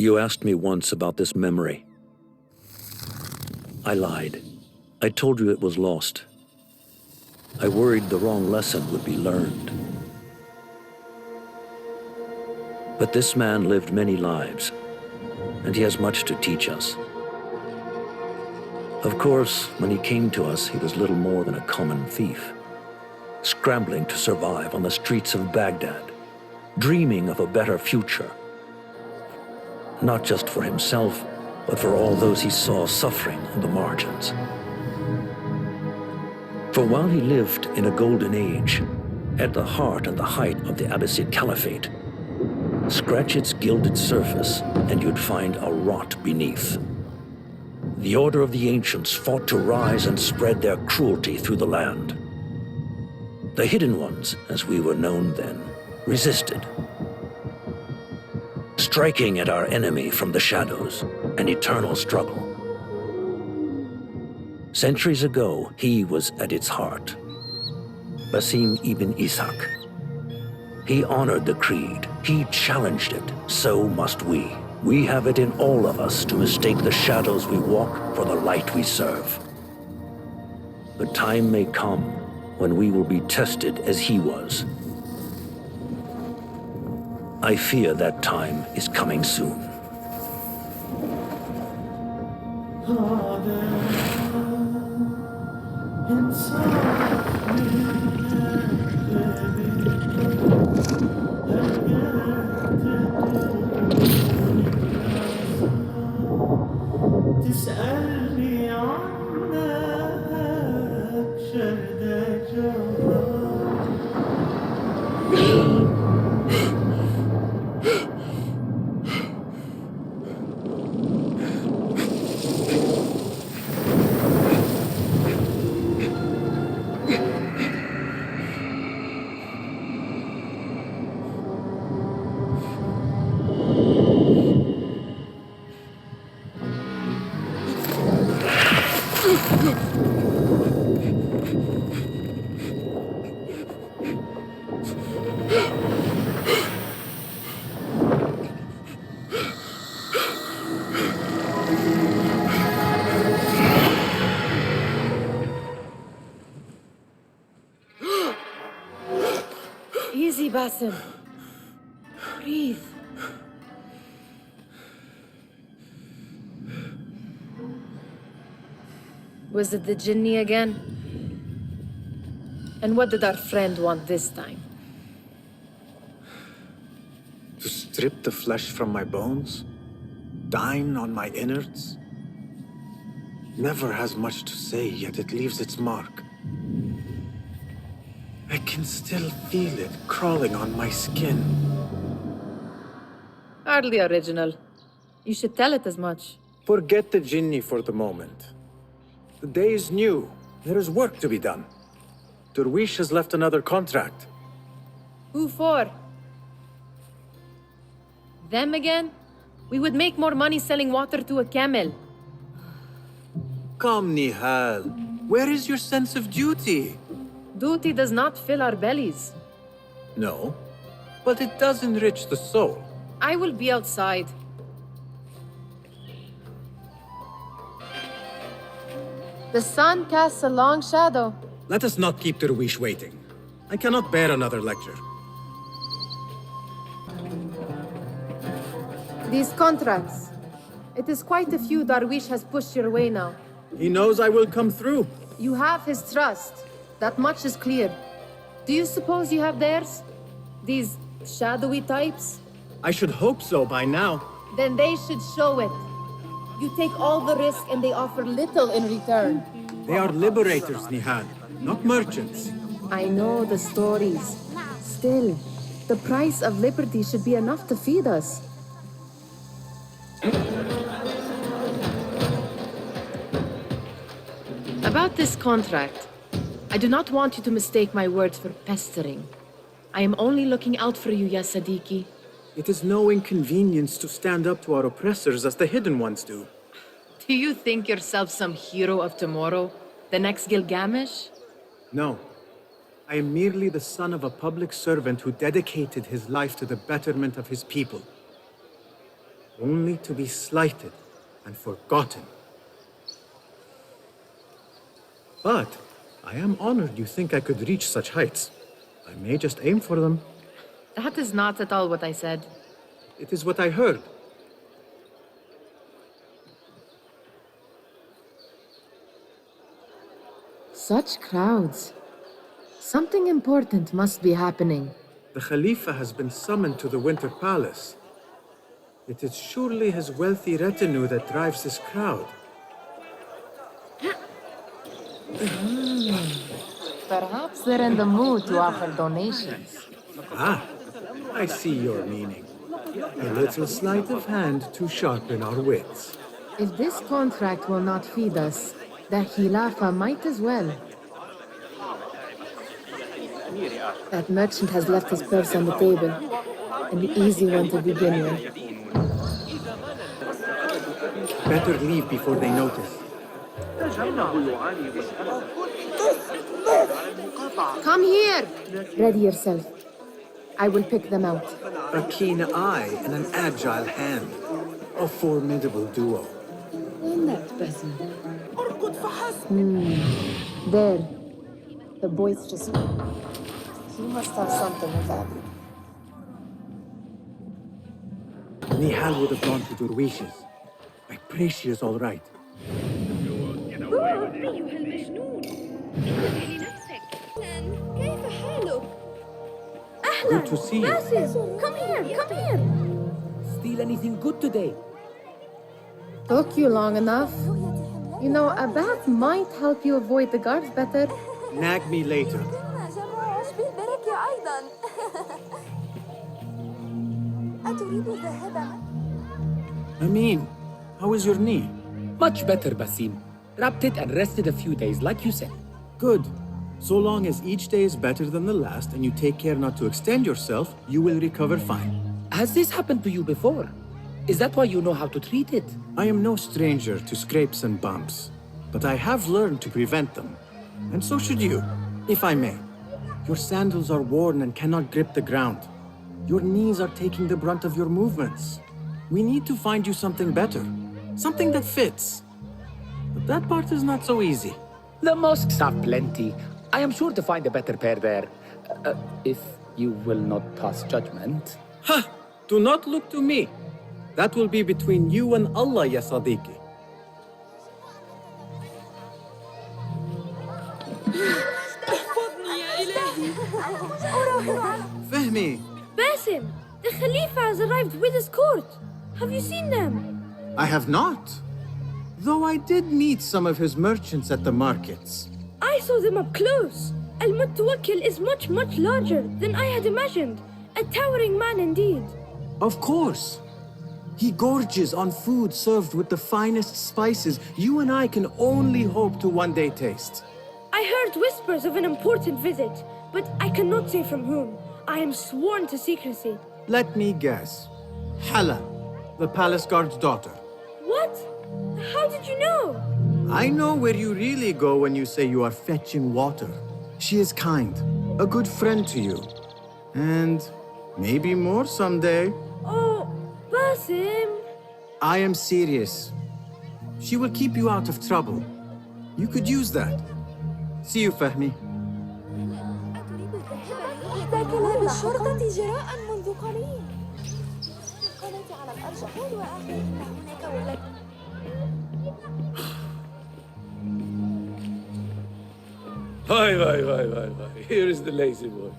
You asked me once about this memory. I lied. I told you it was lost. I worried the wrong lesson would be learned. But this man lived many lives, and he has much to teach us. Of course, when he came to us, he was little more than a common thief, scrambling to survive on the streets of Baghdad, dreaming of a better future. Not just for himself, but for all those he saw suffering on the margins. For while he lived in a golden age, at the heart and the height of the Abbasid Caliphate, scratch its gilded surface and you'd find a rot beneath. The Order of the Ancients fought to rise and spread their cruelty through the land. The Hidden Ones, as we were known then, resisted, striking at our enemy from the shadows, an eternal struggle. Centuries ago, he was at its heart, Basim ibn Ishaq. He honored the creed, he challenged it, so must we. We have it in all of us to mistake the shadows we walk for the light we serve. But time may come when we will be tested as he was. I fear that time is coming soon. Easy, Basim. Breathe. Was it the Jinni again? And what did our friend want this time? To strip the flesh from my bones? Dine on my innards? Never has much to say, yet it leaves its mark. I can still feel it crawling on my skin. Hardly original. You should tell it as much. Forget the Jinni for the moment. The day is new. There is work to be done. Derwish has left another contract. Who for? Them again? We would make more money selling water to a camel. Come, Nehal. Where is your sense of duty? Duty does not fill our bellies. No, but it does enrich the soul. I will be outside. The sun casts a long shadow. Let us not keep Derwish waiting. I cannot bear another lecture. These contracts. It is quite a few Darwish has pushed your way now. He knows I will come through. You have his trust. That much is clear. Do you suppose you have theirs? These shadowy types? I should hope so by now. Then they should show it. You take all the risk and they offer little in return. They are liberators, Nehal, not merchants. I know the stories. Still, the price of liberty should be enough to feed us. About this contract, I do not want you to mistake my words for pestering. I am only looking out for you, Ya Sadiqi. It is no inconvenience to stand up to our oppressors as the Hidden Ones do. Do you think yourself some hero of tomorrow? The next Gilgamesh? No. I am merely the son of a public servant who dedicated his life to the betterment of his people. only to be slighted and forgotten. But I am honored you think I could reach such heights. I may just aim for them. That is not at all what I said. It is what I heard. Such crowds. Something important must be happening. The Khalifa has been summoned to the Winter Palace. It is surely his wealthy retinue that drives this crowd. Perhaps they're in the mood to offer donations. Ah, I see your meaning. A little sleight of hand to sharpen our wits. If this contract will not feed us, the Khilafah might as well. That merchant has left his purse on the table. An easy one to begin with. Better leave before they notice. Come here! Ready yourself. I will pick them out. A keen eye and an agile hand. A formidable duo. There. The boys just... He must have something of that. Nehal would have gone to Durwishes. I pray she is all right. أيها المجنون انتبه لنفسك كيف حالك؟ Good to see you. Basim, come here. Steal anything good today? Took you long enough. You know, a bath might help you avoid the guards better. Nag me later. Amin, how is your knee? Much better, Basim. Wrapped it and rested a few days, like you said. Good. So long as each day is better than the last and you take care not to extend yourself, you will recover fine. Has this happened to you before? Is that why you know how to treat it? I am no stranger to scrapes and bumps, but I have learned to prevent them. And so should you, if I may. Your sandals are worn and cannot grip the ground. Your knees are taking the brunt of your movements. We need to find you something better, something that fits. But that part is not so easy. The mosques have plenty. I am sure to find a better pair there. If you will not pass judgment. Ha! Do not look to me. That will be between you and Allah, ya Sadiqi. Fahmi! Basim, the Khalifa has arrived with his court. Have you seen them? I have not. Though I did meet some of his merchants at the markets. I saw them up close. Al-Mutawakkil is much larger than I had imagined. A towering man indeed. Of course. He gorges on food served with the finest spices you and I can only hope to one day taste. I heard whispers of an important visit, but I cannot say from whom. I am sworn to secrecy. Let me guess. Hala, the palace guard's daughter. What? How did you know? I know where you really go when you say you are fetching water. She is kind, a good friend to you. And maybe more someday. Oh, Basim. I am serious. She will keep you out of trouble. You could use that. See you, Fahmi. احتكل بالشرطة جراء منذ قليل. قالت على الأرجح وآخر هناك ولد. Hi. Here is the lazy boy.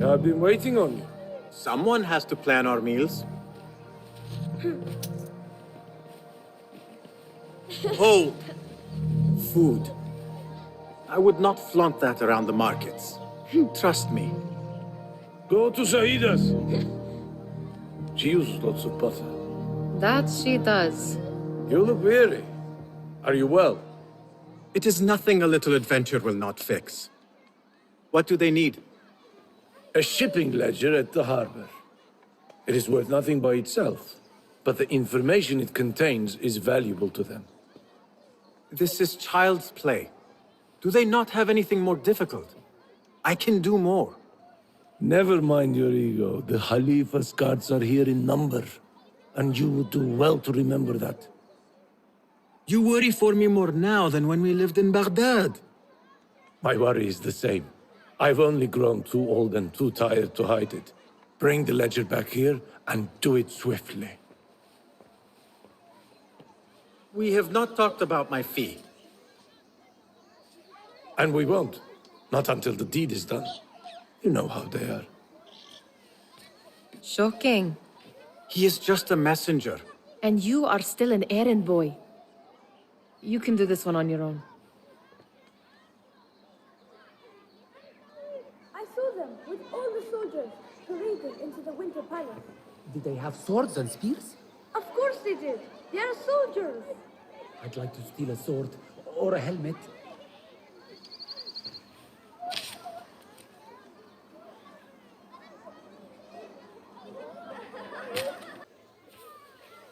I've been waiting on you. Someone has to plan our meals. Hold. Food. I would not flaunt that around the markets. Trust me. Go to Saida's. She uses lots of butter. That she does. You look weary. Are you well? It is nothing a little adventure will not fix. What do they need? A shipping ledger at the harbor. It is worth nothing by itself, but the information it contains is valuable to them. This is child's play. Do they not have anything more difficult? I can do more. Never mind your ego. The Khalifa's guards are here in number. and you would do well to remember that. You worry for me more now than when we lived in Baghdad. My worry is the same. I've only grown too old and too tired to hide it. Bring the ledger back here, and do it swiftly. We have not talked about my fee. And we won't. Not until the deed is done. You know how they are. Shocking. He is just a messenger. And you are still an errand boy. You can do this one on your own. I saw them with all the soldiers parading into the Winter Palace. Did they have swords and spears? Of course they did. They are soldiers. I'd like to steal a sword or a helmet.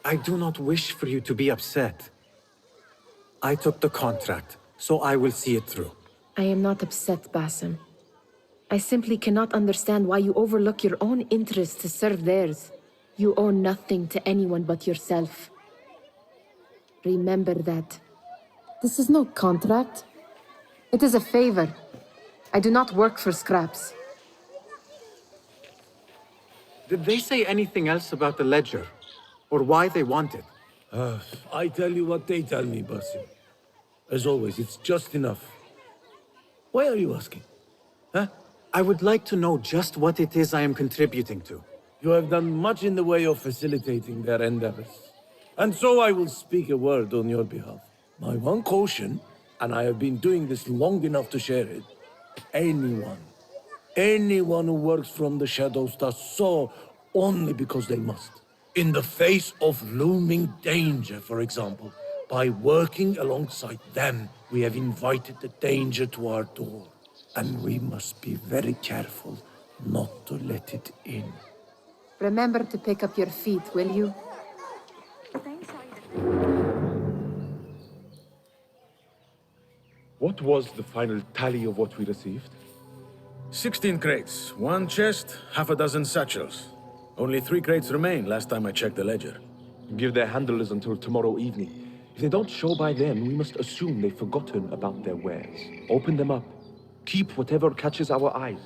I do not wish for you to be upset. I took the contract, so I will see it through. I am not upset, Basim. I simply cannot understand why you overlook your own interests to serve theirs. You owe nothing to anyone but yourself. Remember that. This is no contract. It is a favor. I do not work for scraps. Did they say anything else about the ledger? Or why they want it? I tell you what they tell me, Basim. As always, it's just enough. Why are you asking? Huh? I would like to know just what it is I am contributing to. You have done much in the way of facilitating their endeavors. And so I will speak a word on your behalf. My one caution, and I have been doing this long enough to share it, anyone who works from the shadows does so only because they must. In the face of looming danger, for example, by working alongside them, we have invited the danger to our door. And we must be very careful not to let it in. Remember to pick up your feet, will you? What was the final tally of what we received? 16 crates, 1 chest, half a dozen satchels. Only 3 crates remain last time I checked the ledger. Give their handlers until tomorrow evening. If they don't show by then, we must assume they've forgotten about their wares. Open them up. Keep whatever catches our eyes.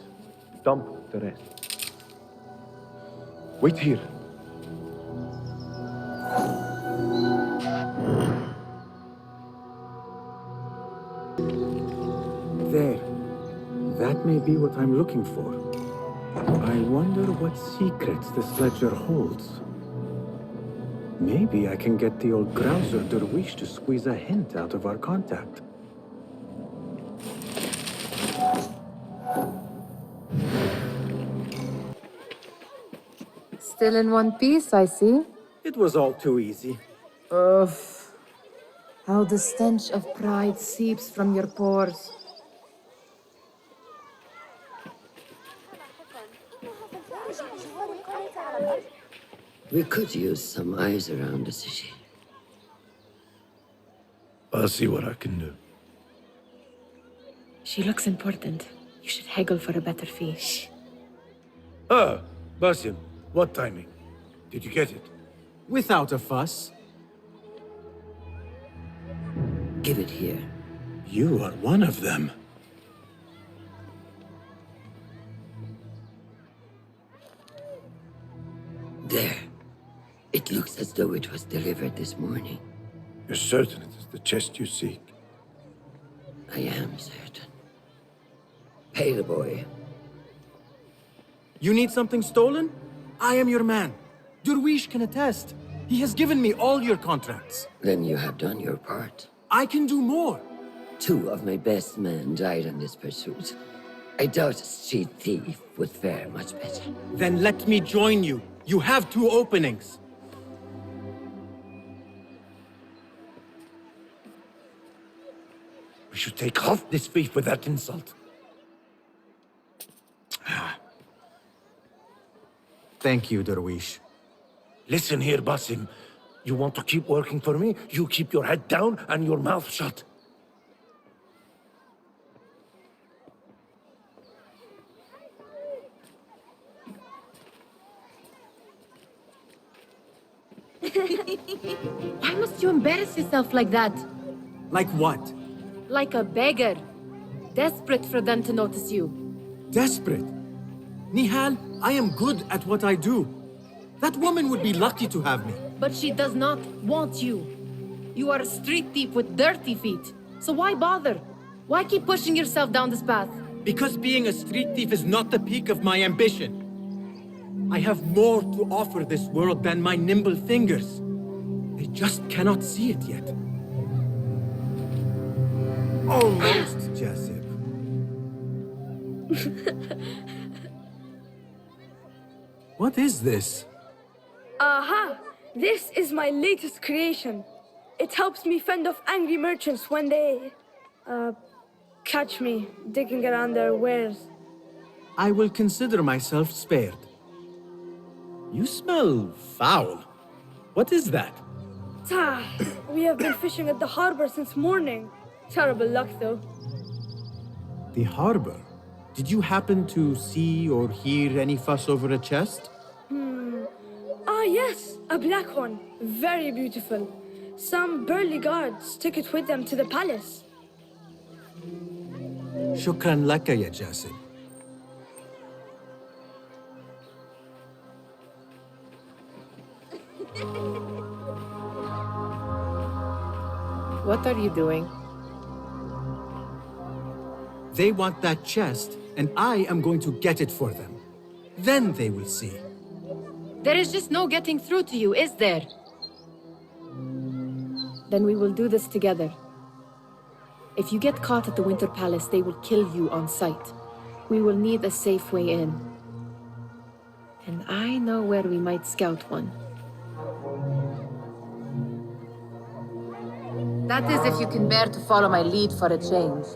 Dump the rest. Wait here. There. That may be what I'm looking for. I wonder what secrets this ledger holds. Maybe I can get the old grouser Derwish to squeeze a hint out of our contact. Still in one piece, I see. It was all too easy. Ugh. How the stench of pride seeps from your pores. We could use some eyes around the city. I'll see what I can do. She looks important. You should haggle for a better fee. Shh. Ah, Basim, what timing? Did you get it? Without a fuss. Give it here. You are one of them. There. It looks as though it was delivered this morning. You're certain it is the chest you seek? I am certain. Pay the boy. You need something stolen? I am your man. Derwish can attest. He has given me all your contracts. Then you have done your part. I can do more. 2 of my best men died in this pursuit. I doubt a street thief would fare much better. Then let me join you. You have 2 openings. We should take off this thief with that insult. Thank you, Derwish. Listen here, Basim. You want to keep working for me? You keep your head down and your mouth shut. Why must you embarrass yourself like that? Like what? Like a beggar. Desperate for them to notice you. Desperate? Nehal, I am good at what I do. That woman would be lucky to have me. But she does not want you. You are a street thief with dirty feet. So why bother? Why keep pushing yourself down this path? Because being a street thief is not the peak of my ambition. I have more to offer this world than my nimble fingers. They just cannot see it yet. Almost, Jessup. What is this? Aha! This is my latest creation. It helps me fend off angry merchants when they... catch me digging around their wares. I will consider myself spared. You smell foul. What is that? We have been fishing at the harbor since morning. Terrible luck, though. The harbor? Did you happen to see or hear any fuss over a chest? Ah, yes, a black one. Very beautiful. Some burly guards took it with them to the palace. Shukran laka ya Jasib. What are you doing? They want that chest, and I am going to get it for them. Then they will see. There is just no getting through to you, is there? Then we will do this together. If you get caught at the Winter Palace, they will kill you on sight. We will need a safe way in. And I know where we might scout one. That is if you can bear to follow my lead for a change.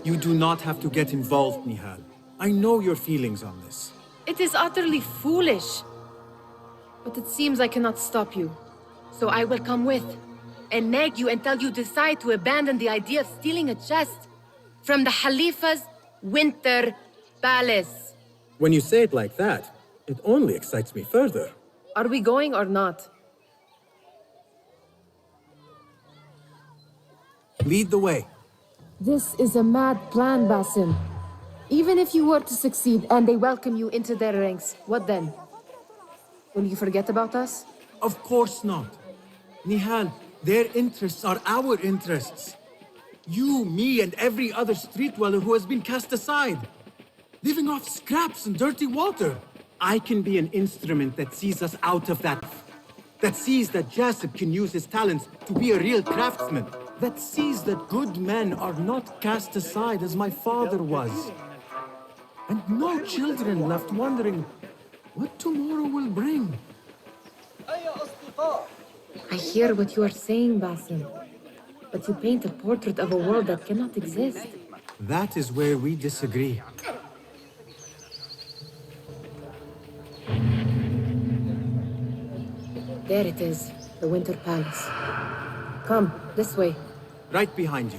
You do not have to get involved, Nehal. I know your feelings on this. It is utterly foolish. But it seems I cannot stop you. So I will come with, and nag you until you decide to abandon the idea of stealing a chest from the Khalifa's Winter Palace. When you say it like that, it only excites me further. Are we going or not? Lead the way. This is a mad plan, Basim. Even if you were to succeed and they welcome you into their ranks, what then? Will you forget about us? Of course not. Nehal, their interests are our interests. You, me, and every other street dweller who has been cast aside. Living off scraps and dirty water. I can be an instrument that sees us out of that. That sees that Jasip can use his talents to be a real craftsman. That sees that good men are not cast aside as my father was. And no children left wondering what tomorrow will bring. I hear what you are saying, Basim. But you paint a portrait of a world that cannot exist. That is where we disagree. There it is, the Winter Palace. Come, this way. Right behind you.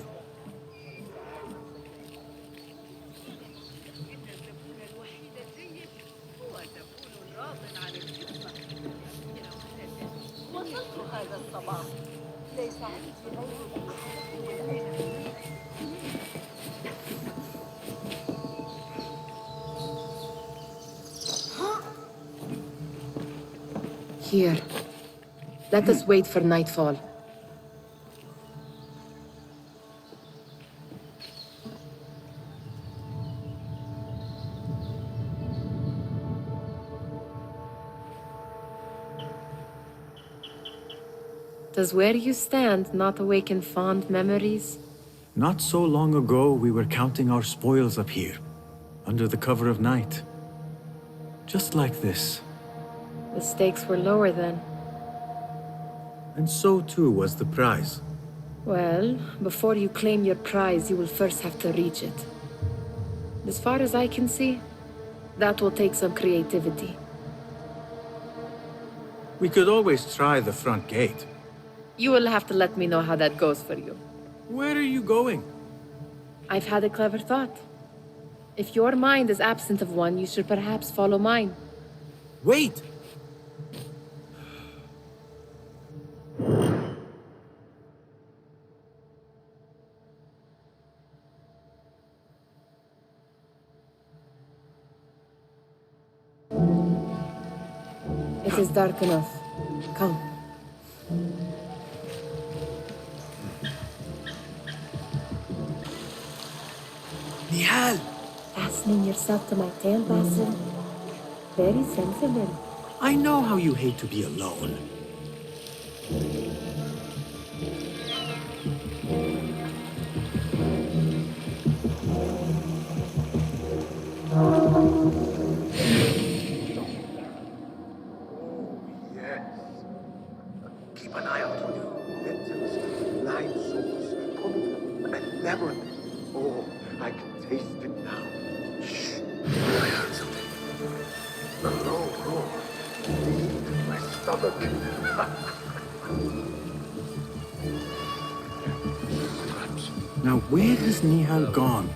Here. Let us wait for nightfall. Does where you stand not awaken fond memories? Not so long ago, we were counting our spoils up here, under the cover of night. Just like this. The stakes were lower then. And so too was the prize. Well, before you claim your prize, you will first have to reach it. As far as I can see, that will take some creativity. We could always try the front gate. You will have to let me know how that goes for you. Where are you going? I've had a clever thought. If your mind is absent of one, you should perhaps follow mine. Wait! It is dark enough. Come. Nehal! Fastening yourself to my tail, Basim. Very sensible. I know how you hate to be alone. Yes. Keep an eye out on you. Lentils, lime sauce, pomegranate, and lemon. Oh, I can taste it now. Shh. I heard something. No. My stomach. Now where has Nehal gone?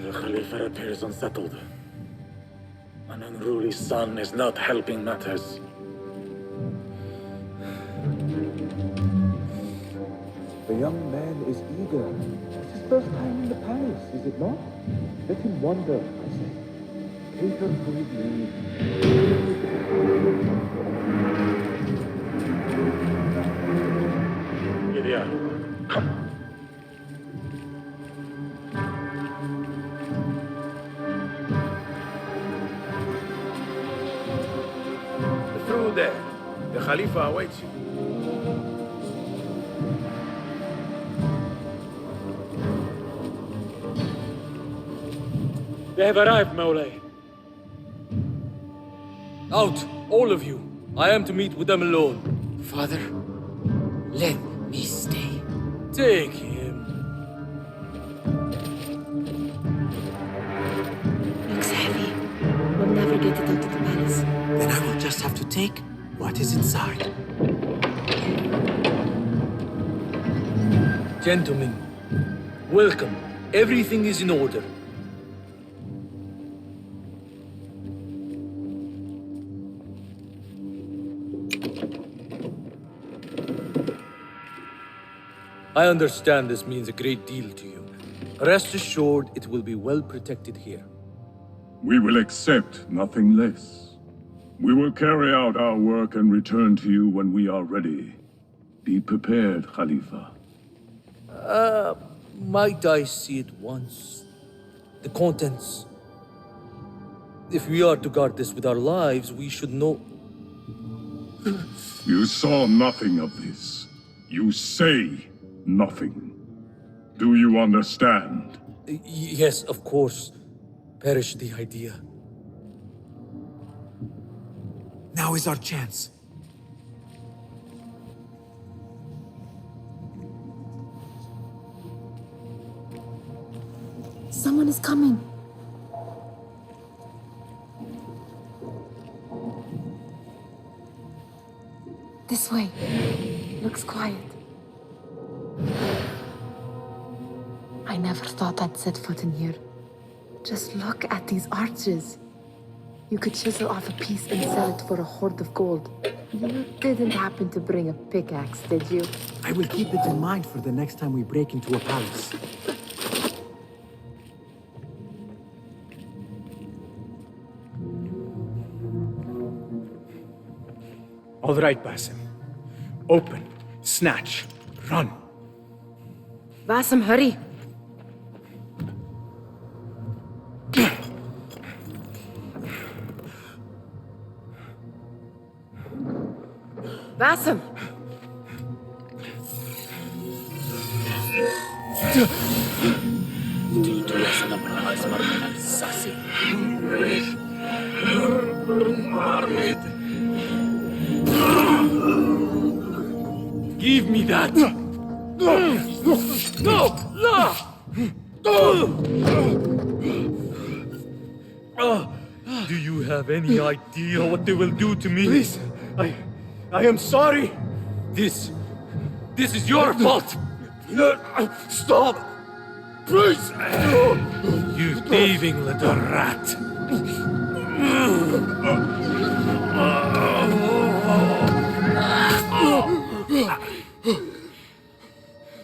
The Khalifa appears unsettled. An unruly son is not helping matters. The young man is eager. It's his first time in the palace, is it not? Let him wander, I say. Cater to his needs. Lydia, come. Through there. The Khalifa awaits you. They have arrived, Mawlay. Out, all of you. I am to meet with them alone. Father, let me stay. Take him. Looks heavy. We'll never get it out of the palace. Then I will just have to take what is inside. Gentlemen, welcome. Everything is in order. I understand this means a great deal to you. Rest assured, it will be well protected here. We will accept nothing less. We will carry out our work and return to you when we are ready. Be prepared, Khalifa. Might I see it once? The contents. If we are to guard this with our lives, we should know... You saw nothing of this. You say nothing. Do you understand? Yes, of course. Perish the idea. Now is our chance. Someone is coming. This way. Looks quiet. I never thought I'd set foot in here. Just look at these arches. You could chisel off a piece and sell it for a hoard of gold. You didn't happen to bring a pickaxe, did you? I will keep it in mind for the next time we break into a palace. All right, Basim. Open, snatch, run. Basim, hurry. Basim! Give me that! No! No! Do you have any idea what they will do to me? Please, I am sorry. This is your fault! Stop! Please! You thieving little rat!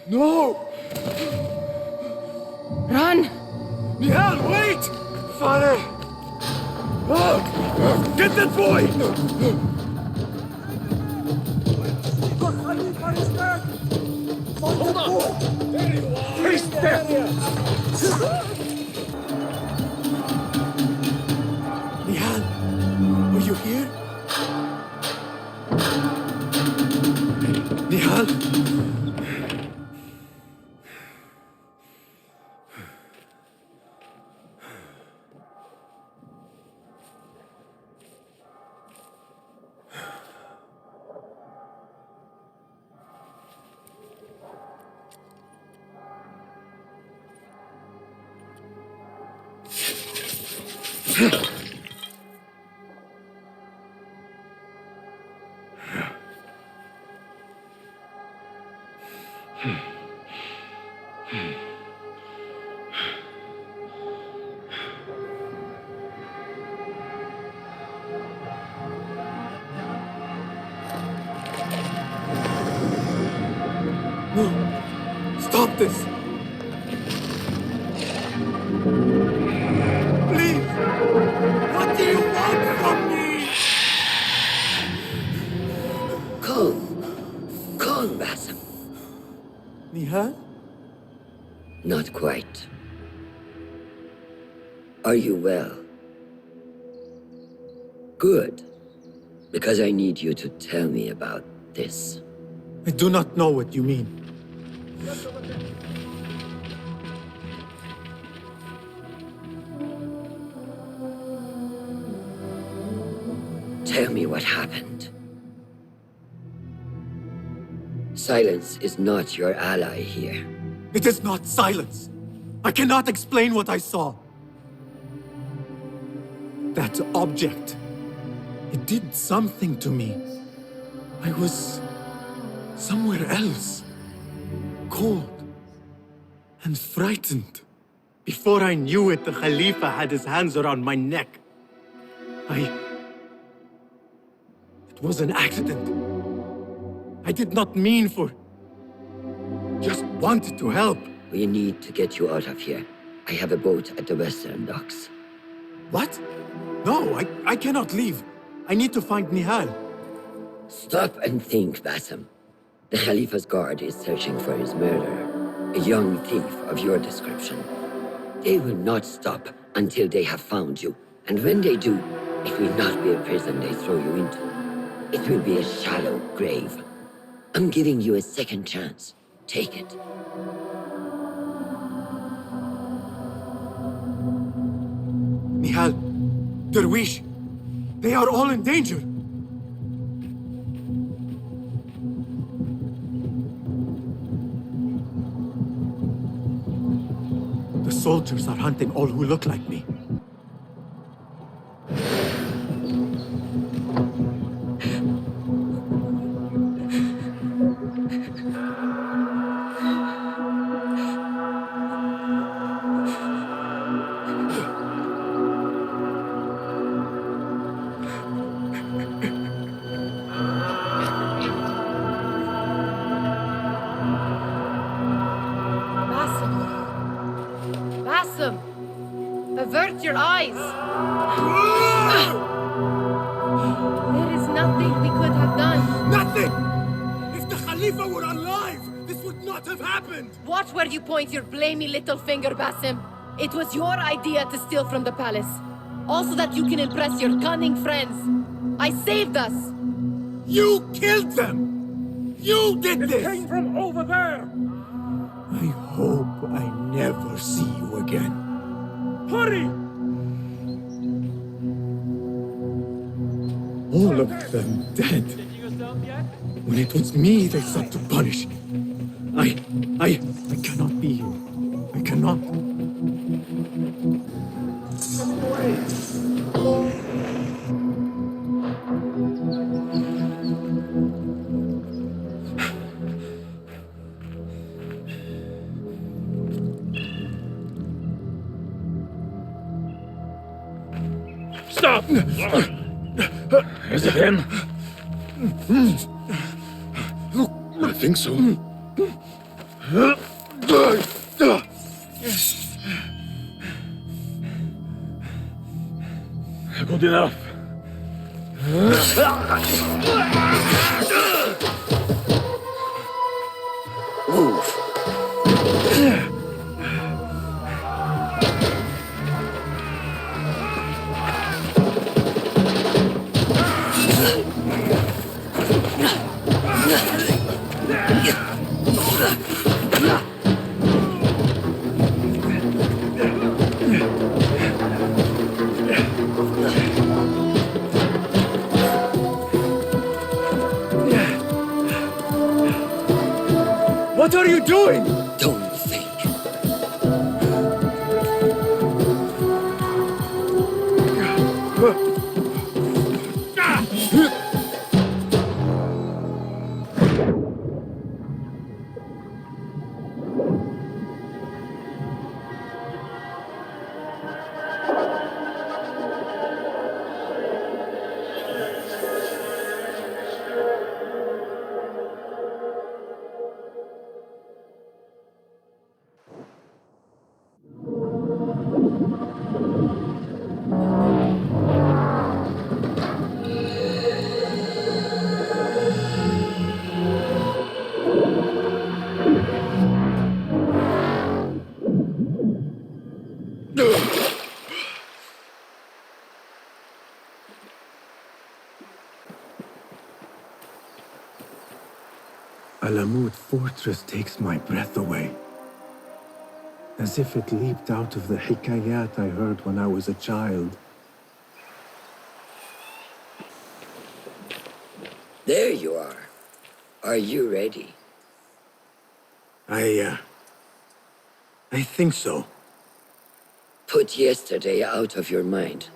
No! Run! Nehal, wait! Father! Get that boy! Hold on! There you are! He's there! Nehal, are you here? Nehal? No! Stop this! Please! What do you want from me? Calm, Basim. Nehal? Not quite. Are you well? Good. Because I need you to tell me about this. I do not know what you mean. Tell me what happened. Silence is not your ally here. It is not silence. I cannot explain what I saw. That object, it did something to me. I was somewhere else. Cold and frightened. Before I knew it, the Khalifa had his hands around my neck. It was an accident. I did not mean for... Just wanted to help. We need to get you out of here. I have a boat at the western docks. What? No, I cannot leave. I need to find Nehal. Stop and think, Basim. The Khalifa's guard is searching for his murderer, a young thief of your description. They will not stop until they have found you. And when they do, it will not be a prison they throw you into. It will be a shallow grave. I'm giving you a second chance. Take it. Nehal, Derwish, they are all in danger. The soldiers are hunting all who look like me. Avert your eyes! There is nothing we could have done. Nothing! If the Khalifa were alive, this would not have happened! Watch where you point your blamey little finger, Basim. It was your idea to steal from the palace. Also that you can impress your cunning friends. I saved us! You killed them! You did this! It came from over there! I hope I never see you again. Hurry! All of them dead. When it was me they sought to punish. I cannot be here. I cannot. Stop! Is it him? I think so. Good enough. Move. What are you doing? Don't think. Alamut Fortress takes my breath away. As if it leaped out of the hikayat I heard when I was a child. There you are. Are you ready? I think so. Put yesterday out of your mind.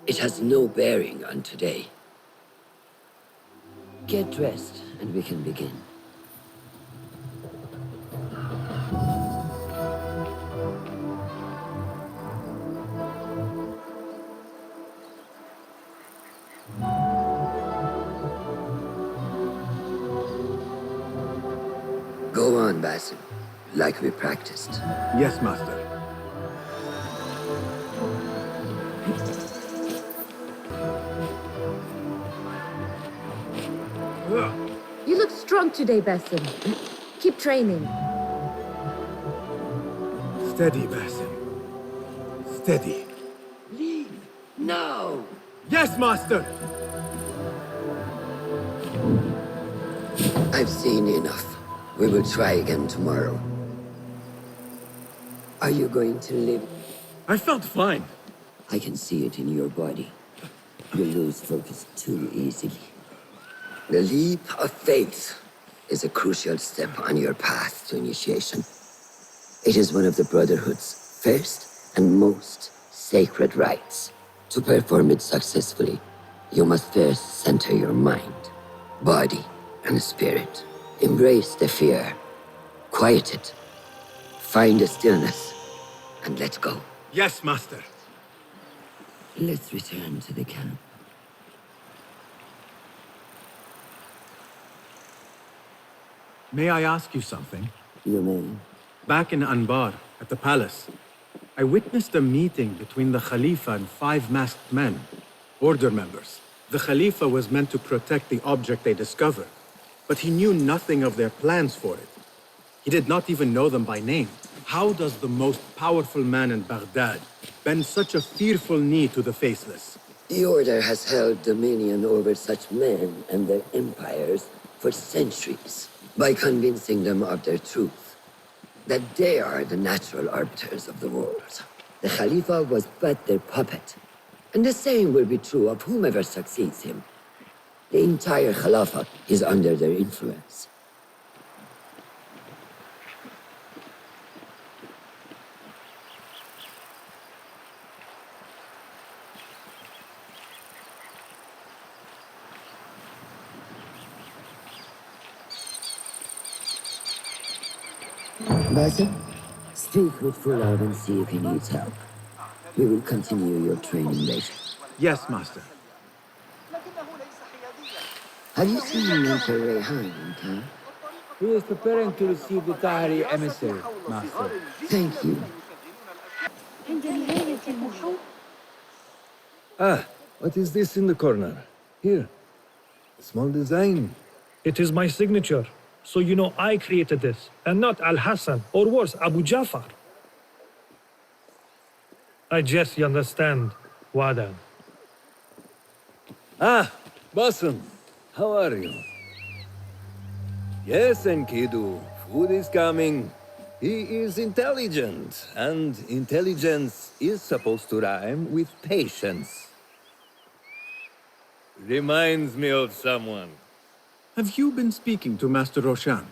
It has no bearing on today. Get dressed and we can begin. Go on, Basim, like we practiced. Yes, Master. You look strong today, Basim. Keep training. Steady, Basim. Steady. Leave now! Yes, Master! I've seen enough. We will try again tomorrow. Are you going to live? I felt fine. I can see it in your body. You lose focus too easily. The leap of faith is a crucial step on your path to initiation. It is one of the Brotherhood's first and most sacred rites. To perform it successfully, you must first center your mind, body, and spirit. Embrace the fear, quiet it, find a stillness, and let go. Yes, Master. Let's return to the camp. May I ask you something? You may. Back in Anbar, at the palace, I witnessed a meeting between the Khalifa and 5 masked men, order members. The Khalifa was meant to protect the object they discovered, but he knew nothing of their plans for it. He did not even know them by name. How does the most powerful man in Baghdad bend such a fearful knee to the faceless? The Order has held dominion over such men and their empires for centuries by convincing them of their truth, that they are the natural arbiters of the world. The Khalifa was but their puppet, and the same will be true of whomever succeeds him. The entire Khalifa is under their influence. Basim, speak with Fulad and see if he needs help. We will continue your training later. Yes, Master. Have you seen Mentor Rayhan in town? He is preparing to receive the Tahiri emissary, Master. Thank you. Ah, what is this in the corner? Here. A small design. It is my signature. So you know I created this, and not Al-Hassan, or worse, Abu Jafar. I guess you understand, Wadan. Ah, Basim. How are you? Yes, Enkidu. Food is coming. He is intelligent, and intelligence is supposed to rhyme with patience. Reminds me of someone. Have you been speaking to Master Roshan?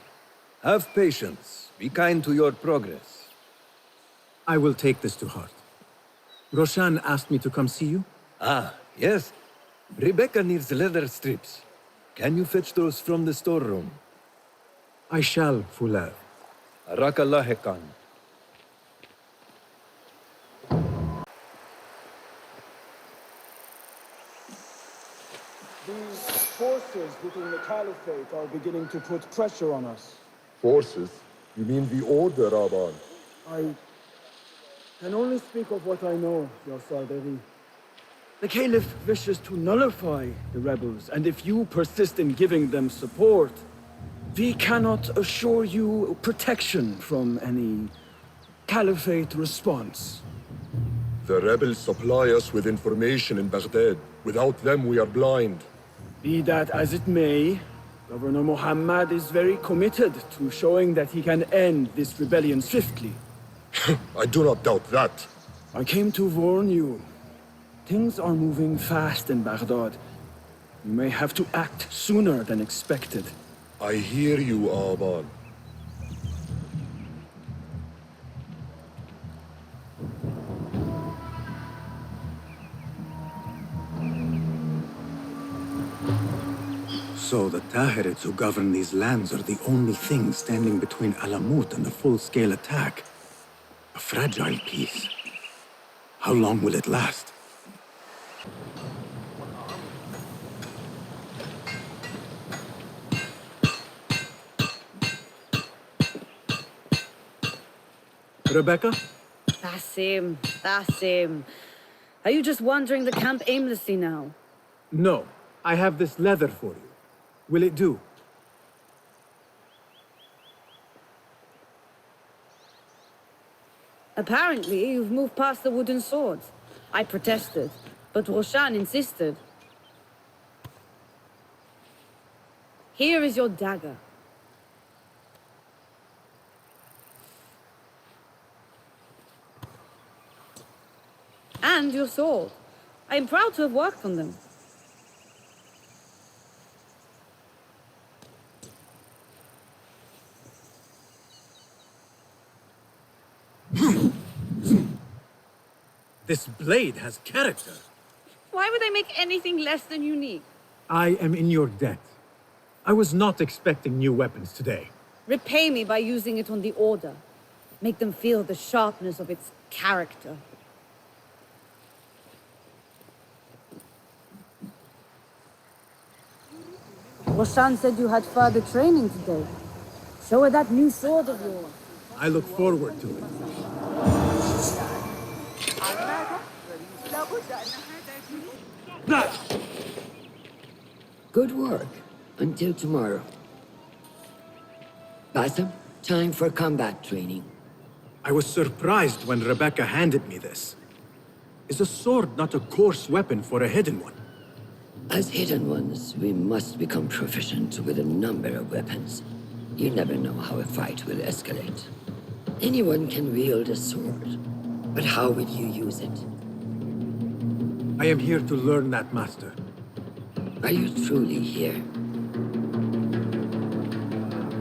Have patience. Be kind to your progress. I will take this to heart. Roshan asked me to come see you. Ah, yes. Rebecca needs leather strips. Can you fetch those from the storeroom? I shall, Fular. Arakallah Khan. These forces within the Caliphate are beginning to put pressure on us. Forces? You mean the Order, Aban? I can only speak of what I know, Your Sardari. The Caliph wishes to nullify the rebels, and if you persist in giving them support, we cannot assure you protection from any Caliphate response. The rebels supply us with information in Baghdad. Without them, we are blind. Be that as it may, Governor Muhammad is very committed to showing that he can end this rebellion swiftly. I do not doubt that. I came to warn you. Things are moving fast in Baghdad. You may have to act sooner than expected. I hear you, Aban. So the Tahirids who govern these lands are the only thing standing between Alamut and the full-scale attack. A fragile peace. How long will it last? Rebecca? Basim. Are you just wandering the camp aimlessly now? No. I have this leather for you. Will it do? Apparently, you've moved past the wooden swords. I protested, but Roshan insisted. Here is your dagger. And your sword. I am proud to have worked on them. This blade has character. Why would I make anything less than unique? I am in your debt. I was not expecting new weapons today. Repay me by using it on the Order. Make them feel the sharpness of its character. Roshan said you had further training today. Show her that new sword of yours. I look forward to it. Good work. Until tomorrow. Basim, time for combat training. I was surprised when Rebecca handed me this. Is a sword not a coarse weapon for a hidden one? As hidden ones, we must become proficient with a number of weapons. You never know how a fight will escalate. Anyone can wield a sword, but how will you use it? I am here to learn that, Master. Are you truly here?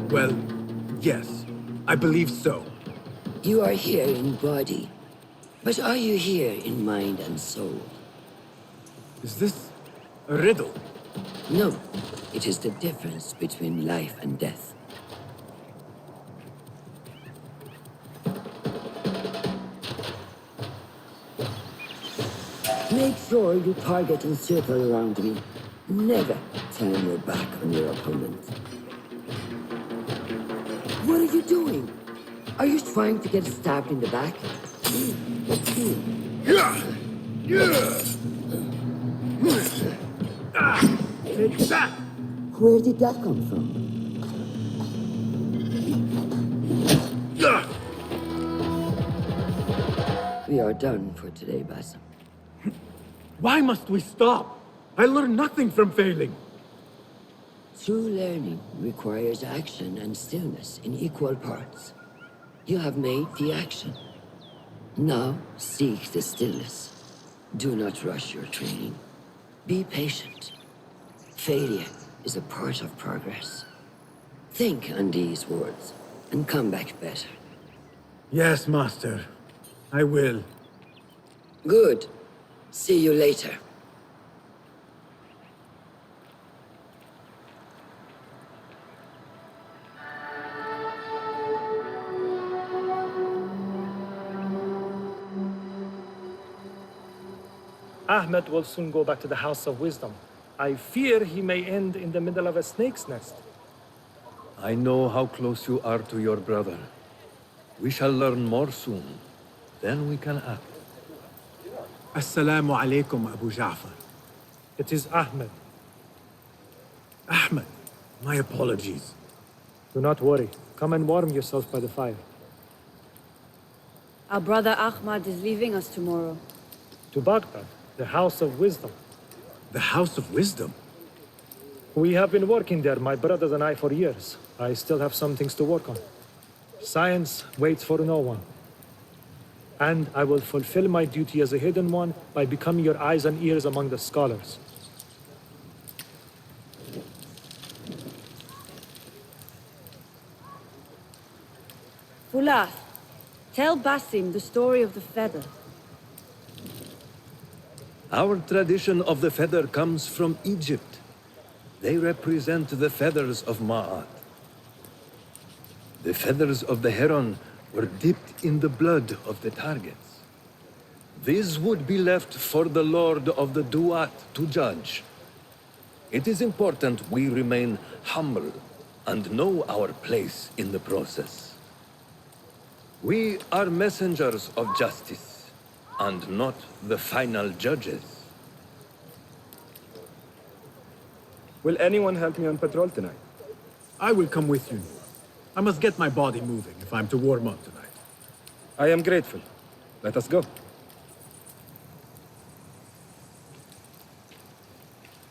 Well, yes. I believe so. You are here in body, but are you here in mind and soul? Is this a riddle? No. It is the difference between life and death. Make sure you target and circle around me. Never turn your back on your opponent. What are you doing? Are you trying to get stabbed in the back? Take that! Where did that come from? We are done for today, Basim. Why must we stop? I learned nothing from failing. True learning requires action and stillness in equal parts. You have made the action. Now seek the stillness. Do not rush your training. Be patient. Failure is a part of progress. Think on these words and come back better. Yes, Master. I will. Good. See you later. Ahmed will soon go back to the House of Wisdom. I fear he may end in the middle of a snake's nest. I know how close you are to your brother. We shall learn more soon. Then we can act. Assalamu alaikum, Abu Ja'far. It is Ahmed. Ahmed, my apologies. Do not worry. Come and warm yourself by the fire. Our brother Ahmad is leaving us tomorrow. To Baghdad, the House of Wisdom. The House of Wisdom? We have been working there, my brothers and I, for years. I still have some things to work on. Science waits for no one. And I will fulfill my duty as a hidden one by becoming your eyes and ears among the scholars. Fulath, tell Basim the story of the feather. Our tradition of the feather comes from Egypt. They represent the feathers of Ma'at. The feathers of the heron were dipped in the blood of the targets. These would be left for the Lord of the Duat to judge. It is important we remain humble and know our place in the process. We are messengers of justice, and not the final judges. Will anyone help me on patrol tonight? I will come with you. I must get my body moving if I'm to warm up tonight. I am grateful. Let us go.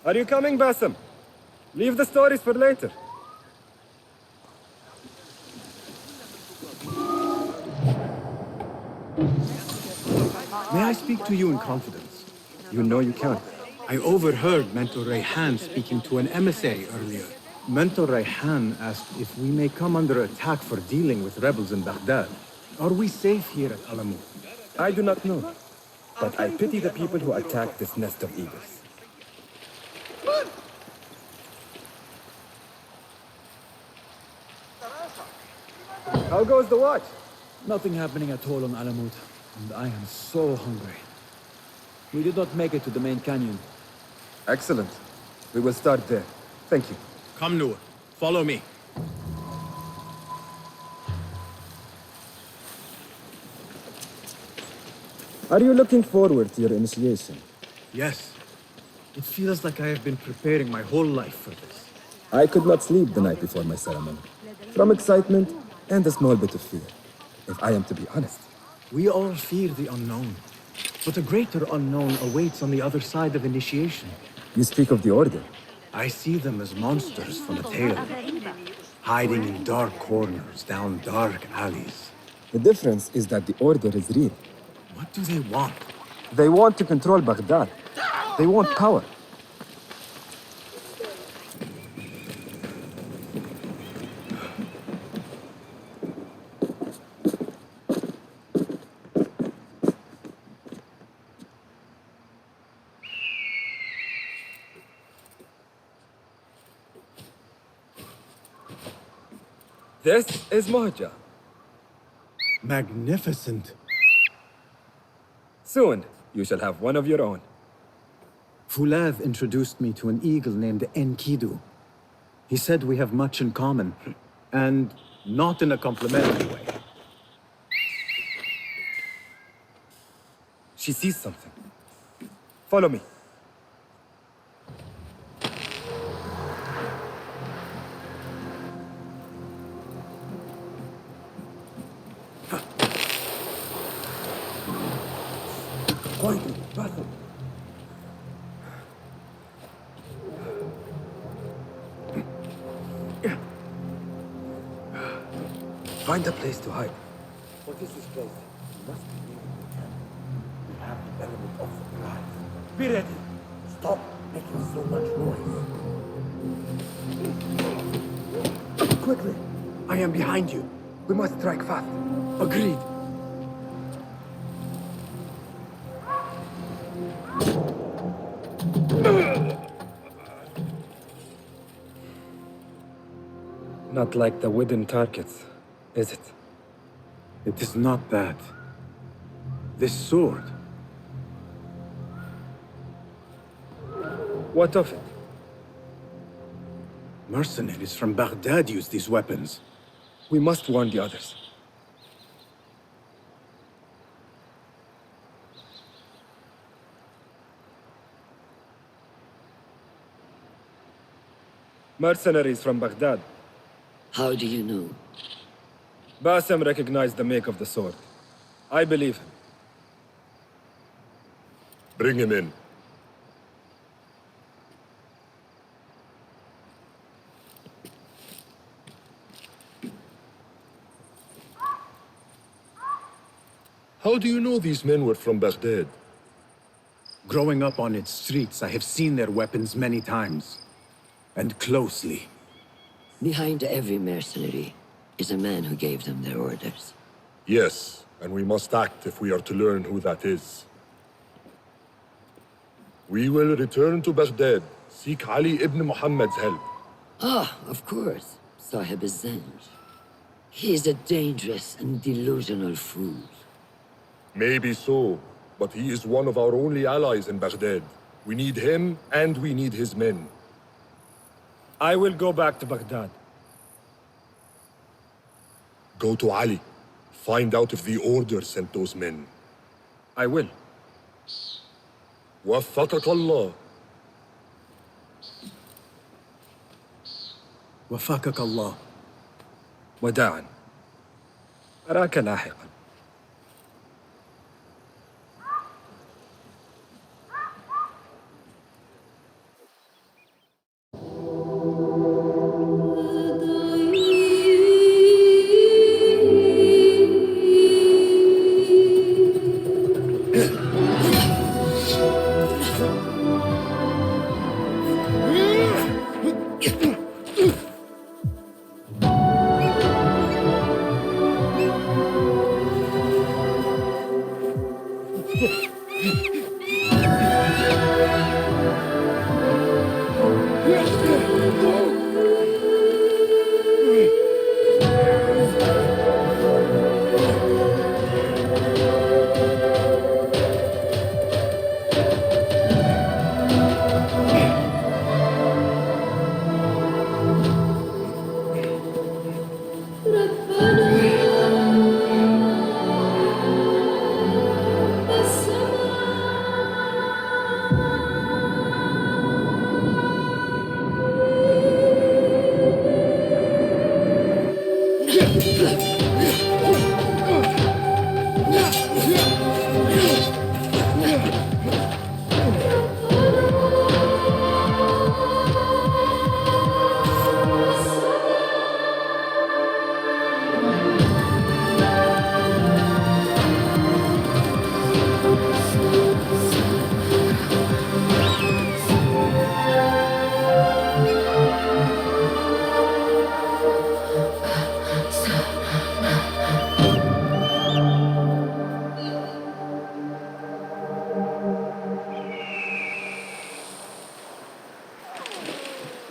Are you coming, Basim? Leave the stories for later. May I speak to you in confidence? You know you can. I overheard Mentor Rayhan speaking to an emissary earlier. Mentor Rayhan asked if we may come under attack for dealing with rebels in Baghdad. Are we safe here at Alamut? I do not know, but I pity the people who attacked this nest of eagles. How goes the watch? Nothing happening at all on Alamut, and I am so hungry. We did not make it to the main canyon. Excellent. We will start there. Thank you. Come, Noor. Follow me. Are you looking forward to your initiation? Yes. It feels like I have been preparing my whole life for this. I could not sleep the night before my ceremony. From excitement and a small bit of fear, if I am to be honest. We all fear the unknown. But a greater unknown awaits on the other side of initiation. You speak of the Order. I see them as monsters from a tale, hiding in dark corners, down dark alleys. The difference is that the Order is real. What do they want? They want to control Baghdad. They want power. This is Mohja. Magnificent. Soon, you shall have one of your own. Fulav introduced me to an eagle named Enkidu. He said we have much in common, and not in a complimentary way. She sees something. Follow me. Quietly, Basim. Find a place to hide. What is this place? We must be near the camp. We have the element of surprise. Be ready. Stop making so much noise. Quickly. I am behind you. We must strike fast. Agreed. Not like the wooden targets, is it? It is not that. This sword. What of it? Mercenaries from Baghdad use these weapons. We must warn the others. Mercenaries from Baghdad. How do you know? Basim recognized the make of the sword. I believe him. Bring him in. How do you know these men were from Baghdad? Growing up on its streets, I have seen their weapons many times. And closely. Behind every mercenary is a man who gave them their orders. Yes, and we must act if we are to learn who that is. We will return to Baghdad, seek Ali ibn Muhammad's help. Ah, of course, Sahib Zanj. He is a dangerous and delusional fool. Maybe so, but he is one of our only allies in Baghdad. We need him, and we need his men. I will go back to Baghdad. Go to Ali. Find out if the order sent those men. I will. وفقك الله. وفقك الله. وداعا. أراك لاحقا.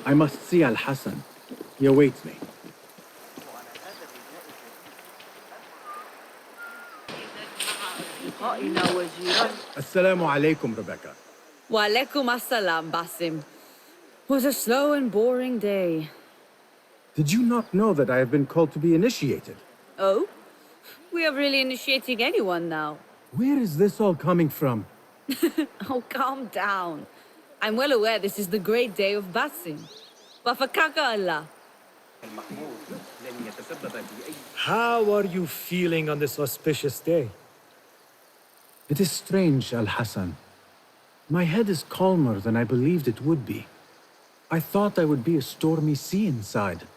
I must see Al-Hassan. He awaits me. Assalamu alaikum, Rebecca. Wa alaikum assalam, Basim. Was a slow and boring day. Did you not know that I have been called to be initiated? Oh? We are really initiating anyone now. Where is this all coming from? Oh, calm down. I'm well aware this is the great day of Basim. Wafakaka Allah. How are you feeling on this auspicious day? It is strange, Al-Hassan. My head is calmer than I believed it would be. I thought I would be a stormy sea inside.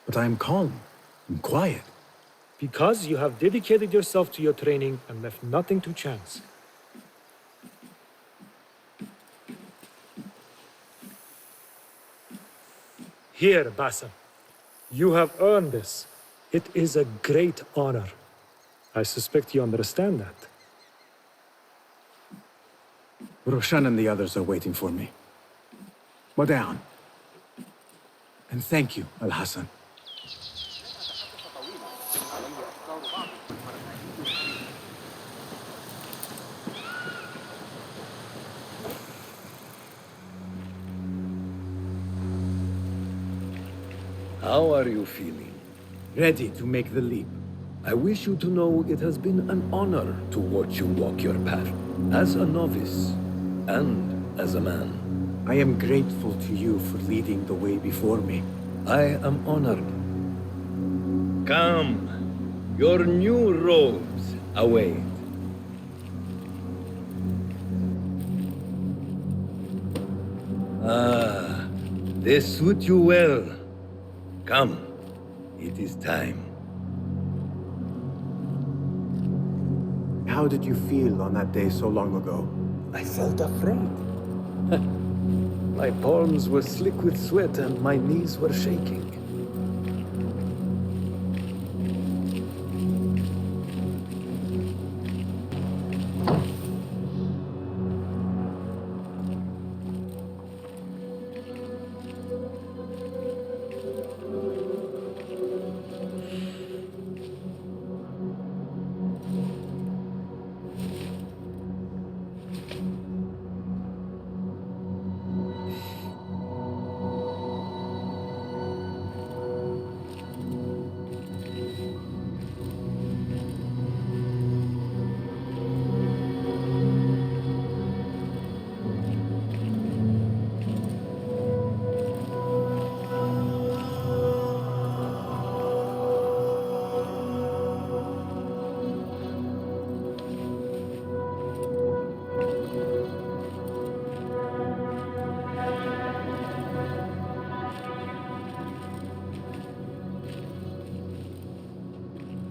But I am calm and quiet. Because you have dedicated yourself to your training and left nothing to chance. Here, Basim. You have earned this. It is a great honor. I suspect you understand that. Roshan and the others are waiting for me. Wada'an. And thank you, Al-Hassan. How are you feeling? Ready to make the leap. I wish you to know it has been an honor to watch you walk your path, as a novice and as a man. I am grateful to you for leading the way before me. I am honored. Come, your new robes await. Ah, they suit you well. Come, it is time. How did you feel on that day so long ago? I felt afraid. My palms were slick with sweat and my knees were shaking.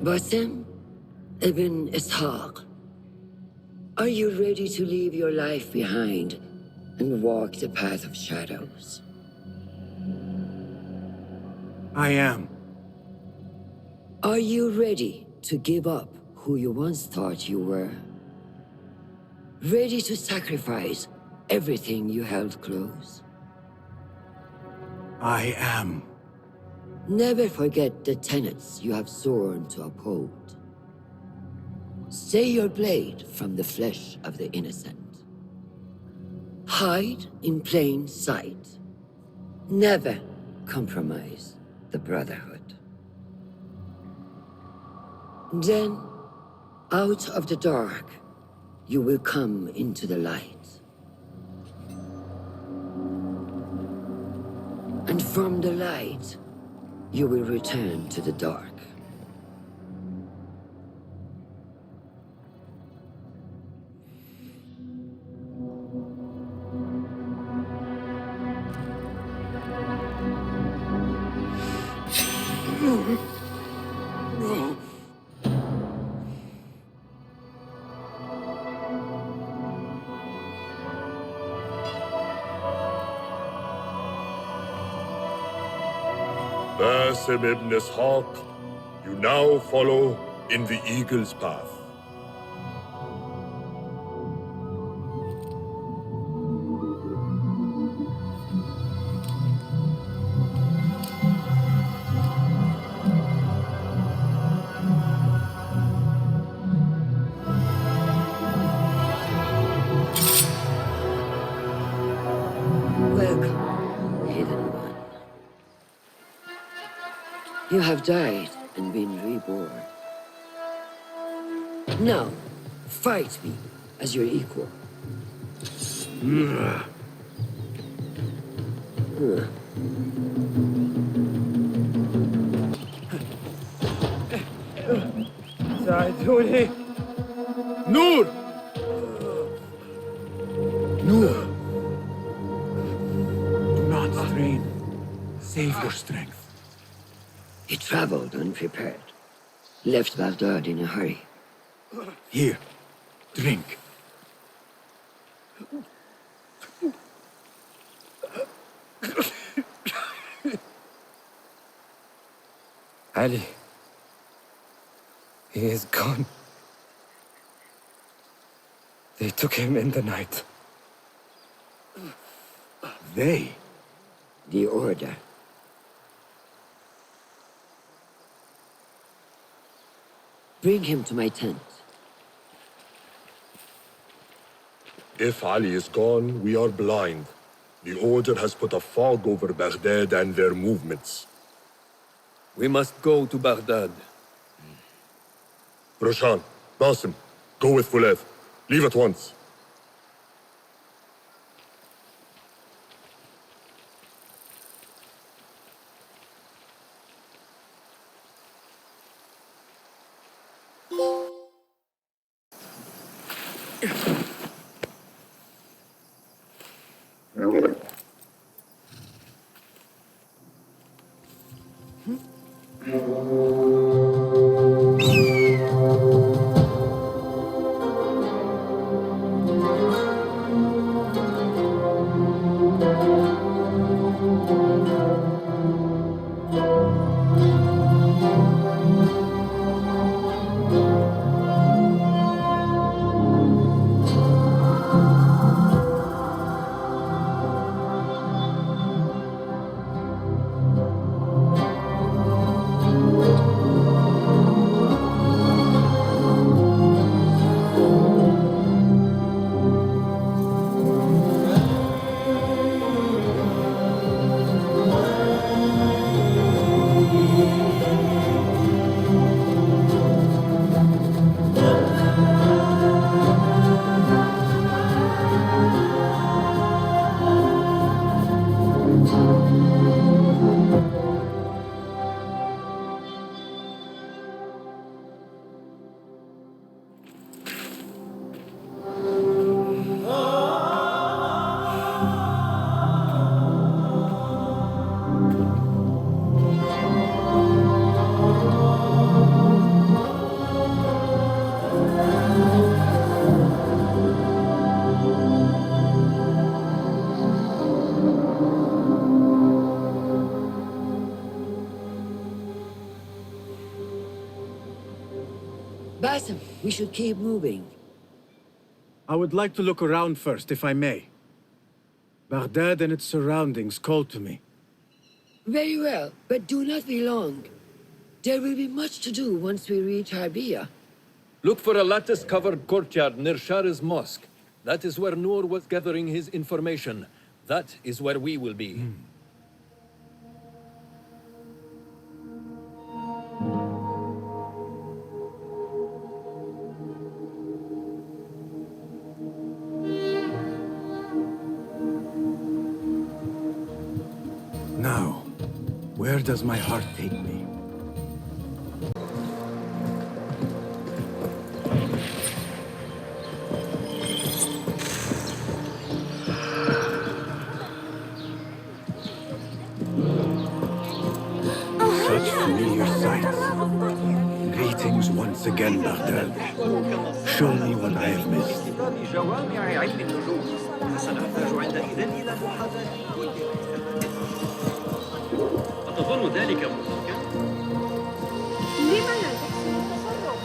Basim ibn Ishaq, are you ready to leave your life behind and walk the path of shadows? I am. Are you ready to give up who you once thought you were? Ready to sacrifice everything you held close? I am. Never forget the tenets you have sworn to uphold. Stay your blade from the flesh of the innocent. Hide in plain sight. Never compromise the Brotherhood. Then, out of the dark, you will come into the light. And from the light, you will return to the dark. Basim ibn Ishaq, you now follow in the Eagle's path. Welcome, Hidden One. You have died and been reborn. Now, fight me as your equal. ساعدوني نور Noor! Do not strain. Save your strength. He traveled unprepared. Left Baghdad in a hurry. Here, drink. Ali. He is gone. They took him in the night. They? The Order. Bring him to my tent. If Ali is gone, we are blind. The Order has put a fog over Baghdad and their movements. We must go to Baghdad. Roshan, Basim, go with Fulad. Leave at once. Basim, we should keep moving. I would like to look around first, if I may. Baghdad and its surroundings call to me. Very well, but do not be long. There will be much to do once we reach Harbiya. Look for a lattice-covered courtyard near Shah's mosque. That is where Noor was gathering his information. That is where we will be. Now, where does my heart take me? Such familiar sights. Greetings once again, Baghdad. Show me what I have missed. أتظن ذلك ممكن؟ لما لا تحسن التصرف؟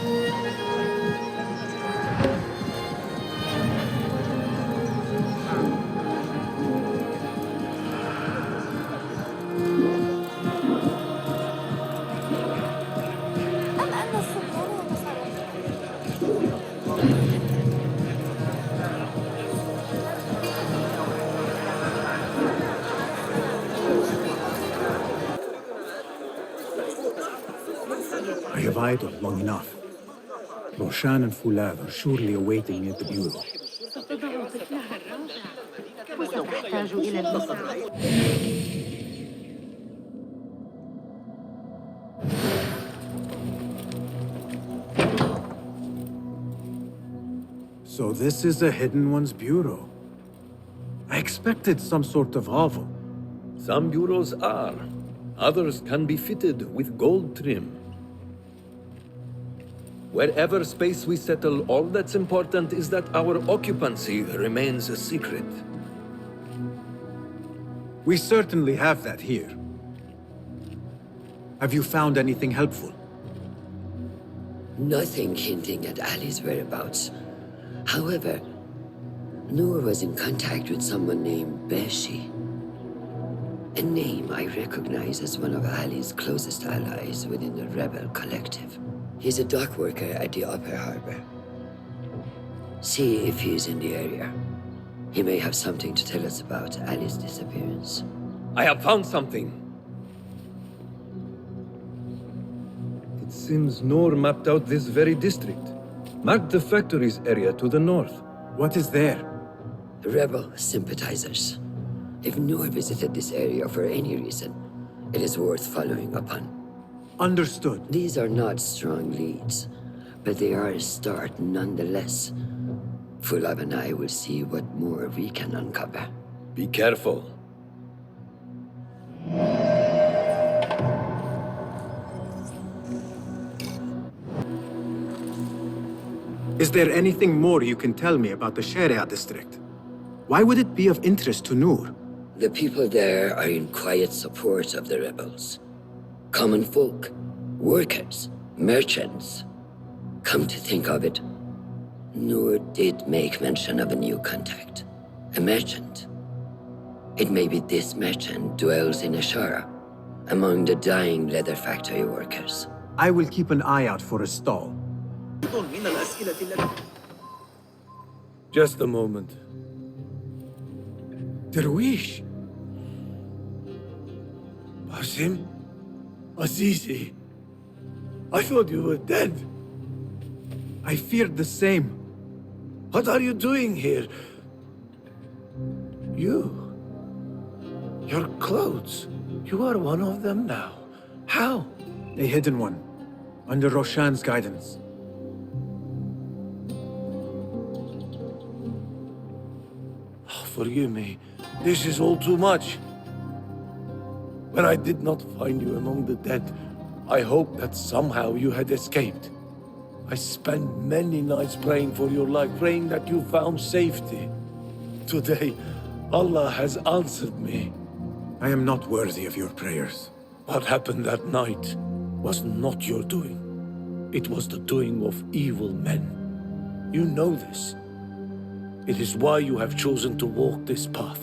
أم أن السلطان يتصرف؟ idle long enough. Roshan and Fulad are surely awaiting me at the bureau. ستضع طفلها الرابع وستحتاج إلى الإسعاف. So this is the Hidden One's bureau. I expected some sort of hovel. Some bureaus are. Others can be fitted with gold trim. Wherever space we settle, all that's important is that our occupancy remains a secret. We certainly have that here. Have you found anything helpful? Nothing hinting at Ali's whereabouts. However, Noor was in contact with someone named Beshi. A name I recognize as one of Ali's closest allies within the rebel collective. He's a dock worker at the Upper Harbor. See if he's in the area. He may have something to tell us about Ali's disappearance. I have found something. It seems Noor mapped out this very district. Marked the factories area to the north. What is there? Rebel sympathizers. If Noor visited this area for any reason, it is worth following upon. Understood. These are not strong leads, but they are a start nonetheless. Fulab and I will see what more we can uncover. Be careful. Is there anything more you can tell me about the Sharia district? Why would it be of interest to Noor? The people there are in quiet support of the rebels. Common folk, workers, merchants. Come to think of it, Noor did make mention of a new contact. A merchant. It may be this merchant dwells in Ashara, among the dying leather factory workers. I will keep an eye out for a stall. Just a moment. Darwish! Basim? Azizi? I thought you were dead. I feared the same. What are you doing here? Your clothes. You are one of them now. How? A hidden one, under Roshan's guidance. Oh, forgive me. This is all too much. When I did not find you among the dead, I hoped that somehow you had escaped. I spent many nights praying for your life, praying that you found safety. Today, Allah has answered me. I am not worthy of your prayers. What happened that night was not your doing. It was the doing of evil men. You know this. It is why you have chosen to walk this path.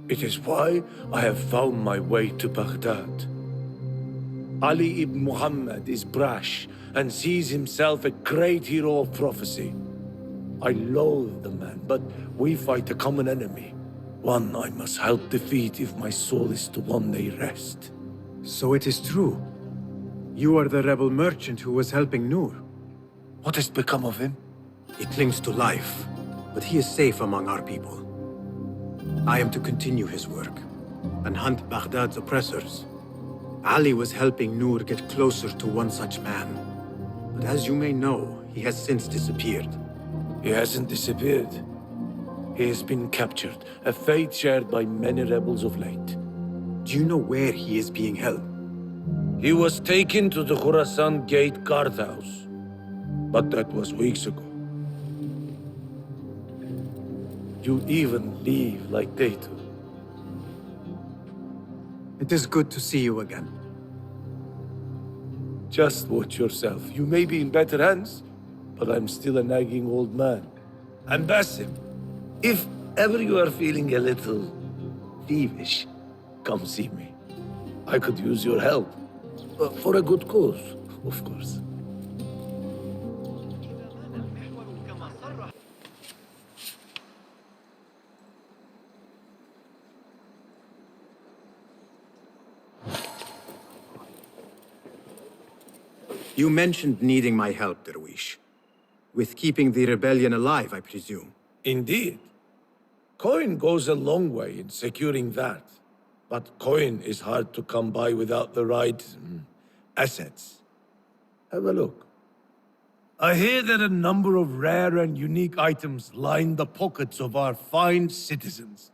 It is why I have found my way to Baghdad. Ali ibn Muhammad is brash and sees himself a great hero of prophecy. I loathe the man, but we fight a common enemy. One I must help defeat if my soul is to one day rest. So it is true. You are the rebel merchant who was helping Noor. What has become of him? He clings to life, but he is safe among our people. I am to continue his work and hunt Baghdad's oppressors. Ali was helping Noor get closer to one such man. But as you may know, he has since disappeared. He hasn't disappeared. He has been captured, a fate shared by many rebels of late. Do you know where he is being held? He was taken to the Khurasan Gate guardhouse, but that was weeks ago. You even leave like they do. It is good to see you again. Just watch yourself. You may be in better hands, but I'm still a nagging old man. And Basim, if ever you are feeling a little thievish, come see me. I could use your help. For a good cause, of course. You mentioned needing my help, Derwish. With keeping the rebellion alive, I presume. Indeed. Coin goes a long way in securing that. But coin is hard to come by without the right assets. Have a look. I hear that a number of rare and unique items line the pockets of our fine citizens.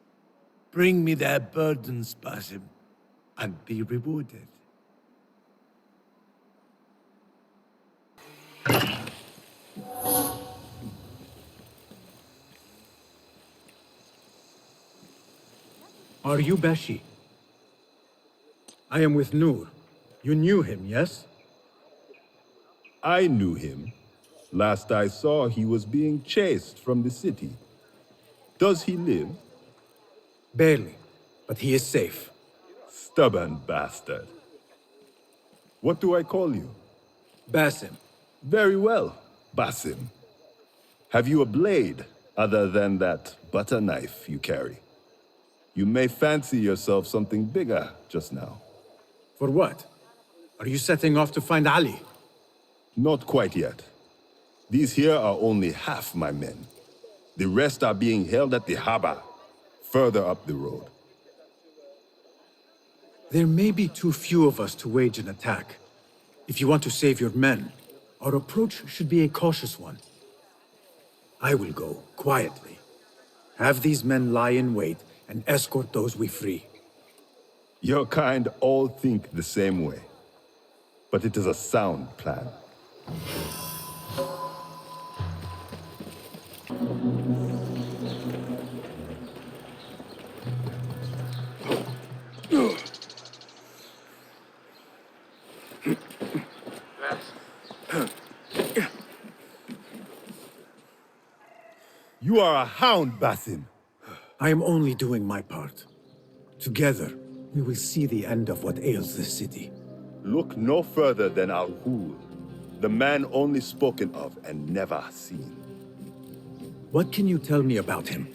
Bring me their burdens, Basim, and be rewarded. Are you Bashi? I am with Noor. You knew him, yes? I knew him. Last I saw, he was being chased from the city. Does he live? Barely, but he is safe. Stubborn bastard. What do I call you? Basim. Very well, Basim. Have you a blade, other than that butter knife you carry? You may fancy yourself something bigger just now. For what? Are you setting off to find Ali? Not quite yet. These here are only half my men. The rest are being held at the harbor, further up the road. There may be too few of us to wage an attack. If you want to save your men, our approach should be a cautious one. I will go, quietly. Have these men lie in wait and escort those we free. Your kind all think the same way. But it is a sound plan. You are a hound, Basim. I am only doing my part. Together, we will see the end of what ails this city. Look no further than Al-Ghul, the man only spoken of and never seen. What can you tell me about him?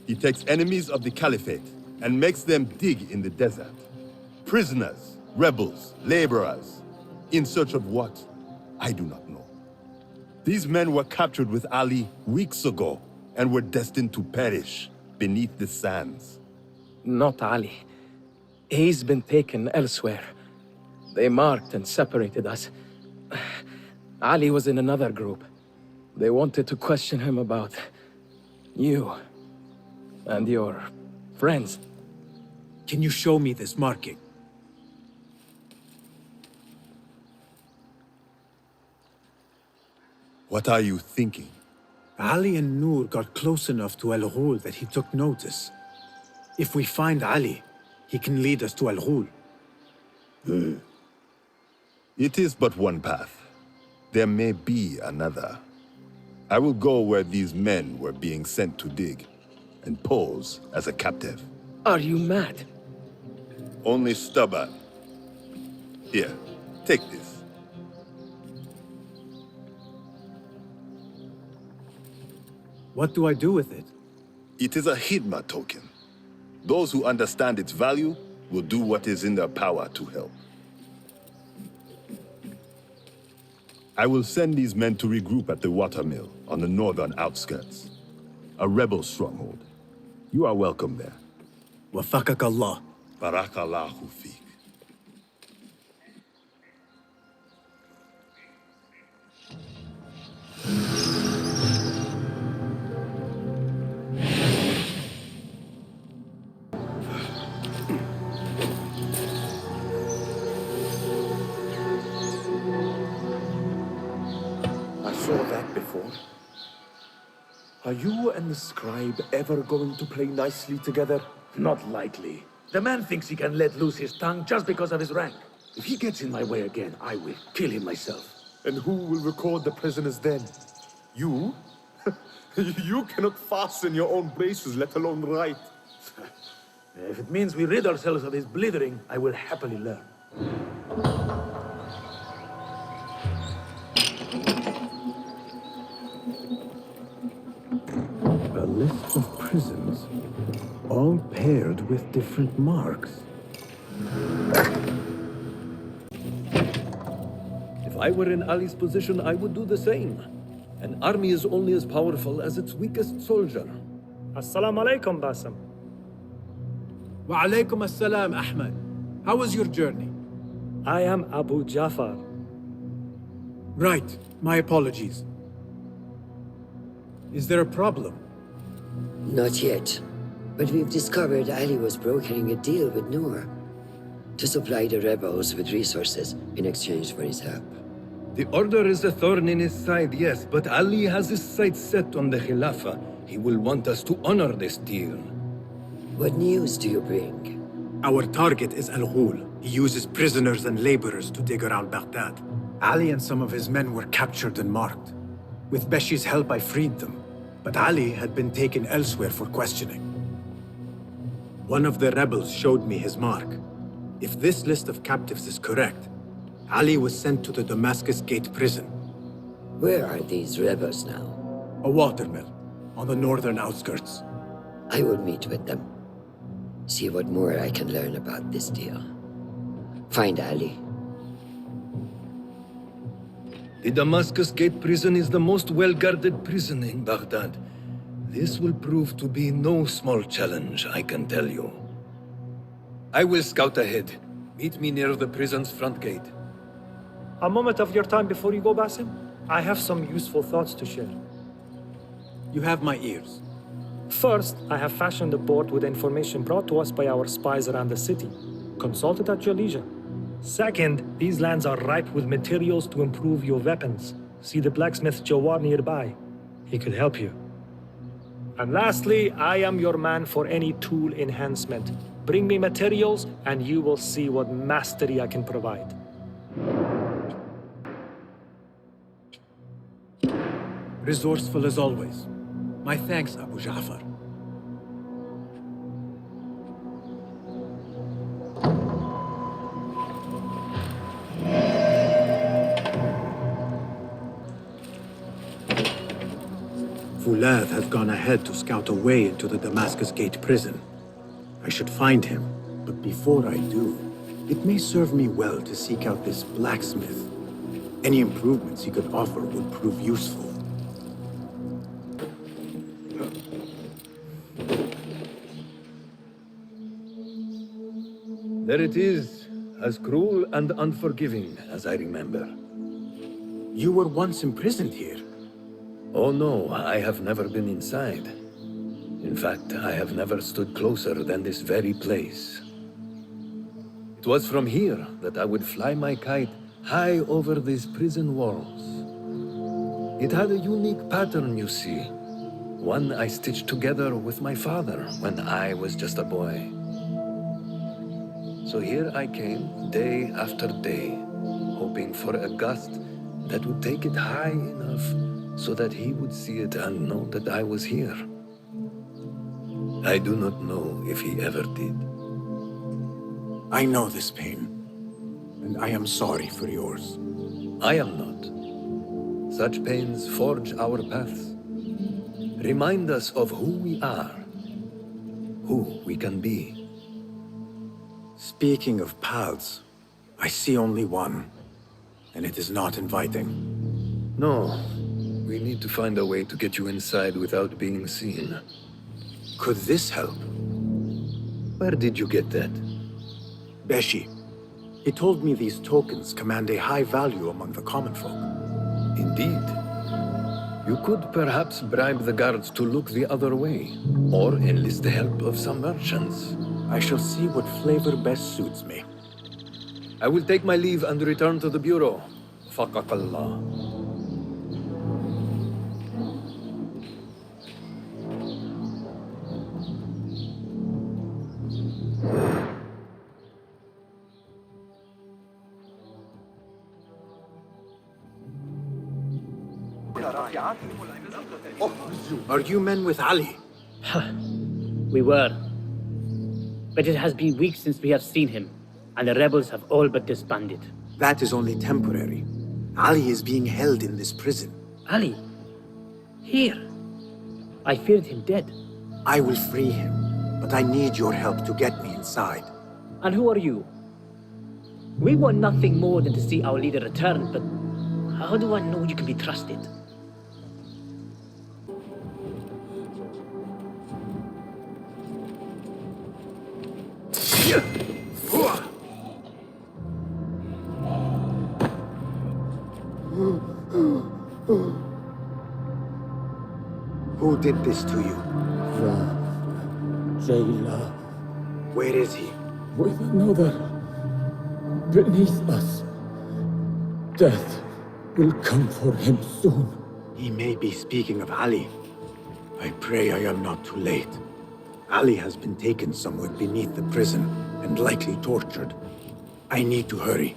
He takes enemies of the Caliphate and makes them dig in the desert. Prisoners, rebels, laborers. In search of what? I do not know. These men were captured with Ali weeks ago and were destined to perish beneath the sands. Not Ali. He's been taken elsewhere. They marked and separated us. Ali was in another group. They wanted to question him about you and your friends. Can you show me this marking? What are you thinking? Ali and Noor got close enough to Al-Ghul that he took notice. If we find Ali, he can lead us to Al-Ghul. It is but one path. There may be another. I will go where these men were being sent to dig, and pose as a captive. Are you mad? Only stubborn. Here, take this. What do I do with it? It is a Hidma token. Those who understand its value will do what is in their power to help. I will send these men to regroup at the watermill on the northern outskirts. A rebel stronghold. You are welcome there. Wafakak Allah. Barakallahu feek. Saw that before. Are you and the scribe ever going to play nicely together? Not likely. The man thinks he can let loose his tongue just because of his rank. If he gets in my way again, I will kill him myself. And who will record the prisoners then? You? You cannot fasten your own braces, let alone write. If it means we rid ourselves of his blithering, I will happily learn. A list of prisons, all paired with different marks. If I were in Ali's position, I would do the same. An army is only as powerful as its weakest soldier. Assalamu alaikum, Basim. Wa alaikum assalam, Ahmed. How was your journey? I am Abu Jafar. Right. My apologies. Is there a problem? Not yet. But we've discovered Ali was brokering a deal with Noor to supply the rebels with resources in exchange for his help. The Order is a thorn in his side, yes, but Ali has his sights set on the Khilafah. He will want us to honor this deal. What news do you bring? Our target is Al-Ghul. He uses prisoners and laborers to dig around Baghdad. Ali and some of his men were captured and marked. With Beshi's help, I freed them. But Ali had been taken elsewhere for questioning. One of the rebels showed me his mark. If this list of captives is correct, Ali was sent to the Damascus Gate prison. Where are these rebels now? A watermill, on the northern outskirts. I will meet with them. See what more I can learn about this deal. Find Ali. The Damascus Gate prison is the most well-guarded prison in Baghdad. This will prove to be no small challenge, I can tell you. I will scout ahead. Meet me near the prison's front gate. A moment of your time before you go, Basim. I have some useful thoughts to share. You have my ears. First, I have fashioned a board with information brought to us by our spies around the city. Consult it at your leisure. Second, these lands are ripe with materials to improve your weapons. See the blacksmith Jawar nearby. He could help you. And lastly, I am your man for any tool enhancement. Bring me materials, and you will see what mastery I can provide. Resourceful as always. My thanks, Abu Ja'far. Fulath has gone ahead to scout a way into the Damascus Gate prison. I should find him, but before I do, it may serve me well to seek out this blacksmith. Any improvements he could offer would prove useful. There it is, as cruel and unforgiving as I remember. You were once imprisoned here. Oh no, I have never been inside. In fact, I have never stood closer than this very place. It was from here that I would fly my kite high over these prison walls. It had a unique pattern, you see. One I stitched together with my father when I was just a boy. So here I came, day after day, hoping for a gust that would take it high enough so that he would see it and know that I was here. I do not know if he ever did. I know this pain, and I am sorry for yours. I am not. Such pains forge our paths. Remind us of who we are, who we can be. Speaking of paths, I see only one, and it is not inviting. No, we need to find a way to get you inside without being seen. Could this help? Where did you get that? Beshi. He told me these tokens command a high value among the common folk. Indeed. You could perhaps bribe the guards to look the other way, or enlist the help of some merchants. I shall see what flavor best suits me. I will take my leave and return to the bureau. Faqaqallah. Are you men with Ali? We were. But it has been weeks since we have seen him, and the rebels have all but disbanded. That is only temporary. Ali is being held in this prison. Ali? Here? I feared him dead. I will free him, but I need your help to get me inside. And who are you? We want nothing more than to see our leader return, but How do I know you can be trusted? Who did this to you? The jailer. Where is he? With another. Beneath us. Death will come for him soon. He may be speaking of Ali. I pray I am not too late. Ali has been taken somewhere beneath the prison and likely tortured. I need to hurry.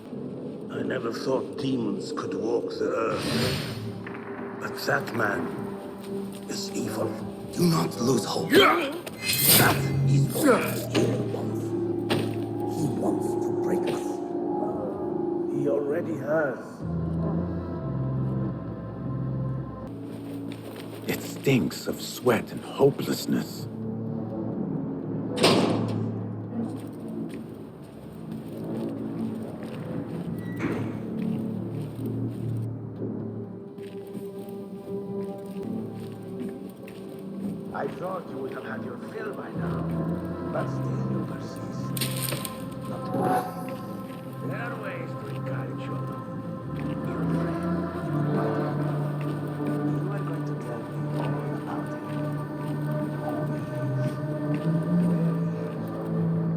I never thought demons could walk the earth. But that man is evil. Do not lose hope. That is what he wants. He wants to break us. He already has. It stinks of sweat and hopelessness. I thought you would have had your fill by now, but still you persist. There are ways to encourage your love. Your friend. You are going to tell me all about him.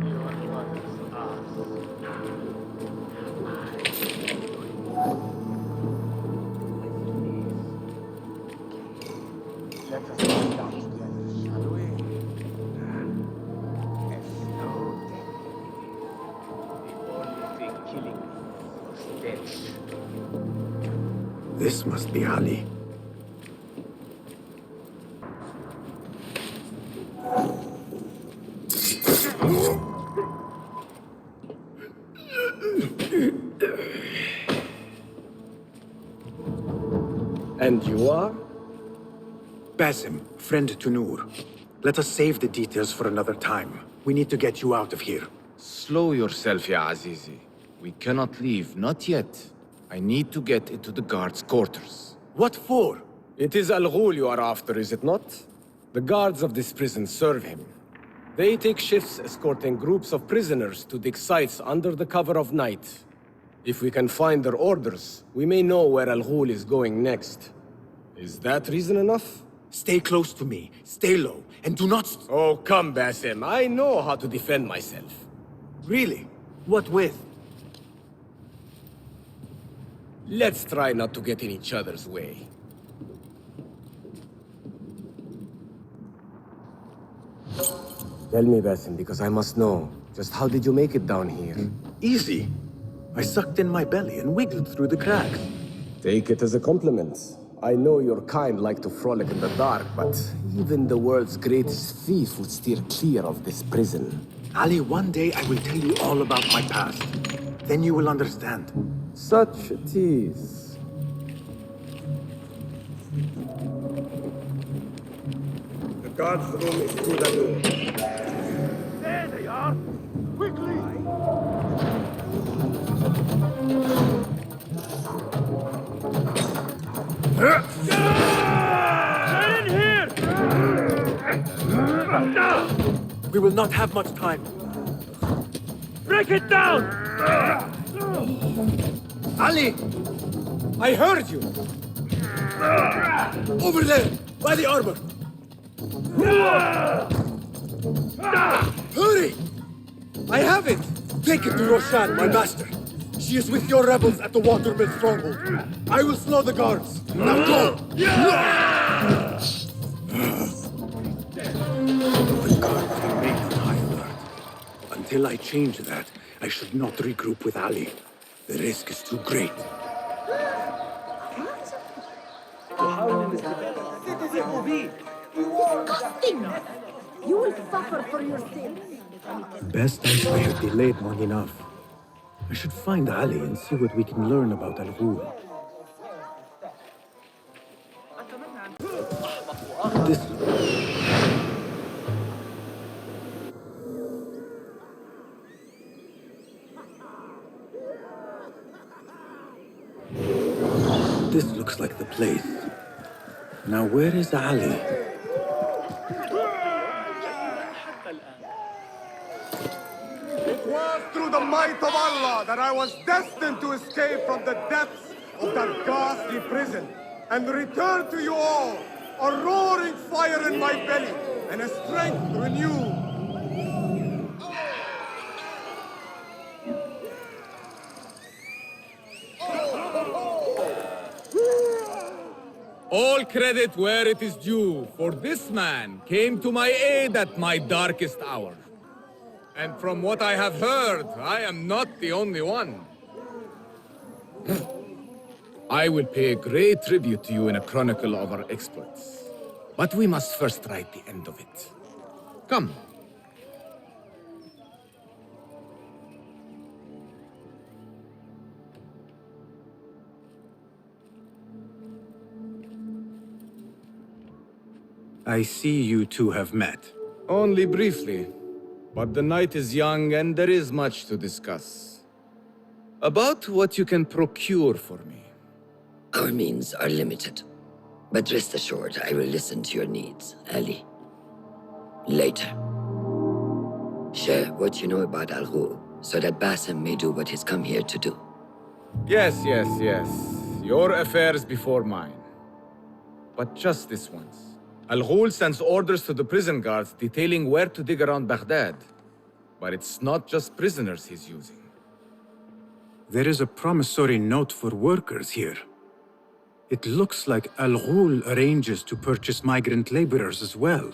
Your mother's ass. Let us find out together, shall we? The only thing killing me was stench. This must be Ali. And you are? Basim, friend to Noor. Let us save the details for another time. We need to get you out of here. Slow yourself, ya Azizi. We cannot leave, not yet. I need to get into the guards' quarters. What for? It is Al Ghul you are after, is it not? The guards of this prison serve him. They take shifts escorting groups of prisoners to dig sites under the cover of night. If we can find their orders, we may know where Al Ghul is going next. Is that reason enough? Stay close to me, stay low, and do not... Oh, come, Basim. I know how to defend myself. Really? What with? Let's try not to get in each other's way. Tell me, Basim, because I must know. Just how did you make it down here? Easy. I sucked in my belly and wiggled through the cracks. Take it as a compliment. I know your kind like to frolic in the dark, but even the world's greatest thief would steer clear of this prison. Ali, one day I will tell you all about my past. Then you will understand. Such a tease. The guard's room is through the door. There they are! Quickly! Get in here! We will not have much time. Break it down! Ali! I heard you! Over there, by the arbor! Hurry! I have it! Take it to Roshan, my master. She is with your rebels at the Watermill stronghold. I will slow the guards. Now go! The guards remain on high alert. Until I change that, I should not regroup with Ali. The risk is too great. Disgusting! You will suffer for your sins. Best I have delayed long enough. I should find Ali and see what we can learn about Al Ghul. This... This looks like the place. Now where is Ali? It was through the might of Allah that I was destined to escape from the depths of that ghastly prison and return to you all, a roaring fire in my belly and a strength renewed. All credit where it is due, for this man came to my aid at my darkest hour. And from what I have heard, I am not the only one. I will pay great tribute to you in a chronicle of our exploits. But we must first write the end of it. Come. I see you two have met. Only briefly. But the night is young and there is much to discuss. About what you can procure for me. Our means are limited. But rest assured, I will listen to your needs, Ali. Later. Share what you know about Al Ghul, so that Basim may do what he's come here to do. Yes. Your affairs before mine. But just this once. Al Ghul sends orders to the prison guards detailing where to dig around Baghdad. But it's not just prisoners he's using. There is a promissory note for workers here. It looks like Al Ghul arranges to purchase migrant laborers as well.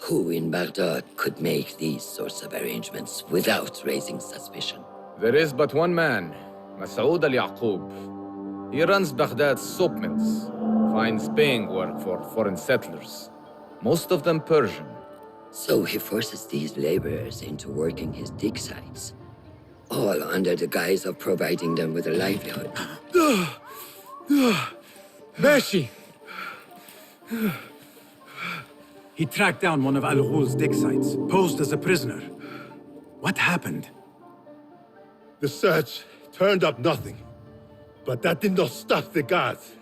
Who in Baghdad could make these sorts of arrangements without raising suspicion? There is but one man, Masoud al-Yaqub. He runs Baghdad's soap mills, finds paying work for foreign settlers, most of them Persian. So he forces these laborers into working his dig sites, all under the guise of providing them with a livelihood. Bashi! He tracked down one of Al Ghul's dig sites, posed as a prisoner. What happened? The search turned up nothing. But that did not stop the guards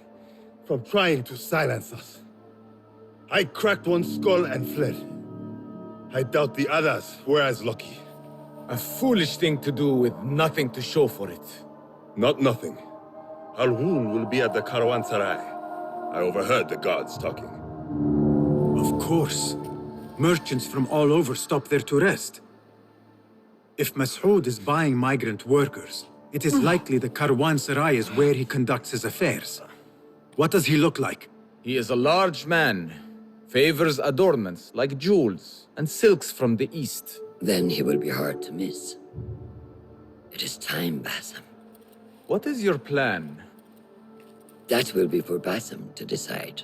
from trying to silence us. I cracked one skull and fled. I doubt the others were as lucky. A foolish thing to do with nothing to show for it. Not nothing. Al Ghul will be at the Caravanserai. I overheard the guards talking. Of course. Merchants from all over stop there to rest. If Masoud is buying migrant workers, it is likely the Caravanserai is where he conducts his affairs. What does he look like? He is a large man. Favors adornments like jewels and silks from the east. Then he will be hard to miss. It is time, Basim. What is your plan? That will be for Basim to decide.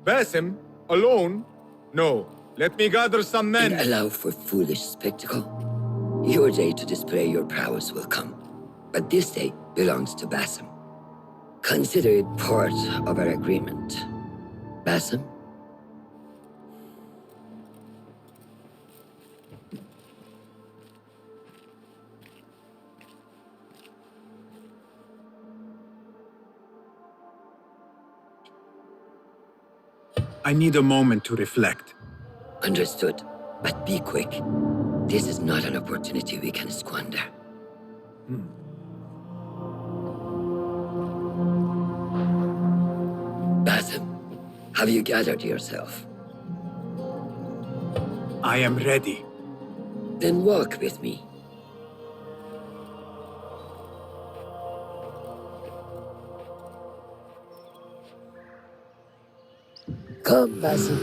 Basim? Alone? No. Let me gather some men. And allow for foolish spectacle. Your day to display your prowess will come. But this day belongs to Basim. Consider it part of our agreement. Basim? I need a moment to reflect. Understood. But be quick. This is not an opportunity we can squander. Basim, have you gathered yourself? I am ready. Then walk with me. Come, Basim.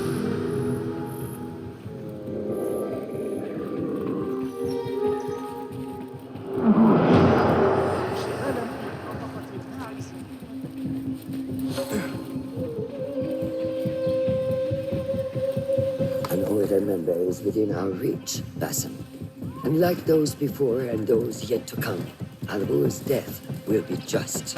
Another member is within our reach, Basim. And like those before and those yet to come, Al Ghul's death will be just.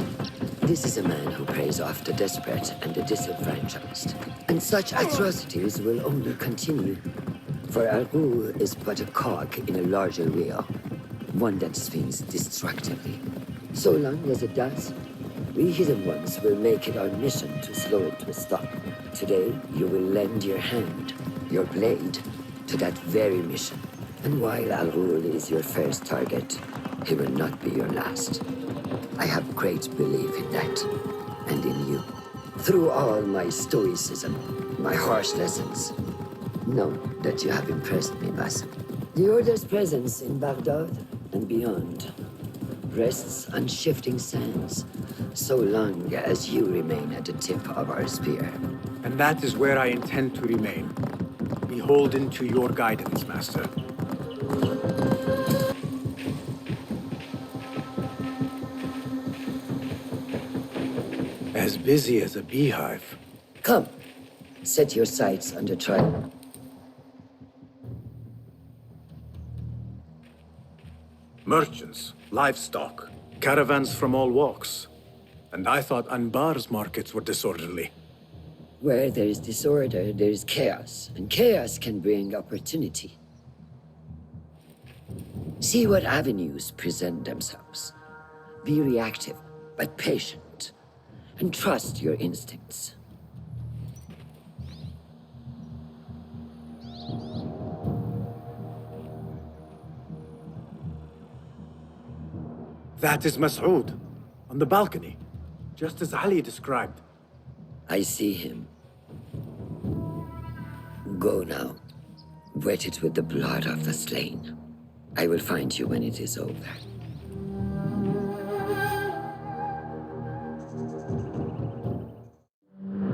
This is a man who preys off the desperate and the disenfranchised. And such atrocities will only continue. For Al Ghul is but a cog in a larger wheel, one that swings destructively. So long as it does, We hidden ones will make it our mission to slow it to a stop. Today, you will lend your hand, your blade, to that very mission. And while Al Ghul is your first target, he will not be your last. I have great belief in that, and in you. Through all my stoicism, my harsh lessons, know that you have impressed me, Basim. The Order's presence in Baghdad and beyond rests on shifting sands, so long as you remain at the tip of our spear. And that is where I intend to remain, beholden to your guidance, Master. As busy as a beehive. Come, set your sights on the trial. Merchants, livestock, caravans from all walks. And I thought Anbar's markets were disorderly. Where there is disorder, there is chaos, and chaos can bring opportunity. See what avenues present themselves. Be reactive, but patient, and trust your instincts. That is Mas'ud, on the balcony, just as Ali described. I see him. Go now. Wet it with the blood of the slain. I will find you when it is over.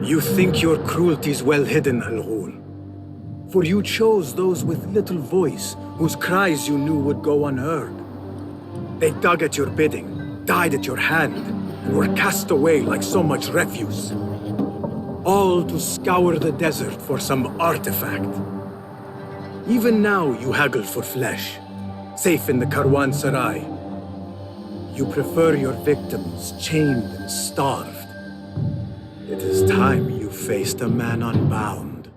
You think your cruelty is well hidden, Al Ghul. For you chose those with little voice, whose cries you knew would go unheard. They dug at your bidding, died at your hand, and were cast away like so much refuse. All to scour the desert for some artifact. Even now you haggle for flesh, safe in the Karwansarai. You prefer your victims chained and starved. It is time you faced a man unbound.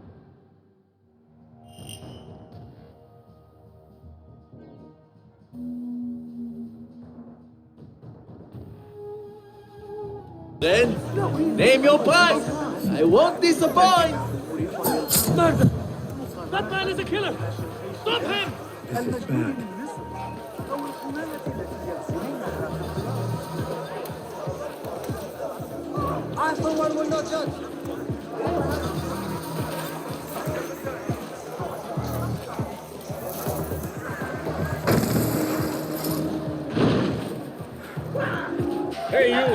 Then, name your price. I won't disappoint. Murder! That man is a killer! Stop him! This is bad. I, for one, will not judge. Hey, you!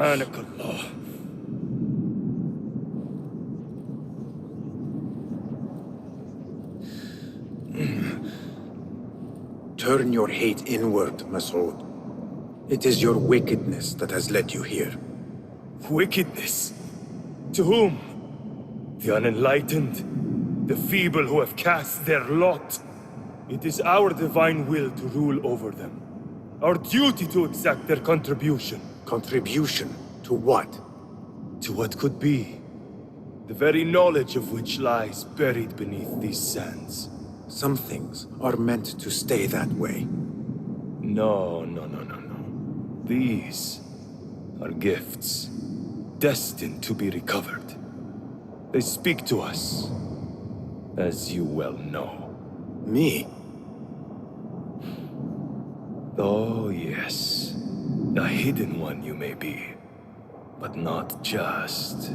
سبحانك الله. Turn your hate inward, Mas'ud. It is your wickedness that has led you here. Wickedness? To whom? The unenlightened? The feeble who have cast their lot? It is our divine will to rule over them. Our duty to exact their contribution. Contribution? To what? To what could be. The very knowledge of which lies buried beneath these sands. Some things are meant to stay that way. No. These are gifts, destined to be recovered. They speak to us, as you well know. Me? Oh, yes. A hidden one you may be, but not just.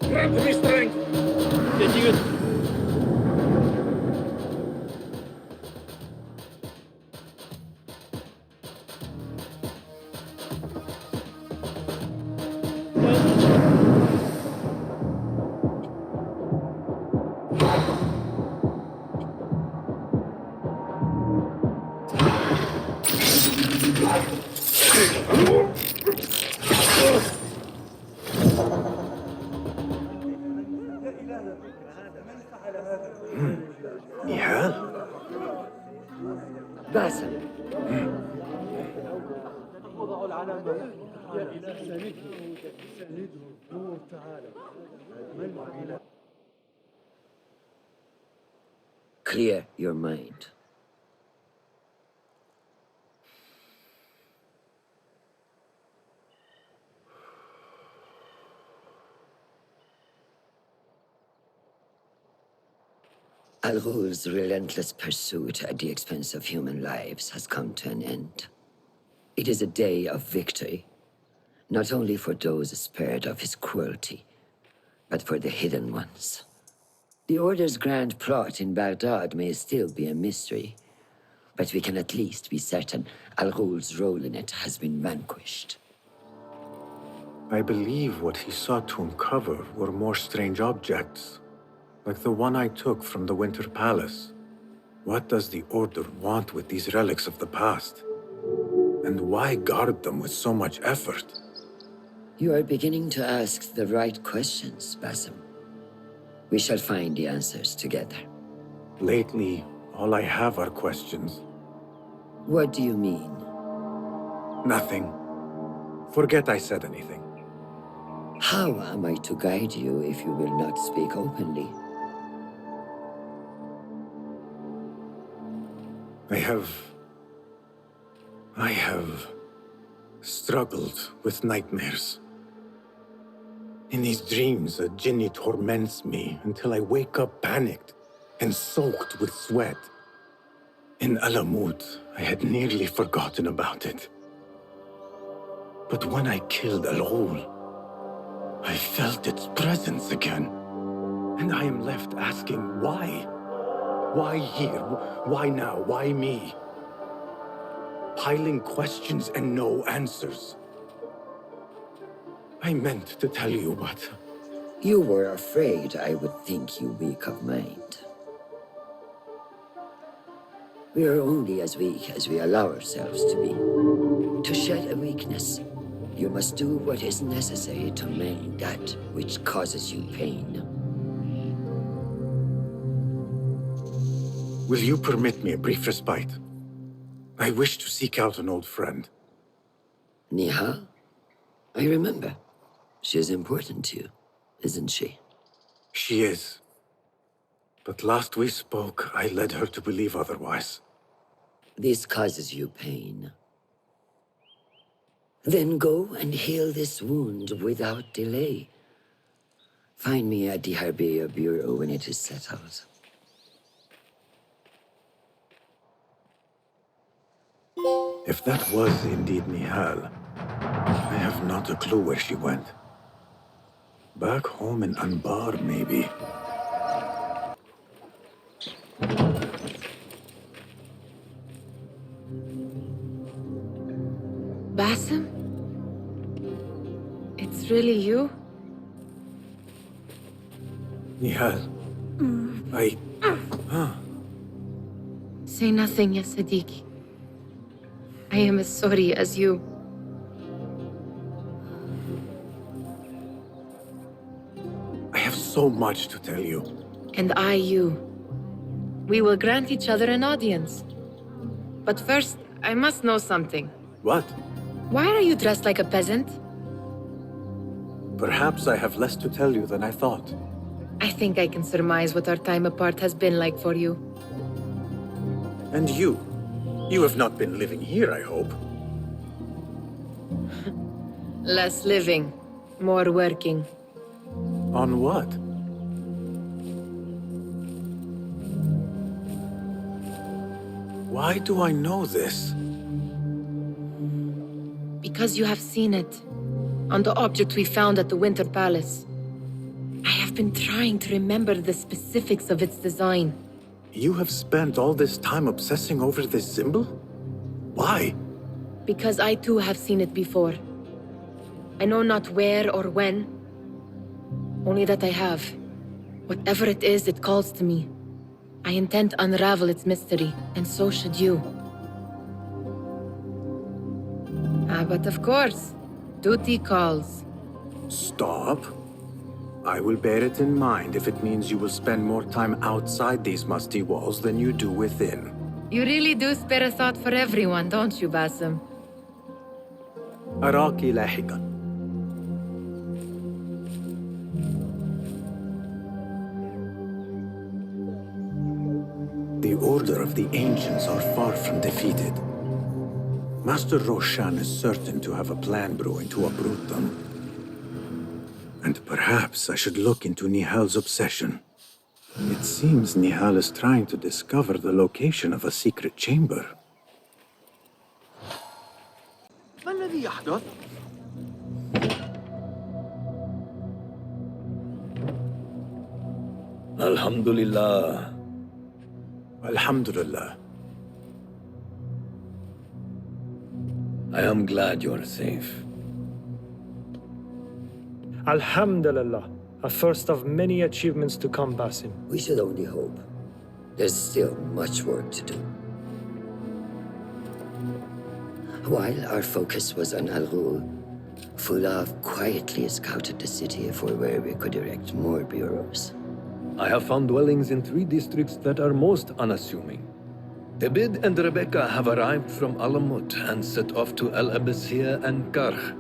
Grab me strength! Idiot! Nehal? Basim. Clear your mind. Al Ghul's relentless pursuit at the expense of human lives has come to an end. It is a day of victory, not only for those spared of his cruelty, but for the hidden ones. The Order's grand plot in Baghdad may still be a mystery, but we can at least be certain Al Ghul's role in it has been vanquished. I believe what he sought to uncover were more strange objects, like the one I took from the Winter Palace. What does the Order want with these relics of the past? And why guard them with so much effort? You are beginning to ask the right questions, Basim. We shall find the answers together. Lately, all I have are questions. What do you mean? Nothing. Forget I said anything. How am I to guide you if you will not speak openly? I have struggled with nightmares. In these dreams, a jinni torments me until I wake up panicked and soaked with sweat. In Alamut, I had nearly forgotten about it. But when I killed Al Ghul, I felt its presence again. And I am left asking why? Why here? Why now? Why me? Piling questions and no answers. I meant to tell you, but... You were afraid I would think you weak of mind. We are only as weak as we allow ourselves to be. To shed a weakness, you must do what is necessary to mend that which causes you pain. Will you permit me a brief respite? I wish to seek out an old friend. Nehal? I remember. She is important to you, isn't she? She is. But last we spoke, I led her to believe otherwise. This causes you pain. Then go and heal this wound without delay. Find me at the Harbiya Bureau when it is settled. If that was indeed Nehal, I have not a clue where she went. Back home in Anbar, maybe. Basim? It's really you? Nehal, Say nothing, ya Sadiqi. I am as sorry as you. I have so much to tell you. And I you. We will grant each other an audience. But first, I must know something. What? Why are you dressed like a peasant? Perhaps I have less to tell you than I thought. I think I can surmise what our time apart has been like for you. And you? You have not been living here, I hope. Less living, more working. On what? Why do I know this? Because you have seen it. On the object we found at the Winter Palace. I have been trying to remember the specifics of its design. You have spent all this time obsessing over this symbol? Why? Because I too have seen it before. I know not where or when, only that I have. Whatever it is, it calls to me. I intend to unravel its mystery, and so should you. But of course, duty calls. Stop. I will bear it in mind if it means you will spend more time outside these musty walls than you do within. You really do spare a thought for everyone, don't you, Basim? أراك لاحقاً. The Order of the Ancients are far from defeated. Master Roshan is certain to have a plan brewing to uproot them. And perhaps I should look into Nehal's obsession. It seems Nehal is trying to discover the location of a secret chamber. ما الذي يحدث؟ Alhamdulillah. Alhamdulillah. I am glad you're safe. Alhamdulillah. A first of many achievements to come, Basim. We should only hope. There's still much work to do. While our focus was on Al Ghul, Fulav quietly scouted the city for where we could erect more bureaus. I have found dwellings in 3 districts that are most unassuming. Abid and Rebecca have arrived from Alamut and set off to Al Abbasiyah and Karh.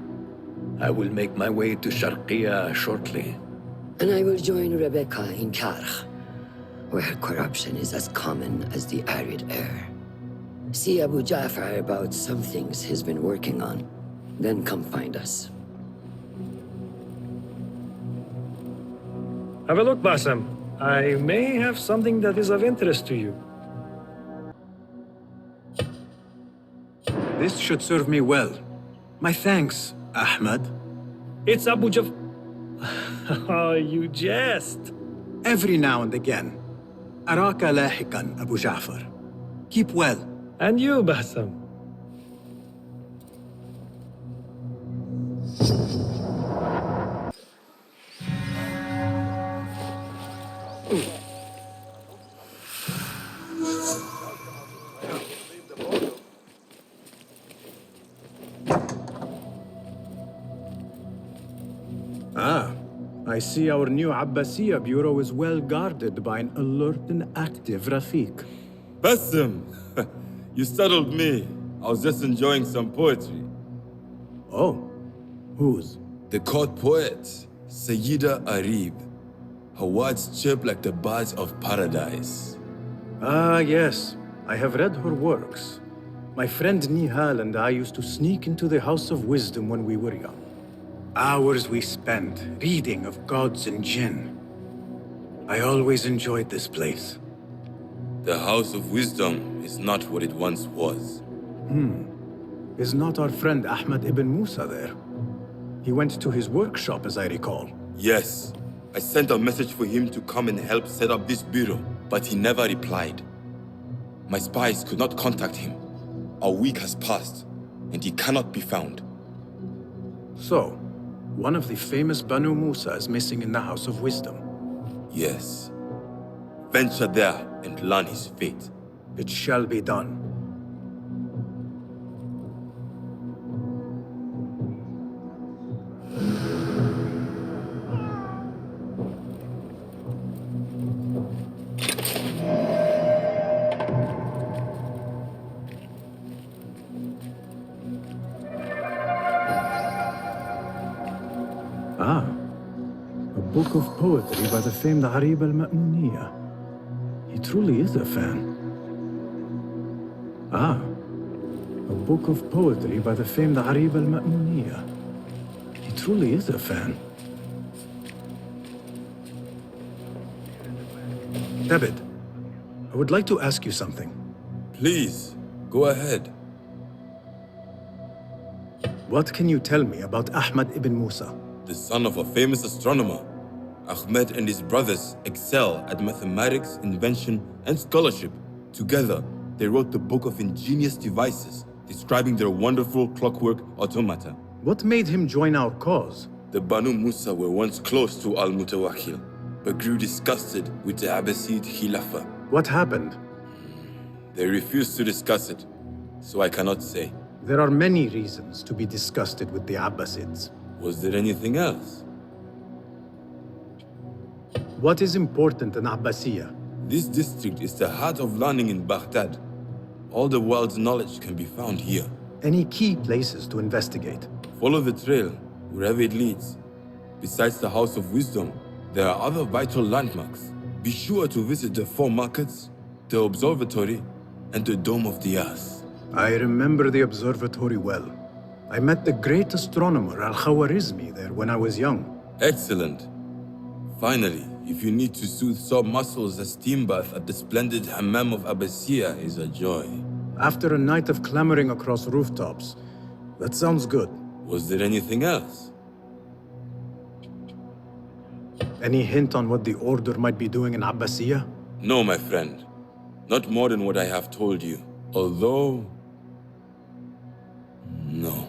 I will make my way to Sharqiyah shortly. And I will join Rebecca in Karh, where corruption is as common as the arid air. See Abu Ja'far about some things he's been working on, then come find us. Have a look, Basim. I may have something that is of interest to you. This should serve me well. My thanks, Ahmad. It's Abu Jaf... Oh, you jest. Every now and again. Araka lahikan, Abu Ja'far. Keep well. And you, Basim. I see our new Abbasiyah bureau is well guarded by an alert and active Rafiq. Basim! You startled me. I was just enjoying some poetry. Oh? Whose? The court poet, Sayyida Arib. Her words chirp like the birds of paradise. Ah, yes. I have read her works. My friend Nehal and I used to sneak into the House of Wisdom when we were young. Hours we spent reading of gods and jinn. I always enjoyed this place. The House of Wisdom is not what it once was. Is not our friend Ahmad ibn Musa there? He went to his workshop, as I recall. Yes. I sent a message for him to come and help set up this bureau, but he never replied. My spies could not contact him. A week has passed, and he cannot be found. So, one of the famous Banu Musa is missing in the House of Wisdom. Yes. Venture there and learn his fate. It shall be done. A book of poetry by the famed Arib al-Ma'muniyah. He truly is a fan. A book of poetry by the famed Arib al-Ma'muniyah. He truly is a fan. Abid, I would like to ask you something. Please, go ahead. What can you tell me about Ahmad ibn Musa? The son of a famous astronomer. Ahmed and his brothers excel at mathematics, invention, and scholarship. Together, they wrote the book of ingenious devices, describing their wonderful clockwork automata. What made him join our cause? The Banu Musa were once close to Al-Mutawakkil, but grew disgusted with the Abbasid Khilafah. What happened? They refused to discuss it, so I cannot say. There are many reasons to be disgusted with the Abbasids. Was there anything else? What is important in Abbasiyya? This district is the heart of learning in Baghdad. All the world's knowledge can be found here. Any key places to investigate? Follow the trail, wherever it leads. Besides the House of Wisdom, there are other vital landmarks. Be sure to visit the 4 markets, the observatory, and the Dome of the Earth. I remember the observatory well. I met the great astronomer Al-Khawarizmi there when I was young. Excellent. Finally, if you need to soothe sore muscles, a steam bath at the splendid Hammam of Abbasiyya is a joy. After a night of clambering across rooftops, that sounds good. Was there anything else? Any hint on what the Order might be doing in Abbasiyya? No, my friend. Not more than what I have told you. Although... no.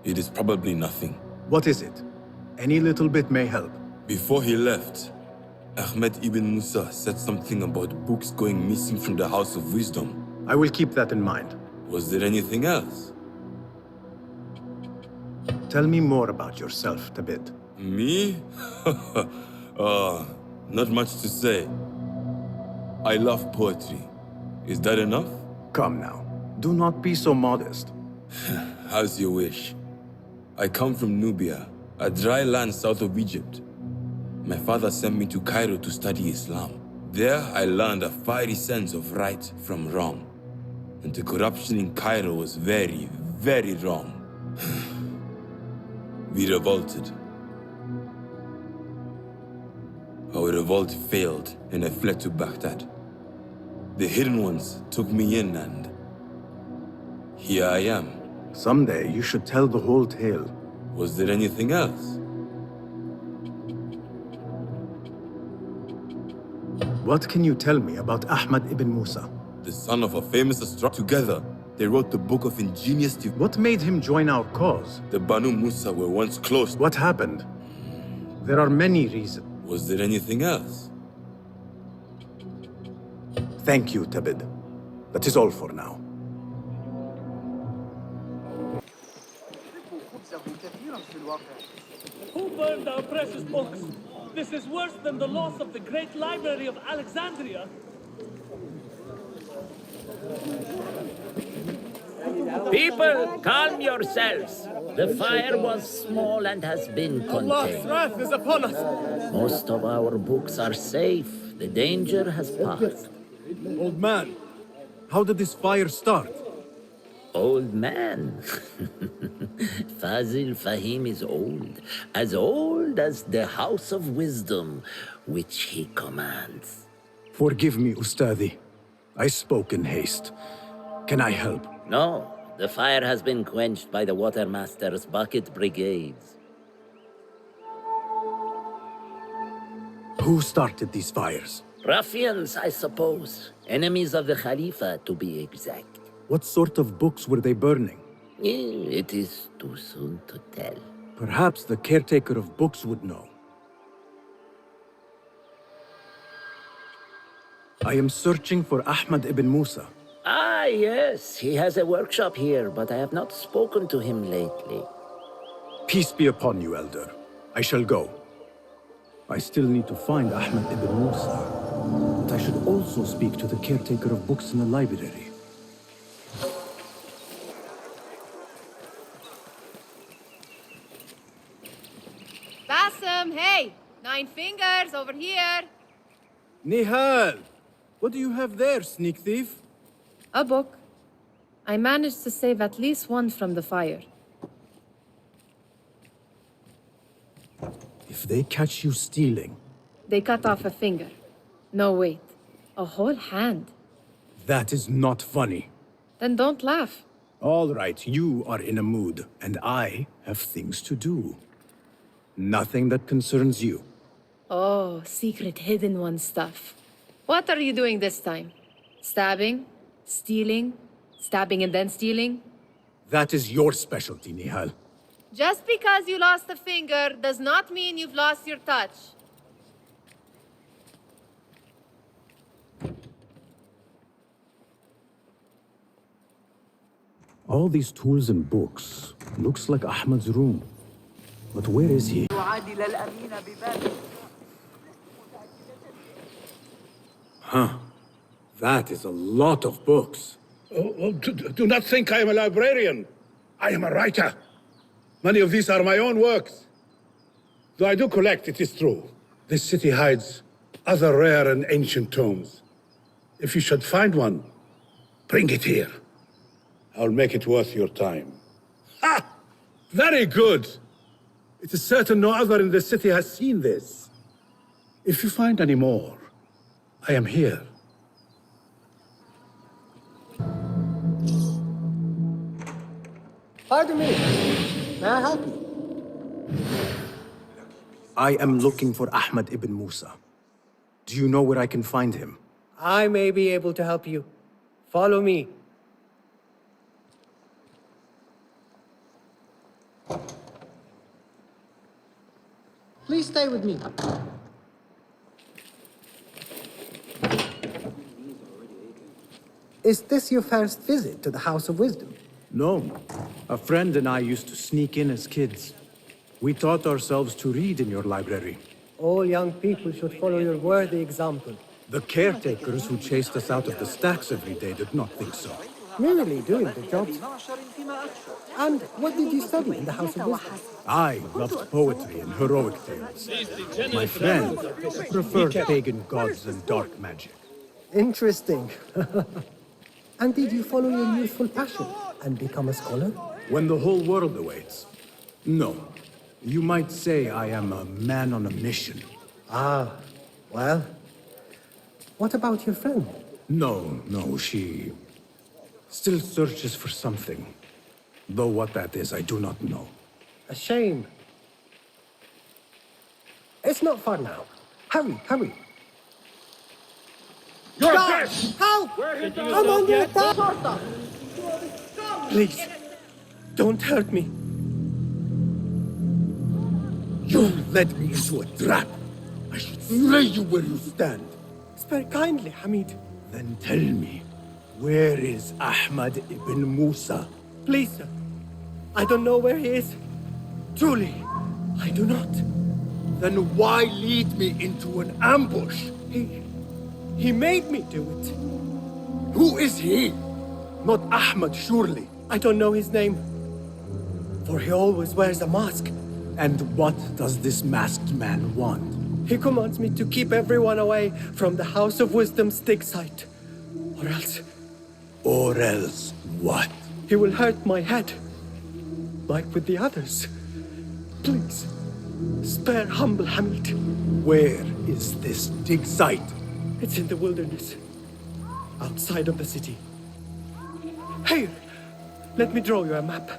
It is probably nothing. What is it? Any little bit may help. Before he left, Ahmed ibn Musa said something about books going missing from the House of Wisdom. I will keep that in mind. Was there anything else? Tell me more about yourself, Tabit. Me? Not much to say. I love poetry. Is that enough? Come now. Do not be so modest. As you wish. I come from Nubia, a dry land south of Egypt. My father sent me to Cairo to study Islam. There, I learned a fiery sense of right from wrong. And the corruption in Cairo was very, very wrong. We revolted. Our revolt failed, and I fled to Baghdad. The Hidden Ones took me in, and here I am. Someday, you should tell the whole tale. Was there anything else? What can you tell me about Ahmad ibn Musa? The son of a famous astronomer. Together, they wrote the book of ingenious... What made him join our cause? The Banu Musa were once close. What happened? There are many reasons. Was there anything else? Thank you, Tabid. That is all for now. Who burned our precious books? This is worse than the loss of the great library of Alexandria. People, calm yourselves. The fire was small and has been contained. Allah's wrath is upon us. Most of our books are safe. The danger has passed. Old man, how did this fire start? Old man? Fazil Fahim is old as the House of Wisdom, which he commands. Forgive me, Ustadi. I spoke in haste. Can I help? No, the fire has been quenched by the Watermaster's bucket brigades. Who started these fires? Ruffians, I suppose. Enemies of the Khalifa, to be exact. What sort of books were they burning? It is too soon to tell. Perhaps the caretaker of books would know. I am searching for Ahmad ibn Musa. Ah, yes. He has a workshop here, but I have not spoken to him lately. Peace be upon you, Elder. I shall go. I still need to find Ahmad ibn Musa. But I should also speak to the caretaker of books in the library. Basim, hey! 9 fingers, over here! Nehal! What do you have there, sneak thief? A book. I managed to save at least one from the fire. If they catch you stealing... They cut off a finger. No, wait. A whole hand. That is not funny. Then don't laugh. All right, you are in a mood, and I have things to do. Nothing that concerns you. Oh, secret hidden one stuff. What are you doing this time? Stabbing? Stealing? Stabbing and then stealing? That is your specialty, Nehal. Just because you lost a finger does not mean you've lost your touch. All these tools and books. Looks like Ahmad's room. But where is he? Huh. That is a lot of books. Do not think I am a librarian. I am a writer. Many of these are my own works. Though I do collect, it is true. This city hides other rare and ancient tomes. If you should find one, bring it here. I'll make it worth your time. Ha! Very good! It is certain no other in the city has seen this. If you find any more, I am here. Pardon me. May I help you? I am looking for Ahmad ibn Musa. Do you know where I can find him? I may be able to help you. Follow me. Please stay with me. Is this your first visit to the House of Wisdom? No. A friend and I used to sneak in as kids. We taught ourselves to read in your library. All young people should follow your worthy example. The caretakers who chased us out of the stacks every day did not think so. Really doing the job. And what did you study in the House of Wisdom? I loved poetry and heroic tales. My friend preferred pagan gods and dark magic. Interesting. And did you follow your youthful passion and become a scholar? When the whole world awaits. No. You might say I am a man on a mission. Ah, well. What about your friend? No, she still searches for something. Though what that is, I do not know. A shame. It's not far now. Hurry, hurry. You're Guard! dead! Help! I'm under attack! Please, don't hurt me. You led me into a trap. I should slay you where you stand. Spare kindly, Hamid. Then tell me, where is Ahmad ibn Musa? Please, sir. I don't know where he is. Truly, I do not. Then why lead me into an ambush? He made me do it. Who is he? Not Ahmad, surely. I don't know his name. For he always wears a mask. And what does this masked man want? He commands me to keep everyone away from the House of Wisdom's dig site. Or else... Or else what? He will hurt my head. Like with the others. Please, spare humble Hamid. Where is this dig site? It's in the wilderness. Outside of the city. Here, let me draw you a map.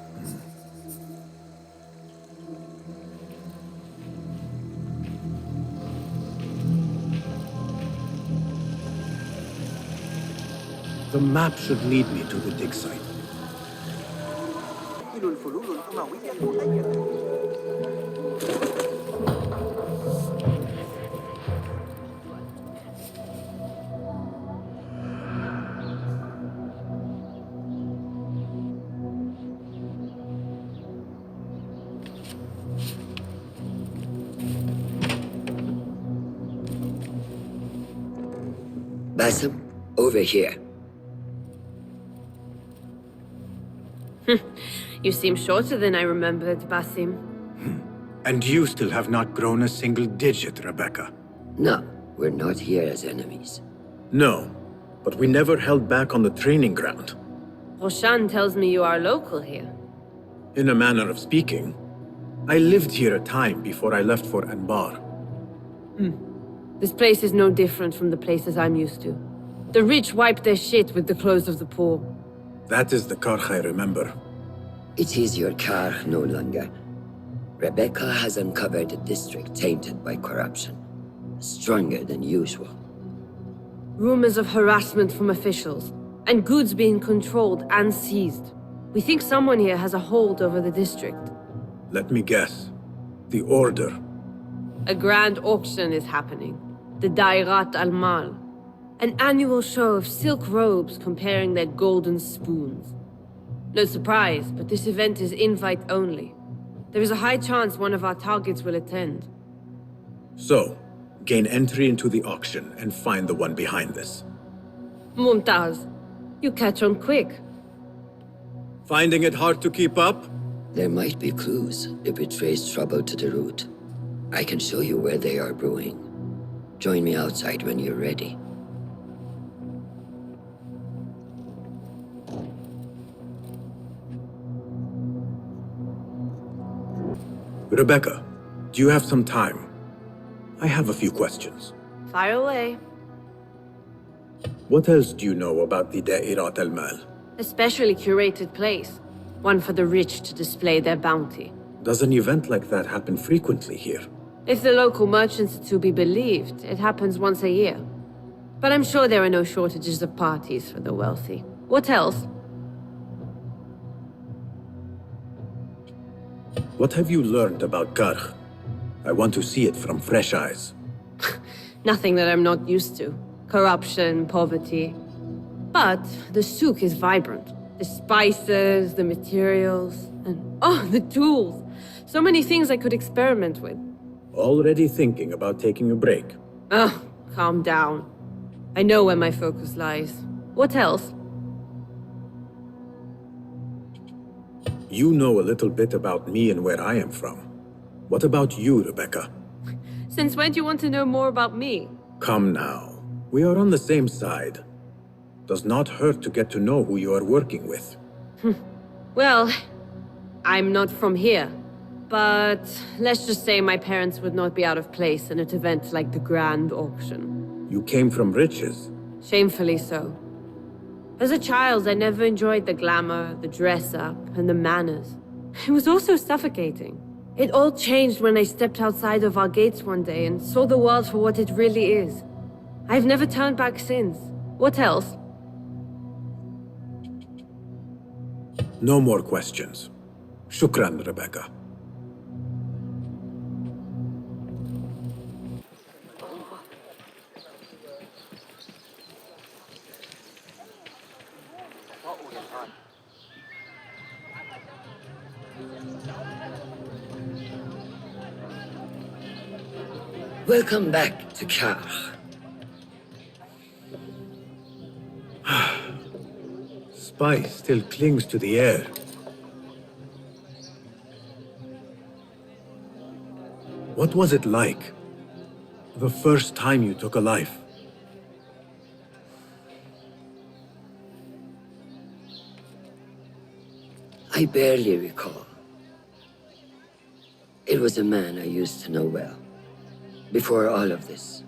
The map should lead me to the dig site. Basim, over here. You seem shorter than I remembered, Basim. And you still have not grown a single digit, Rebecca. No, we're not here as enemies. No, but we never held back on the training ground. Roshan tells me you are local here. In a manner of speaking. I lived here a time before I left for Anbar. This place is no different from the places I'm used to. The rich wipe their shit with the clothes of the poor. That is the Karkh I remember. It is your Karkh no longer. Rebecca has uncovered a district tainted by corruption. stronger than usual. Rumors of harassment from officials, and goods being controlled and seized. We think someone here has a hold over the district. Let me guess. The Order. A grand auction is happening. The Dairat al-Mal. An annual show of silk robes comparing their golden spoons. No surprise, but this event is invite only. There is a high chance one of our targets will attend. So, gain entry into the auction and find the one behind this. Mumtaz, you catch on quick. Finding it hard to keep up? There might be clues if we trace trouble to the root. I can show you where they are brewing. Join me outside when you're ready. Rebecca, do you have some time? I have a few questions. Fire away. What else do you know about the Da'irat al-Mal? A specially curated place. One for the rich to display their bounty. Does an event like that happen frequently here? If the local merchants are to be believed, it happens once a year. But I'm sure there are no shortages of parties for the wealthy. What else? What have you learned about Karkh? I want to see it from fresh eyes. Nothing that I'm not used to. Corruption, poverty. But the souk is vibrant. The spices, the materials, and oh, the tools. So many things I could experiment with. Already thinking about taking a break? Oh, calm down. I know where my focus lies. What else? You know a little bit about me and where I am from. What about you, Rebecca? Since when do you want to know more about me? Come now. We are on the same side. Does not hurt to get to know who you are working with. Well, I'm not from here. But let's just say my parents would not be out of place in an event like the Grand Auction. You came from riches. Shamefully so. As a child, I never enjoyed the glamour, the dress-up, and the manners. It was also suffocating. It all changed when I stepped outside of our gates one day and saw the world for what it really is. I've never turned back since. What else? No more questions. Shukran, Rebecca. Welcome back to Karkh. Spice still clings to the air. What was it like? The first time you took a life? I barely recall. It was a man I used to know well. Before all of this.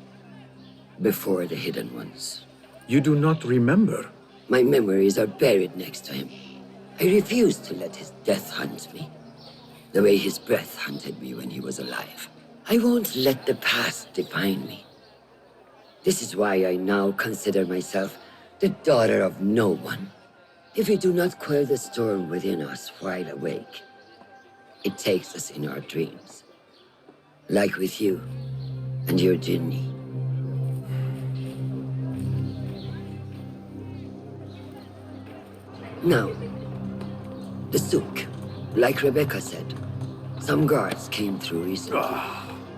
Before the Hidden Ones. You do not remember? My memories are buried next to him. I refuse to let his death hunt me. The way his breath hunted me when he was alive. I won't let the past define me. This is why I now consider myself the daughter of no one. If we do not quell the storm within us while awake, it takes us in our dreams. Like with you and your Jinni. Now, the souk, like Rebecca said, some guards came through recently,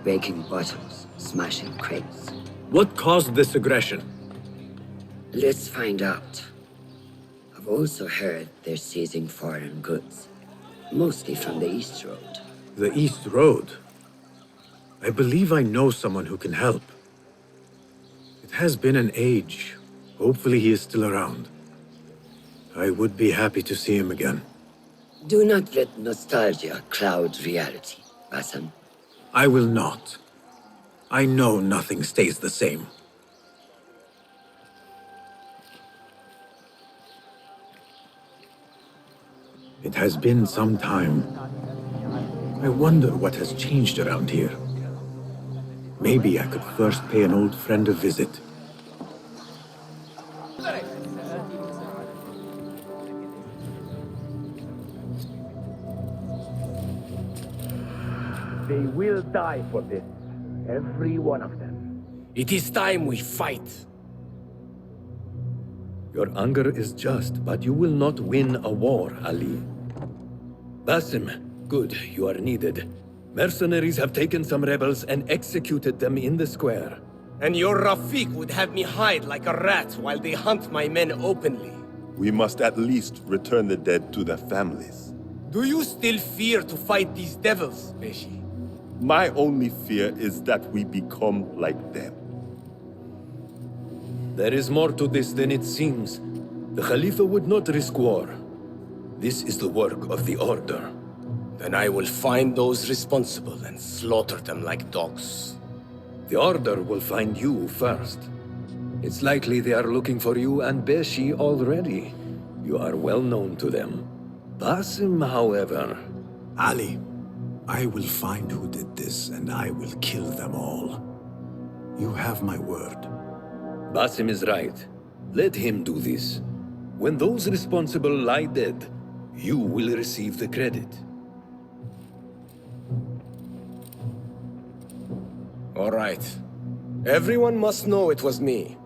breaking bottles, smashing crates. What caused this aggression? Let's find out. I've also heard they're seizing foreign goods, mostly from the East Road. The East Road? I believe I know someone who can help. It has been an age. Hopefully he is still around. I would be happy to see him again. Do not let nostalgia cloud reality, Basim. I will not. I know nothing stays the same. It has been some time. I wonder what has changed around here. Maybe I could first pay an old friend a visit. They will die for this. Every one of them. It is time we fight. Your anger is just, but you will not win a war, Ali. Basim, good, you are needed. Mercenaries have taken some rebels and executed them in the square. And your Rafiq would have me hide like a rat while they hunt my men openly. We must at least return the dead to their families. Do you still fear to fight these devils, Beshi? My only fear is that we become like them. There is more to this than it seems. The Khalifa would not risk war. This is the work of the Order. Then I will find those responsible and slaughter them like dogs. The Order will find you first. It's likely they are looking for you and Beshi already. You are well known to them. Basim, however... Ali, I will find who did this and I will kill them all. You have my word. Basim is right. Let him do this. When those responsible lie dead, you will receive the credit. All right. Everyone must know it was me.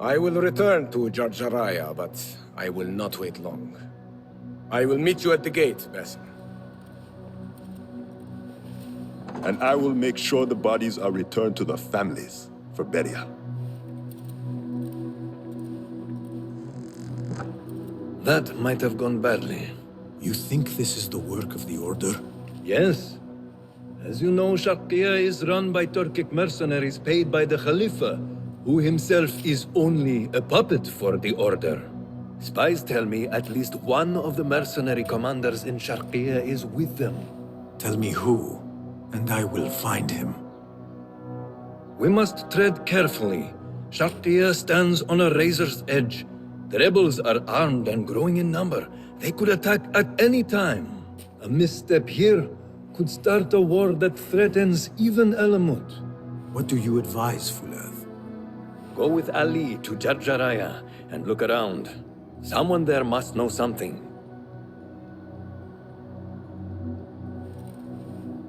I will return to Jarjaraya, but I will not wait long. I will meet you at the gate, Basim. And I will make sure the bodies are returned to their families for burial. That might have gone badly. You think this is the work of the Order? Yes. As you know, Sharqiya is run by Turkic mercenaries paid by the Khalifa, who himself is only a puppet for the Order. Spies tell me at least one of the mercenary commanders in Sharqiya is with them. Tell me who, and I will find him. We must tread carefully. Sharqiya stands on a razor's edge. The rebels are armed and growing in number. They could attack at any time. A misstep here could start a war that threatens even Alamut. What do you advise, Fulad? Go with Ali to Jarjaraya and look around. Someone there must know something.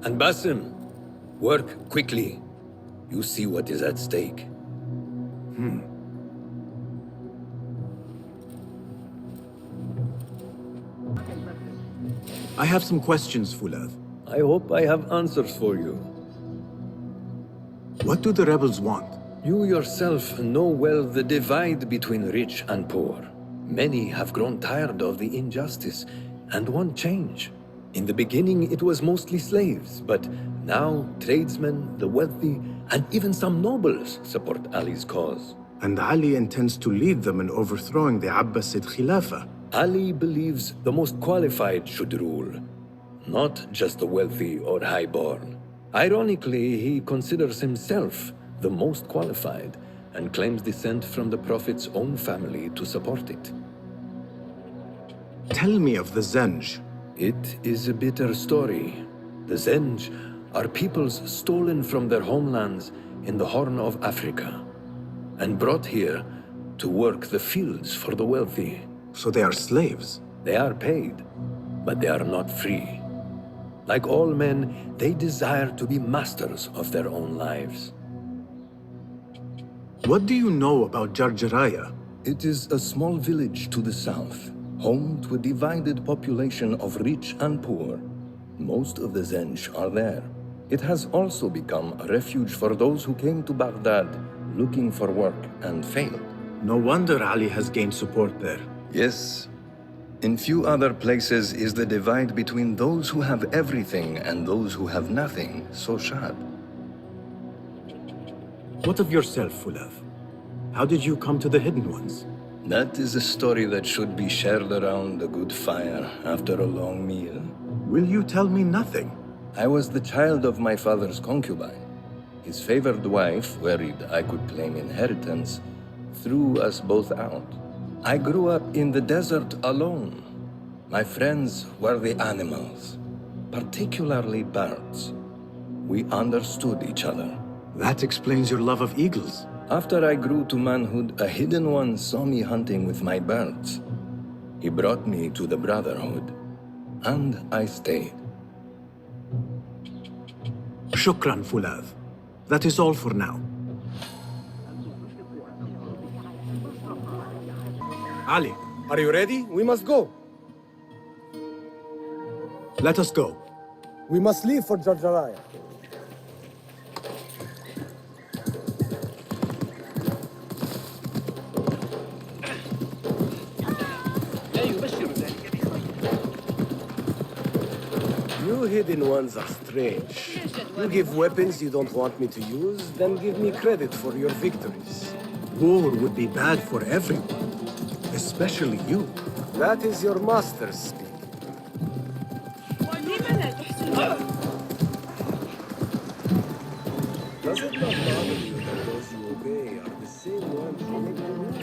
And Basim, work quickly. You see what is at stake. I have some questions, Fulad. I hope I have answers for you. What do the rebels want? You yourself know well the divide between rich and poor. Many have grown tired of the injustice and want change. In the beginning, it was mostly slaves, but now tradesmen, the wealthy, and even some nobles support Ali's cause. And Ali intends to lead them in overthrowing the Abbasid Khilafah. Ali believes the most qualified should rule, not just the wealthy or high-born. Ironically, he considers himself the most qualified and claims descent from the Prophet's own family to support it. Tell me of the Zenj. It is a bitter story. The Zenj are peoples stolen from their homelands in the Horn of Africa and brought here to work the fields for the wealthy. So they are slaves? They are paid, but they are not free. Like all men, they desire to be masters of their own lives. What do you know about Jarjaraya? It is a small village to the south, home to a divided population of rich and poor. Most of the Zenj are there. It has also become a refuge for those who came to Baghdad looking for work and failed. No wonder Ali has gained support there. Yes. In few other places is the divide between those who have everything and those who have nothing so sharp. What of yourself, Fulad? How did you come to the Hidden Ones? That is a story that should be shared around a good fire after a long meal. Will you tell me nothing? I was the child of my father's concubine. His favored wife, worried I could claim inheritance, threw us both out. I grew up in the desert alone. My friends were the animals, particularly birds. We understood each other. That explains your love of eagles. After I grew to manhood, a hidden one saw me hunting with my birds. He brought me to the Brotherhood, and I stayed. Shukran, Fulav. That is all for now. Ali, Are you ready? We must go. let us go. We must leave for Jarjaraya. You hidden ones are strange. You give weapons you don't want me to use, then give me credit for your victories. War would be bad for everyone, especially you. That is your master's speak. Does it not bother you that those you obey are the same ones who make the rules?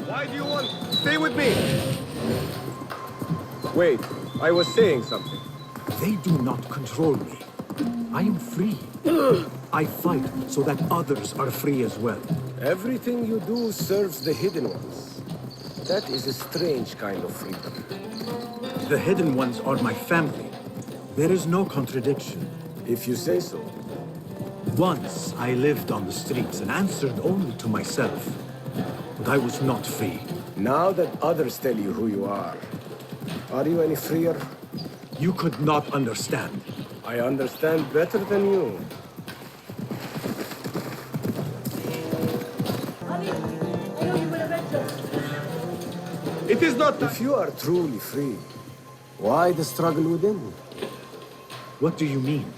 Why do you want... Stay with me! Wait, I was saying something. They do not control me. I am free. I fight so that others are free as well. Everything you do serves the hidden ones. That is a strange kind of freedom. The hidden ones are my family. There is no contradiction. If you say so. Once I lived on the streets and answered only to myself. But I was not free. Now that others tell you who you are you any freer? You could not understand. I understand better than you. It is not... If you are truly free, why the struggle within? What do you mean?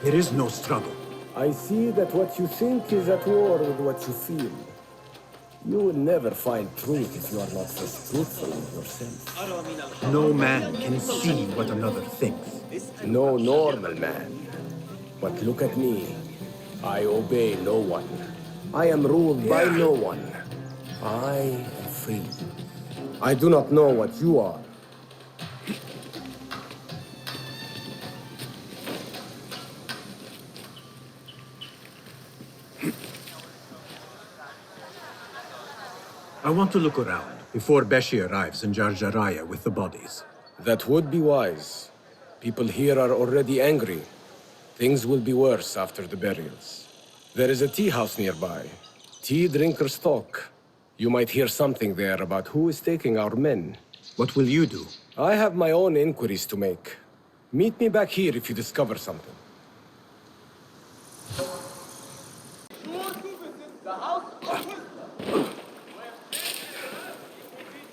There is no struggle. I see that what you think is at war with what you feel. You will never find truth if you are not first truthful with yourself. No man can see what another thinks. No normal man. But look at me. I obey no one. I am ruled by no one. I am free. I do not know what you are. I want to look around before Beshi arrives in Jarjaraya with the bodies. That would be wise. People here are already angry. Things will be worse after the burials. There is a tea house nearby. Tea drinkers talk. You might hear something there about who is taking our men. What will you do? I have my own inquiries to make. Meet me back here if you discover something.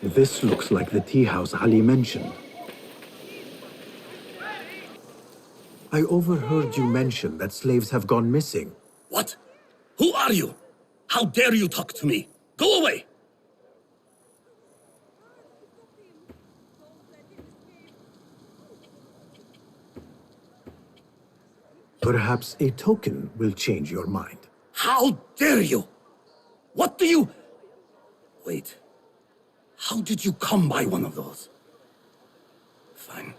This looks like the tea house Ali mentioned. I overheard you mention that slaves have gone missing. What? Who are you? How dare you talk to me? Go away! Perhaps a token will change your mind. How dare you? What do you... Wait. How did you come by one of those? Fine.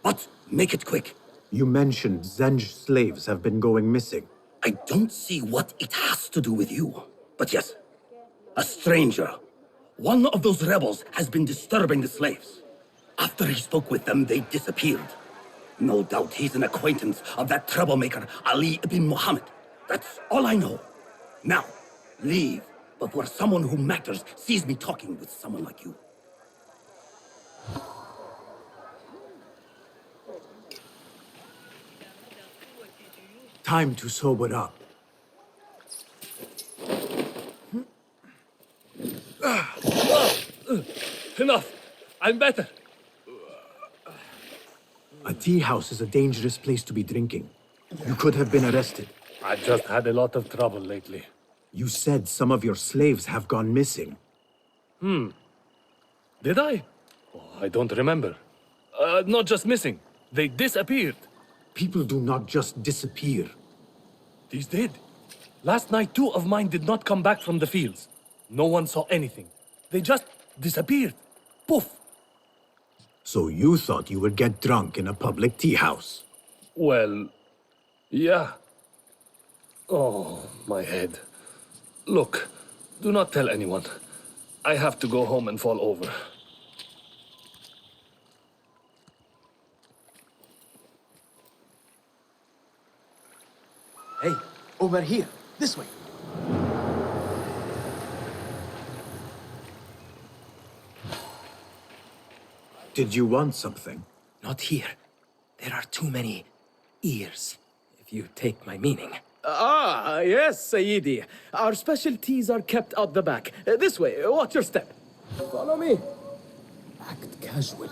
But make it quick. You mentioned Zenj slaves have been going missing. I don't see what it has to do with you. But yes, a stranger. One of those rebels has been disturbing the slaves. After he spoke with them, they disappeared. No doubt he's an acquaintance of that troublemaker, Ali ibn Muhammad. That's all I know. Now, leave before someone who matters sees me talking with someone like you. Time to sober up. Enough! I'm better. A tea house is a dangerous place to be drinking. You could have been arrested. I just had a lot of trouble lately. You said some of your slaves have gone missing. Did I? Oh, I don't remember. Not just missing. They disappeared. People do not just disappear. These did. Last night, 2 of mine did not come back from the fields. No one saw anything. They just disappeared. Poof! So you thought you would get drunk in a public tea house? Well, yeah. Oh, my head. Look, do not tell anyone. I have to go home and fall over. Hey, over here. This way. Did you want something? Not here. There are too many ears, if you take my meaning. Ah, yes, Sayyidi. Our specialties are kept out the back. This way, watch your step. Follow me. Act casual.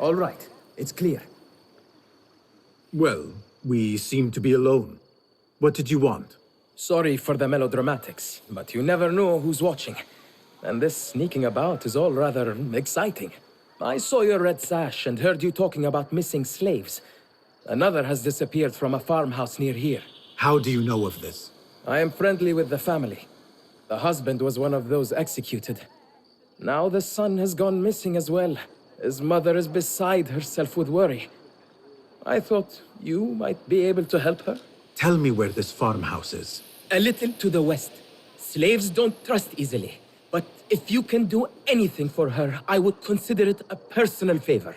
All right, it's clear. Well, we seem to be alone. What did you want? Sorry for the melodramatics, but you never know who's watching. And this sneaking about is all rather exciting. I saw your red sash and heard you talking about missing slaves. Another has disappeared from a farmhouse near here. How do you know of this? I am friendly with the family. The husband was one of those executed. Now the son has gone missing as well. His mother is beside herself with worry. I thought you might be able to help her. Tell me where this farmhouse is. A little to the west. Slaves don't trust easily. But if you can do anything for her, I would consider it a personal favor.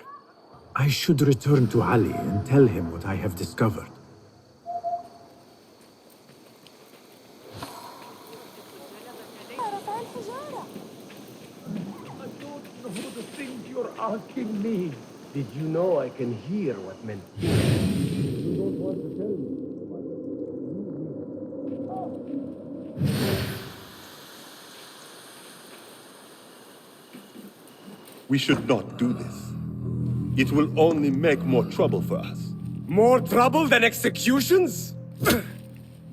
I should return to Ali and tell him what I have discovered. You're asking me. Did you know I can hear what men feel? You don't want to tell me. We should not do this. It will only make more trouble for us. More trouble than executions?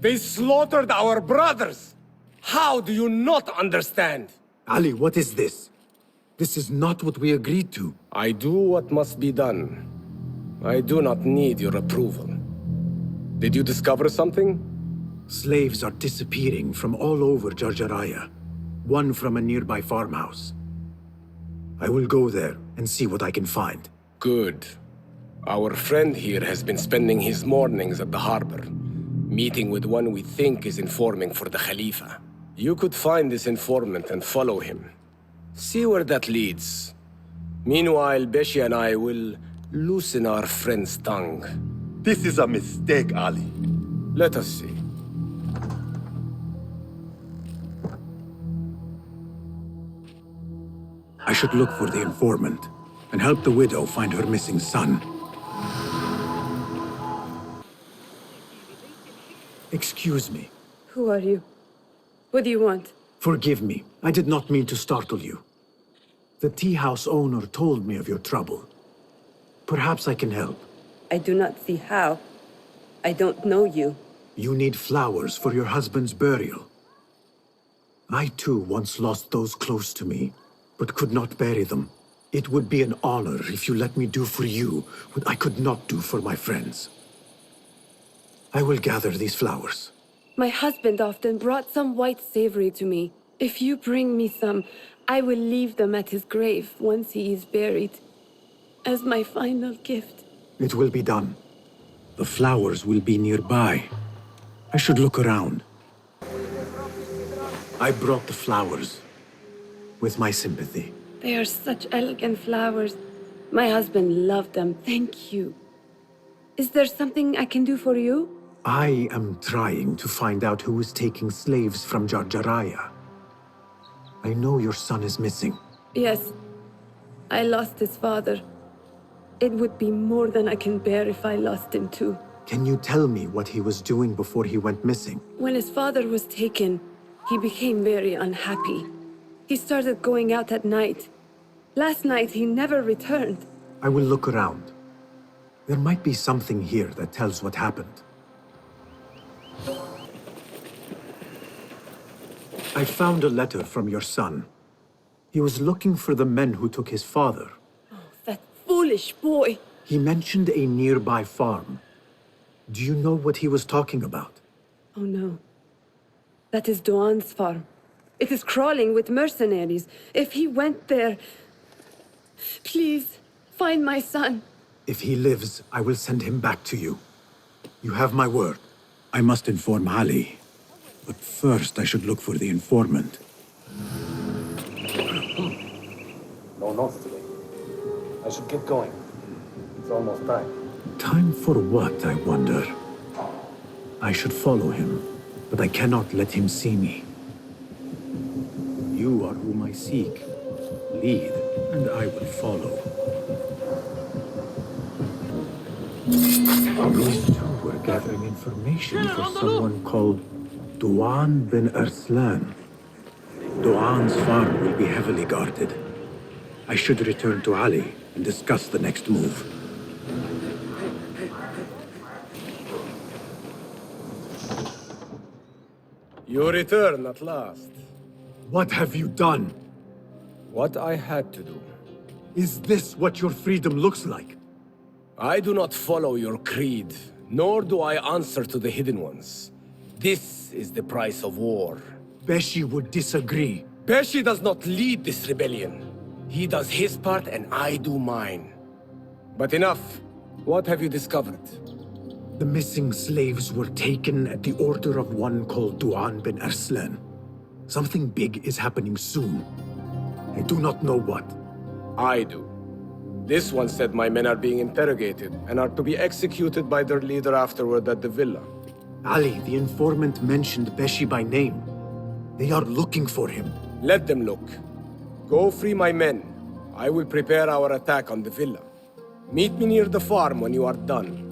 They slaughtered our brothers! How do you not understand? Ali, what is this? This is not what we agreed to. I do what must be done. I do not need your approval. Did you discover something? Slaves are disappearing from all over Jarjaraya. One from a nearby farmhouse. I will go there and see what I can find. Good. Our friend here has been spending his mornings at the harbor, meeting with one we think is informing for the Khalifa. You could find this informant and follow him. See where that leads. Meanwhile, Beshi and I will loosen our friend's tongue. This is a mistake, Ali. Let us see. I should look for the informant and help the widow find her missing son. Excuse me. Who are you? What do you want? Forgive me. I did not mean to startle you. The tea house owner told me of your trouble. Perhaps I can help. I do not see how. I don't know you. You need flowers for your husband's burial. I too once lost those close to me, but could not bury them. It would be an honor if you let me do for you what I could not do for my friends. I will gather these flowers. My husband often brought some white savory to me. If you bring me some, I will leave them at his grave once he is buried, as my final gift. It will be done. The flowers will be nearby. I should look around. I brought the flowers with my sympathy. They are such elegant flowers. My husband loved them. Thank you. Is there something I can do for you? I am trying to find out who is taking slaves from Jarjaraya. I know your son is missing. Yes. I lost his father. It would be more than I can bear if I lost him too. Can you tell me what he was doing before he went missing? When his father was taken, he became very unhappy. He started going out at night. Last night, he never returned. I will look around. There might be something here that tells what happened. I found a letter from your son. He was looking for the men who took his father. Oh, that foolish boy! He mentioned a nearby farm. Do you know what he was talking about? Oh no. That is Doan's farm. It is crawling with mercenaries. If he went there... Please, find my son. If he lives, I will send him back to you. You have my word. I must inform Ali. But first, I should look for the informant. No notes today. I should get going. It's almost time. Time for what, I wonder? I should follow him, but I cannot let him see me. You are whom I seek. Lead, and I will follow. These two were gathering information for someone called Duan bin Arslan. Duan's farm will be heavily guarded. I should return to Ali and discuss the next move. You return at last. What have you done? What I had to do. Is this what your freedom looks like? I do not follow your creed, nor do I answer to the Hidden Ones. This is the price of war. Beshi would disagree. Beshi does not lead this rebellion. He does his part and I do mine. But enough. What have you discovered? The missing slaves were taken at the order of one called Duan bin Arslan. Something big is happening soon. I do not know what. I do. This one said my men are being interrogated and are to be executed by their leader afterward at the villa. Ali, the informant, mentioned Beshi by name. They are looking for him. Let them look. Go free my men. I will prepare our attack on the villa. Meet me near the farm when you are done.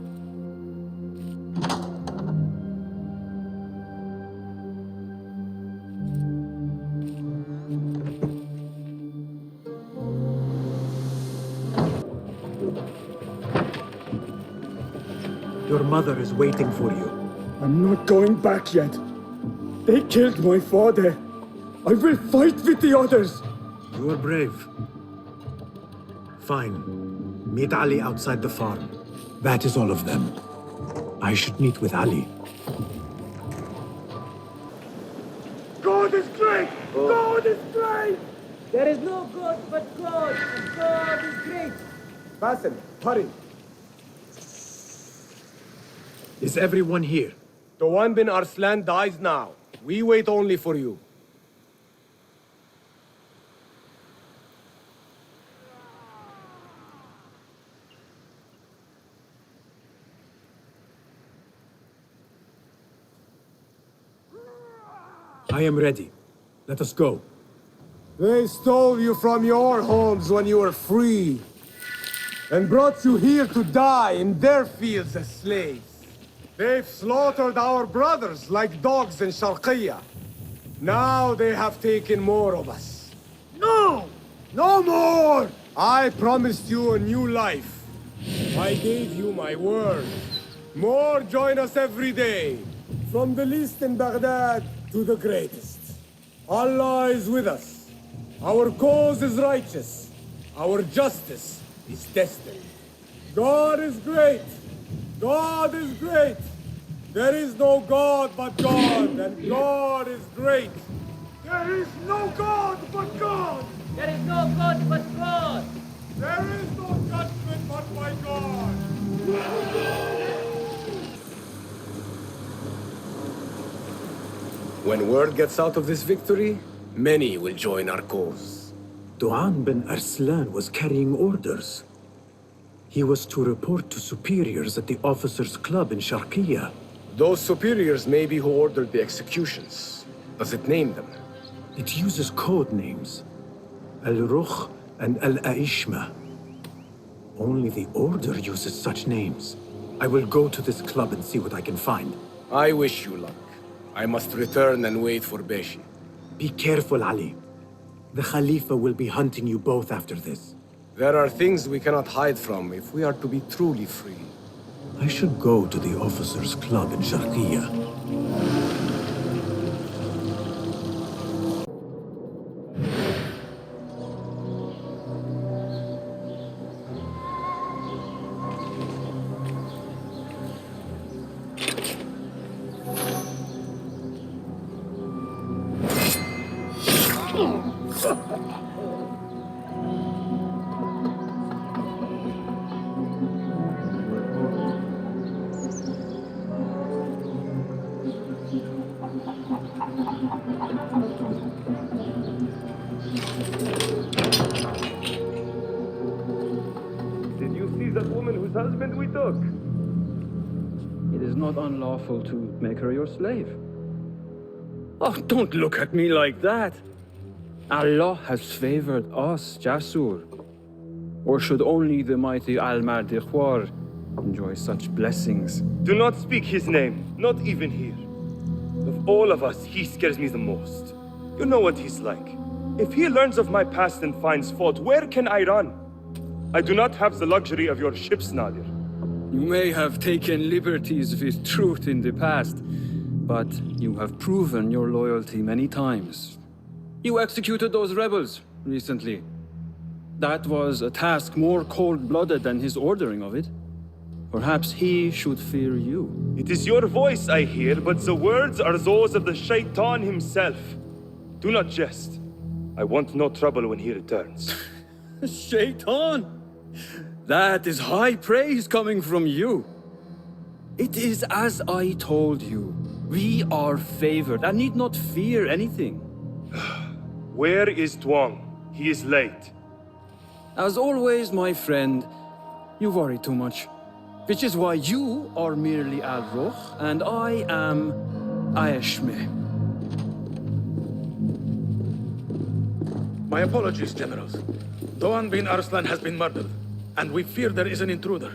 Your mother is waiting for you. I'm not going back yet. They killed my father. I will fight with the others. You are brave. Fine. Meet Ali outside the farm. That is all of them. I should meet with Ali. God is great! God is great! There is no God but God, and God is great. Basim, hurry. Is everyone here? Duan bin Arslan dies now. We wait only for you. I am ready. Let us go. They stole you from your homes when you were free, and brought you here to die in their fields as slaves. They've slaughtered our brothers like dogs in Sharqiyya. Now they have taken more of us. No! No more! I promised you a new life. I gave you my word. More join us every day, from the least in Baghdad to the greatest. Allah is with us. Our cause is righteous. Our justice is destined. God is great. God is great. There is no God but God, and God is great. There is no God but God. There is no God but God. There is no judgment but by God. When word gets out of this victory, many will join our cause. Duan bin Arslan was carrying orders. He was to report to superiors at the officers' club in Sharqiyya. Those superiors may be who ordered the executions. Does it name them? It uses code names. Al-Rukh and Al-Aishma. Only the Order uses such names. I will go to this club and see what I can find. I wish you luck. I must return and wait for Beshi. Be careful, Ali. The Khalifa will be hunting you both after this. There are things we cannot hide from if we are to be truly free. I should go to the officers' club in Sharqiyya. Did you see that woman whose husband we took? It is not unlawful to make her your slave. Oh, don't look at me like that. Allah has favored us, Jasur. Or should only the mighty Al-Mardikhwar enjoy such blessings? Do not speak his name, not even here. Of all of us, he scares me the most. You know what he's like. If he learns of my past and finds fault, where can I run? I do not have the luxury of your ships, Nadir. You may have taken liberties with truth in the past, but you have proven your loyalty many times. You executed those rebels recently. That was a task more cold-blooded than his ordering of it. Perhaps he should fear you. It is your voice I hear, but the words are those of the Shaitan himself. Do not jest. I want no trouble when he returns. Shaitan! That is high praise coming from you. It is as I told you. We are favored and need not fear anything. Where is Tuang? He is late. As always, my friend, you worry too much. Which is why you are merely Al-Ruh, and I am Aeshmeh. My apologies, generals. Doan bin Arslan has been murdered, and we fear there is an intruder.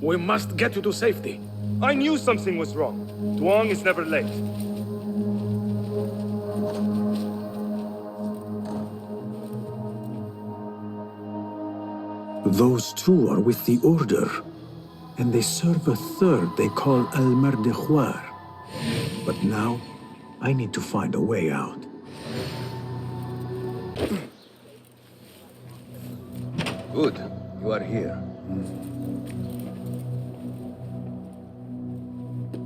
We must get you to safety. I knew something was wrong. Tuang is never late. Those two are with the Order, and they serve a third they call Al-Mardikhwar. But now, I need to find a way out. Good, you are here.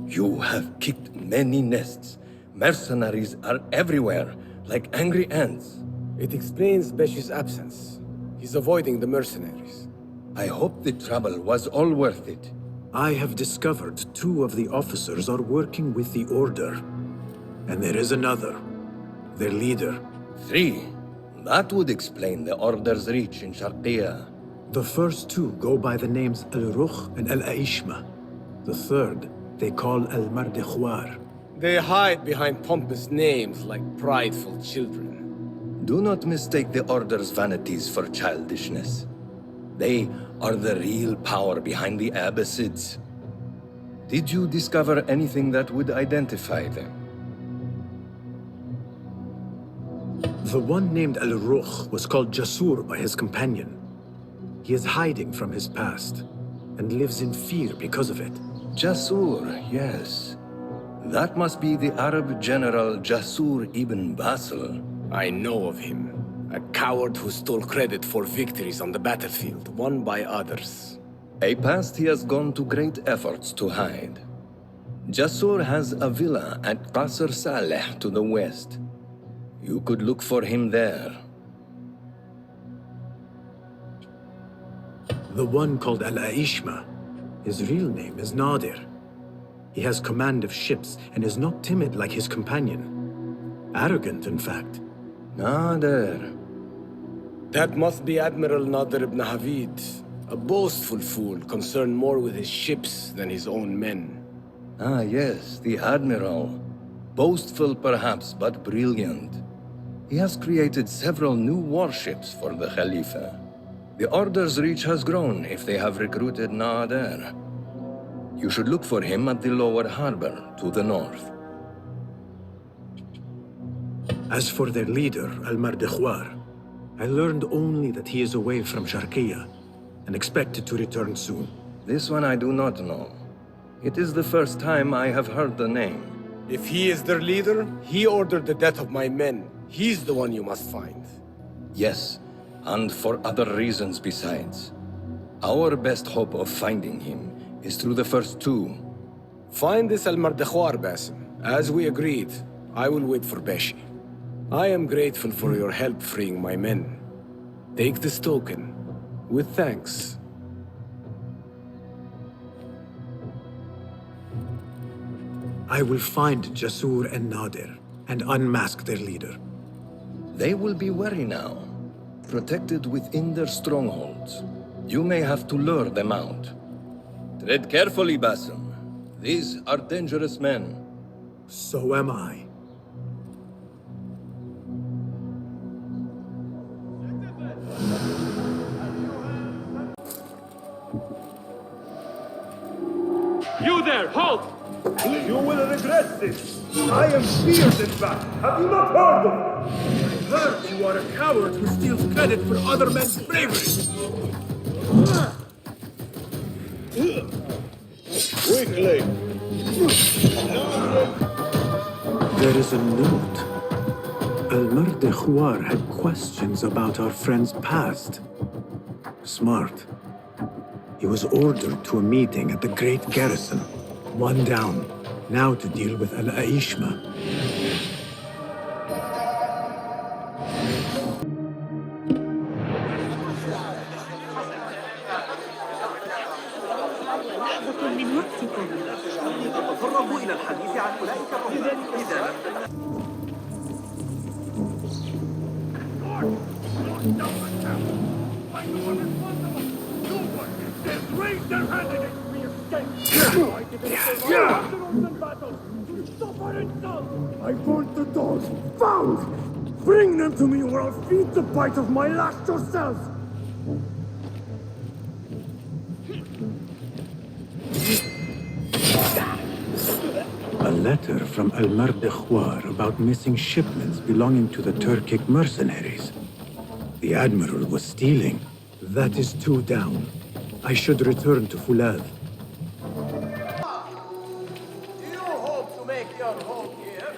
You have kicked many nests. Mercenaries are everywhere, like angry ants. It explains Besh's absence. He's avoiding the mercenaries. I hope the trouble was all worth it. I have discovered 2 of the officers are working with the Order. And there is another, their leader. 3. That would explain the Order's reach in Sharqiya. The first 2 go by the names Al-Ruh and Al-Aishma. The third, they call Al-Mardikhwar. They hide behind pompous names like prideful children. Do not mistake the Order's vanities for childishness. They are the real power behind the Abbasids. Did you discover anything that would identify them? The one named Al-Ruh was called Jasur by his companion. He is hiding from his past, and lives in fear because of it. Jasur, yes. That must be the Arab general Jasur ibn Basil. I know of him. A coward who stole credit for victories on the battlefield, won by others. A past he has gone to great efforts to hide. Jasur has a villa at Qasr Saleh to the west. You could look for him there. The one called Al-Aishma, his real name is Nadir. He has command of ships and is not timid like his companion. Arrogant, in fact. Nadir. That must be Admiral Nadir ibn Havid, a boastful fool concerned more with his ships than his own men. Ah, yes, the Admiral. Boastful perhaps, but brilliant. He has created several new warships for the Khalifa. The Order's reach has grown if they have recruited Nadir. You should look for him at the lower harbor to the north. As for their leader, Al-Mardikhwar, I learned only that he is away from Sharqiya and expected to return soon. This one I do not know. It is the first time I have heard the name. If he is their leader, he ordered the death of my men. He's the one you must find. Yes, and for other reasons besides. Our best hope of finding him is through the first 2. Find this Al-Mardikhwar, Basim. As we agreed, I will wait for Beshi. I am grateful for your help freeing my men. Take this token, with thanks. I will find Jasur and Nadir and unmask their leader. They will be wary now, protected within their strongholds. You may have to lure them out. Tread carefully, Basim. These are dangerous men. So am I. You there, halt! You will regret this. I am fierce, in fact. Have you not heard of me? I heard you are a coward who steals credit for other men's bravery. Quickly! There is a note. Al-Marde Khwar had questions about our friend's past. Smart. He was ordered to a meeting at the Great Garrison. One down. Now to deal with Al-Aishma. Raise their hand against me, I want the dogs found! Bring them to me or I'll feed the bite of my last yourself! A letter from Al-Marde Khwar about missing shipments belonging to the Turkic mercenaries. The Admiral was stealing. That is two down. I should return to Fulad. You hope to make your home here?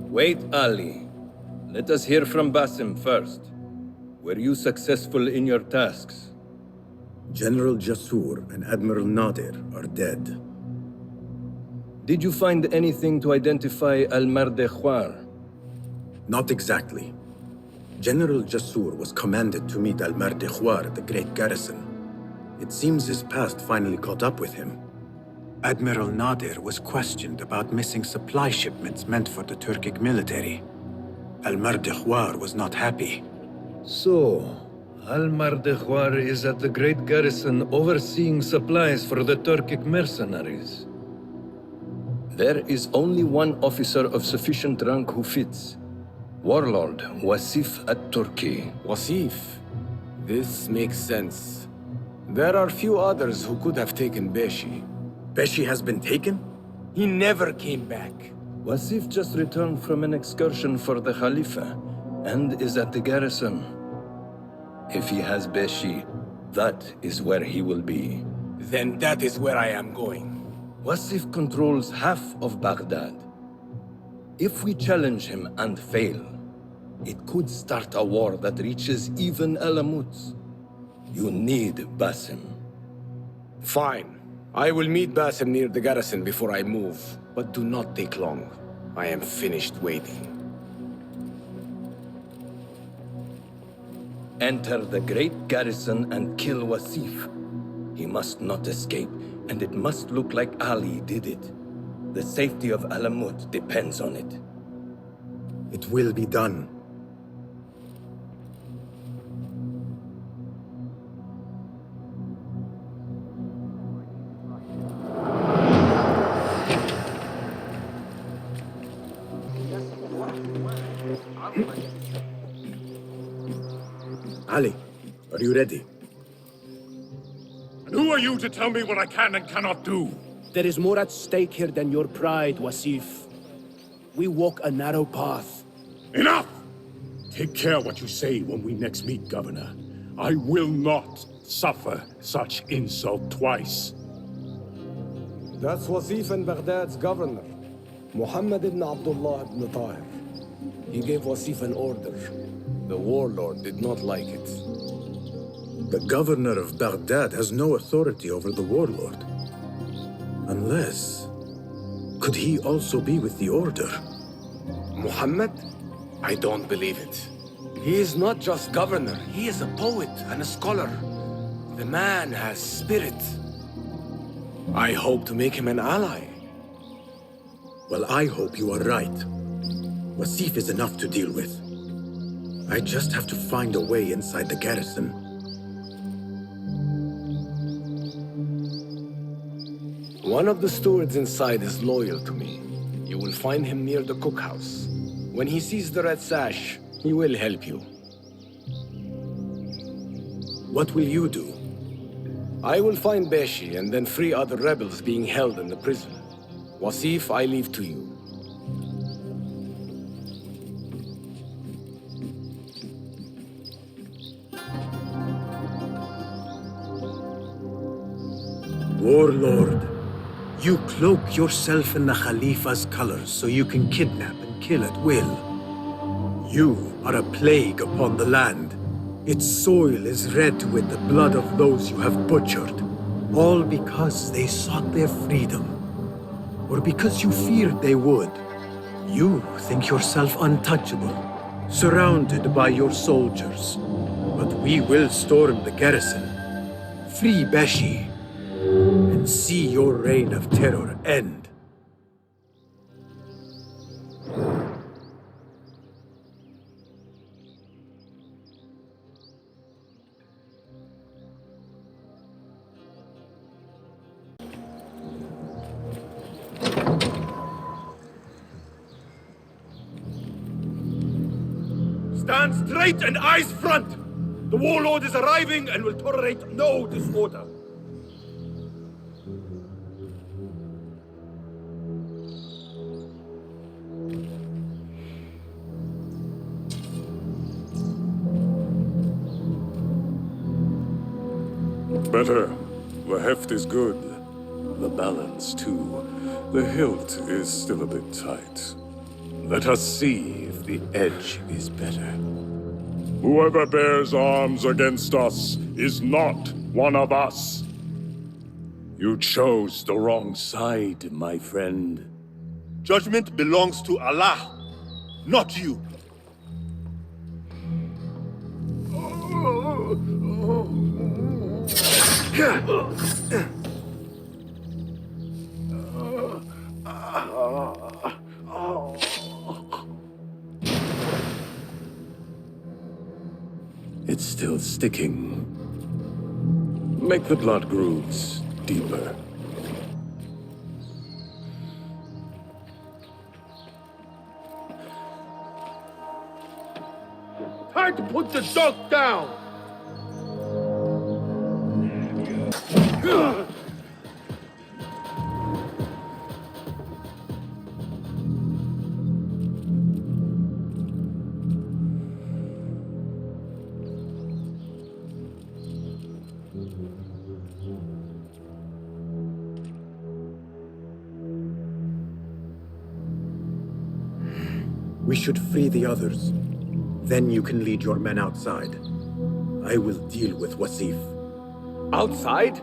Wait, Ali. Let us hear from Basim first. Were you successful in your tasks? General Jasur and Admiral Nadir are dead. Did you find anything to identify Al-Marde Khwar? Not exactly. General Jasur was commanded to meet Al-Marde Khwar at the Great Garrison. It seems his past finally caught up with him. Admiral Nadir was questioned about missing supply shipments meant for the Turkic military. Al-Marde Khwar was not happy. So, Al-Marde Khwar is at the Great Garrison overseeing supplies for the Turkic mercenaries. There is only one officer of sufficient rank who fits. Warlord Wasif at-Turki. Wasif? This makes sense. There are few others who could have taken Beshi. Beshi has been taken? He never came back. Wasif just returned from an excursion for the Khalifa and is at the garrison. If he has Beshi, that is where he will be. Then that is where I am going. Wasif controls half of Baghdad. If we challenge him and fail, it could start a war that reaches even Alamut. You need Basim. Fine. I will meet Basim near the garrison before I move, but do not take long. I am finished waiting. Enter the great garrison and kill Wasif. He must not escape, and it must look like Ali did it. The safety of Alamut depends on it. It will be done. Ali, are you ready? And who are you to tell me what I can and cannot do? There is more at stake here than your pride, Wasif. We walk a narrow path. Enough! Take care what you say when we next meet, Governor. I will not suffer such insult twice. That's Wasif and Baghdad's governor, Muhammad ibn Abdullah ibn Tahir. He gave Wasif an order. The warlord did not like it. The governor of Baghdad has no authority over the warlord. Unless... Could he also be with the Order? Muhammad? I don't believe it. He is not just governor, he is a poet and a scholar. The man has spirit. I hope to make him an ally. Well, I hope you are right. Wasif is enough to deal with. I just have to find a way inside the garrison. One of the stewards inside is loyal to me. You will find him near the cookhouse. When he sees the red sash, he will help you. What will you do? I will find Beshi and then free other rebels being held in the prison. Wasif, I leave to you. Warlord, you cloak yourself in the Khalifa's colors so you can kidnap and kill at will. You are a plague upon the land. Its soil is red with the blood of those you have butchered, all because they sought their freedom, or because you feared they would. You think yourself untouchable, surrounded by your soldiers. But we will storm the garrison, free Beshi, and see your reign of terror end. Stand straight and eyes front! The warlord is arriving and will tolerate no disorder. Better. The heft is good. The balance, too. The hilt is still a bit tight. Let us see if the edge is better. Whoever bears arms against us is not one of us. You chose the wrong side, my friend. Judgment belongs to Allah, not you. It's still sticking. Make the blood grooves deeper. Time to put the dog down! We should free the others. Then you can lead your men outside. I will deal with Wasif. Outside?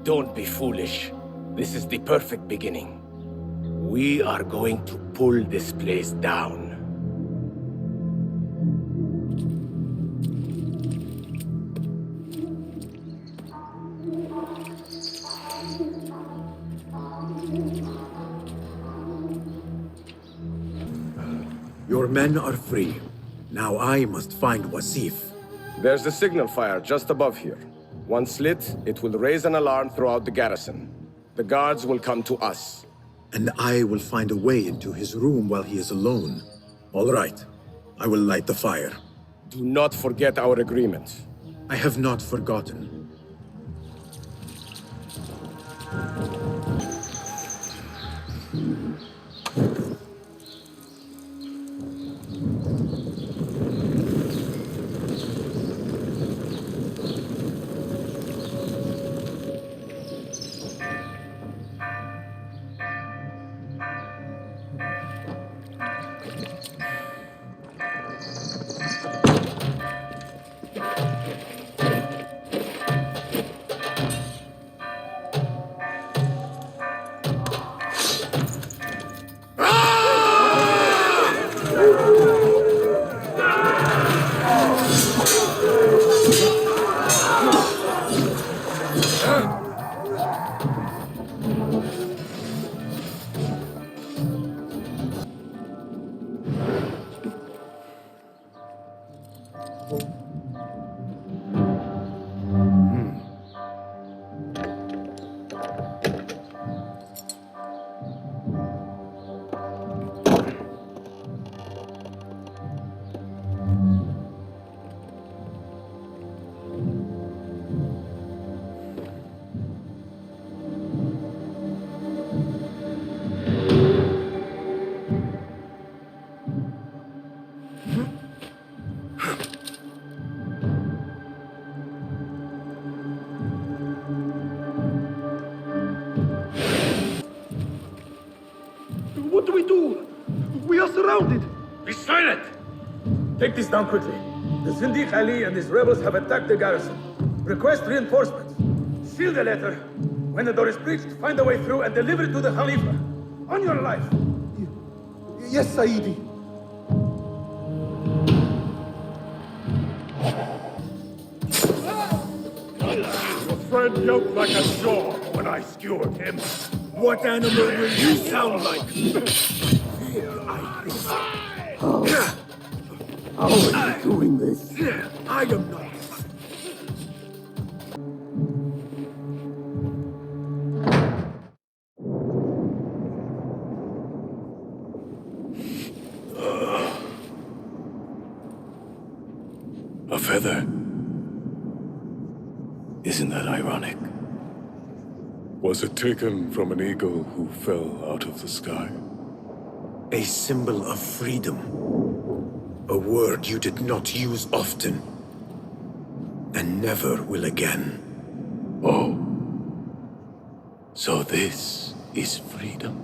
Don't be foolish. This is the perfect beginning. We are going to pull this place down. Your men are free. Now I must find Wasif. There's a signal fire just above here. Once lit, it will raise an alarm throughout the garrison. The guards will come to us. And I will find a way into his room while he is alone. All right. I will light the fire. Do not forget our agreement. I have not forgotten. surrounded! Be silent! Take this down quickly. The Zindiq Ali and his rebels have attacked the garrison. Request reinforcements. Seal the letter. When the door is breached, find a way through and deliver it to the Khalifa. On your life. Yes, Sayyidi. Your friend yelped like a dog when I skewered him. What animal will you sound like? How are you doing this? I am not. A feather. Isn't that ironic? Was it taken from an eagle who fell out of the sky? A symbol of freedom. A word you did not use often. And never will again. Oh. So this is freedom.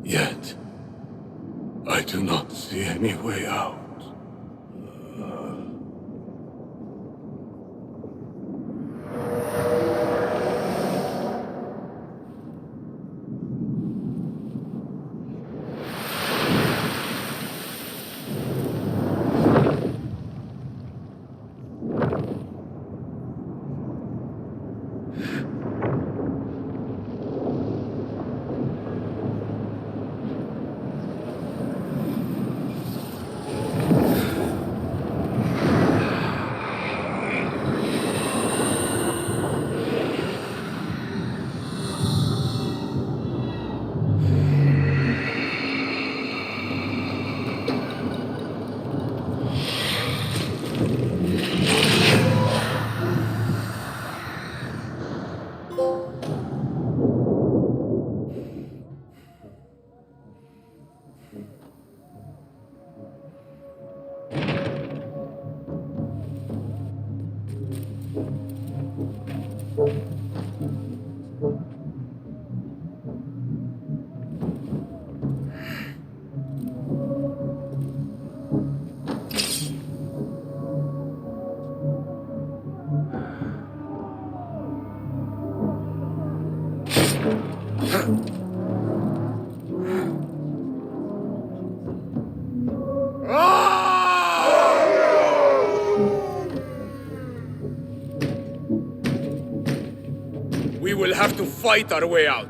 Yet, I do not see any way out. We will have to fight our way out.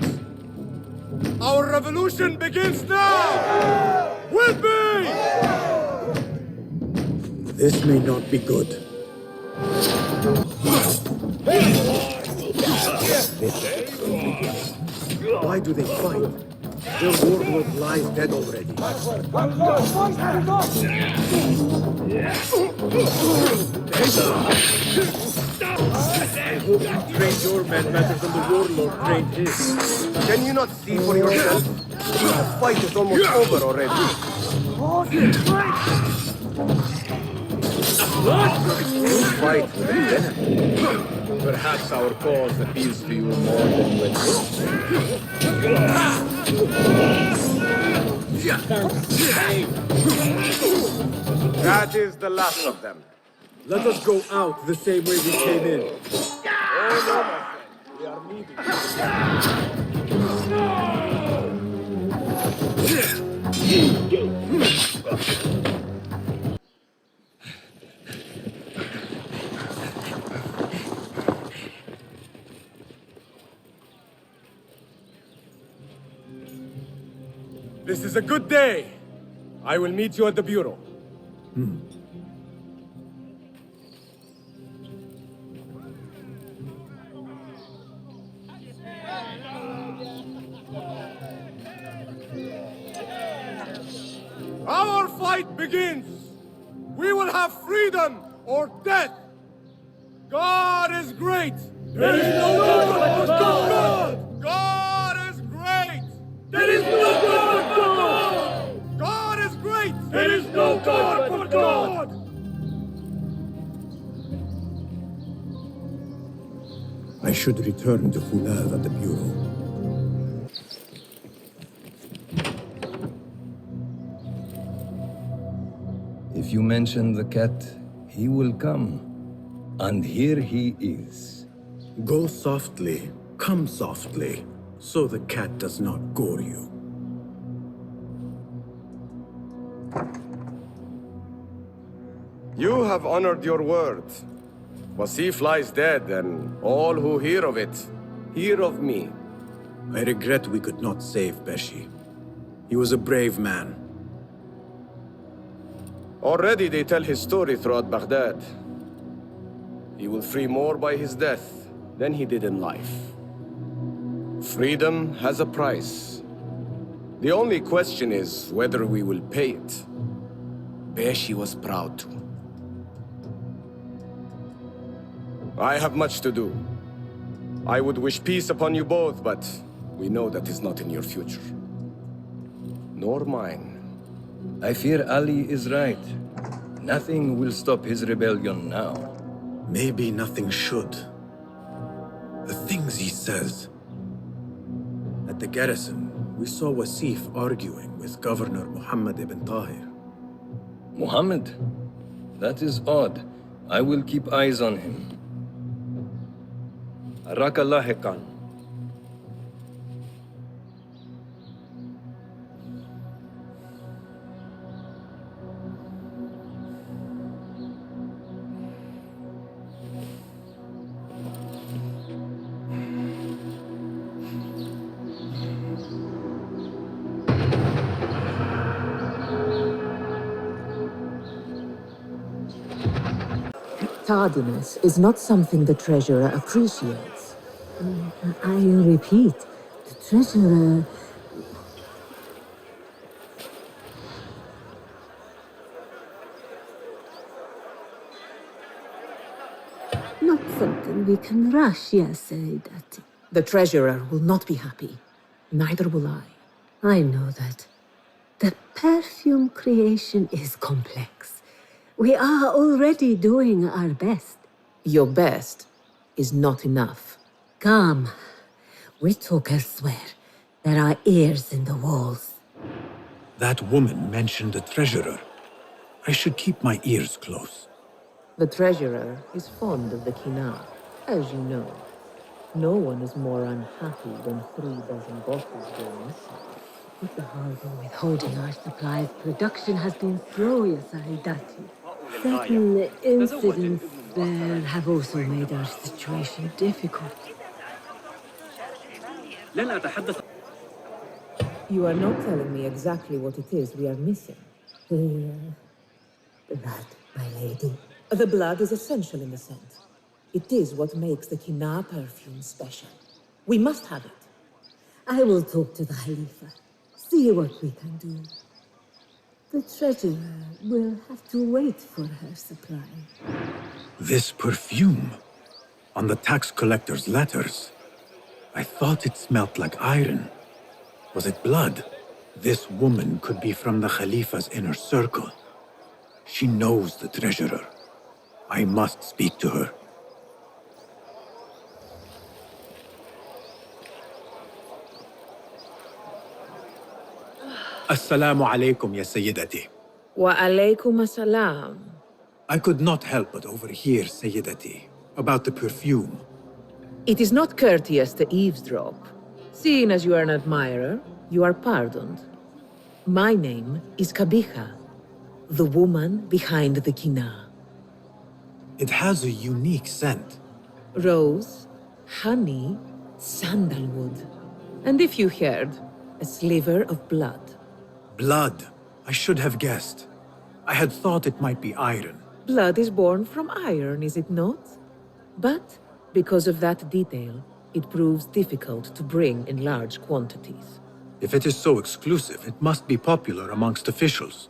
Our revolution begins now! With me! This may not be good. Why do they fight? Their warlord lies dead already. I hope you trained your men better than the warlord trained his. Can you not see for yourself? The fight is almost over already. You fight with venom. Perhaps our cause appeals to you more than when That is the last of them. Let us go out the same way we came in. Oh no, my friend. We are leaving. This is a good day. I will meet you at the bureau. Our fight begins! We will have freedom or death! God is great! There is no God but God! God is great! There is no God but God! God is great! There is no God but God! I should return to Hunal at the bureau. If you mention the cat, he will come. And here he is. Go softly, come softly, so the cat does not gore you. You have honored your word. Wasif lies dead, and all who hear of it, hear of me. I regret we could not save Beshi. He was a brave man. Already they tell his story throughout Baghdad. He will free more by his death than he did in life. Freedom has a price. The only question is whether we will pay it. Beshi was proud to. I have much to do. I would wish peace upon you both, but we know that is not in your future. Nor mine. I fear Ali is right. Nothing will stop his rebellion now. Maybe nothing should. The things he says. At the garrison, we saw Wasif arguing with Governor Muhammad ibn Tahir. Muhammad? That is odd. I will keep eyes on him. Araka lahiqan. Tardiness is not something the Treasurer appreciates. I repeat, the Treasurer... Not something we can rush, yes, Saidati. The Treasurer will not be happy. Neither will I. I know that. The perfume creation is complex. We are already doing our best. Your best is not enough. Come. We talk elsewhere. There are ears in the walls. That woman mentioned the Treasurer. I should keep my ears close. The Treasurer is fond of the Kina, as you know. No one is more unhappy than 3 dozen bottles going missing. With the harbor withholding our supplies, production has been furious, Saidati. Certain incidents there have also made our situation difficult. You are not telling me exactly what it is we are missing. The blood, my lady. The blood is essential in the scent. It is what makes the Kina perfume special. We must have it. I will talk to the Khalifa. See what we can do. The Treasurer will have to wait for her supply. This perfume, on the tax collector's letters, I thought it smelt like iron. Was it blood? This woman could be from the Khalifa's inner circle. She knows the Treasurer. I must speak to her. Assalamu alaikum, ya Sayyidati. Wa alaykum assalam. I could not help but overhear, Sayyidati, about the perfume. It is not courteous to eavesdrop. Seeing as you are an admirer, you are pardoned. My name is Kabiha, the woman behind the Kina. It has a unique scent. Rose, honey, sandalwood. And if you heard, a sliver of blood. Blood. I should have guessed. I had thought it might be iron. Blood is born from iron, is it not? But because of that detail, it proves difficult to bring in large quantities. If it is so exclusive, it must be popular amongst officials.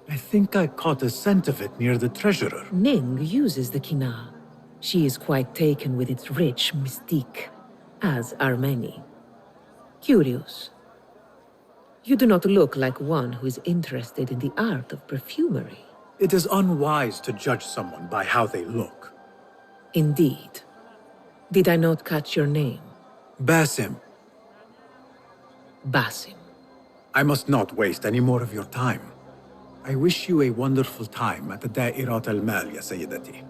I think I caught a scent of it near the Treasurer. Ning uses the Kina. She is quite taken with its rich mystique, as are many. Curious. You do not look like one who is interested in the art of perfumery. It is unwise to judge someone by how they look. Indeed. Did I not catch your name? Basim. Basim. I must not waste any more of your time. I wish you a wonderful time at the Da'irat al-Mal, ya Sayyidati.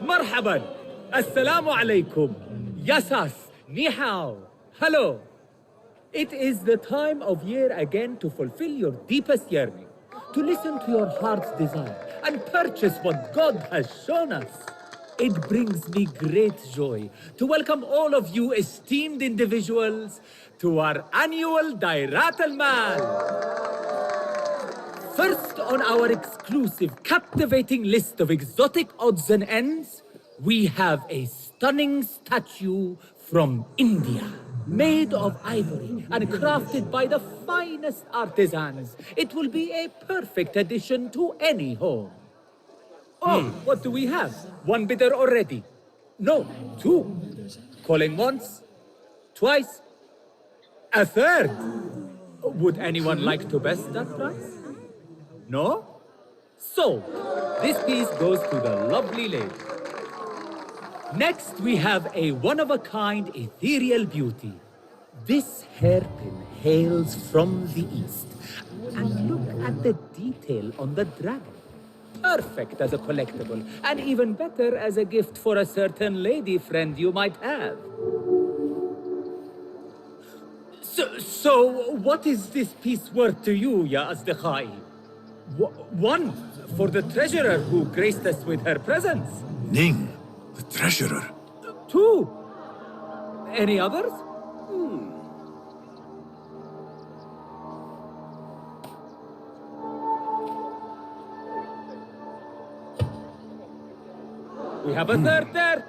مرحبا. السلام عليكم. Assasins Nehal. Hello. It is the time of year again to fulfill your deepest yearning, to listen to your heart's desire, and purchase what God has shown us. It brings me great joy to welcome all of you esteemed individuals to our annual Dairat al-Mal. First on our exclusive, captivating list of exotic odds and ends, we have a stunning statue from India. Made of ivory and crafted by the finest artisans, it will be a perfect addition to any home. Oh, what do we have? One bidder already. No, two. Calling once, twice, a third. Would anyone like to best that price? No? So, this piece goes to the lovely lady. Next, we have a one-of-a-kind ethereal beauty. This hairpin hails from the east. And look at the detail on the dragon. Perfect as a collectible, and even better as a gift for a certain lady friend you might have. So what is this piece worth to you, Ya Asdiqai? One, for the treasurer who graced us with her presence. Ning, the treasurer. Two. Any others? We have a third there.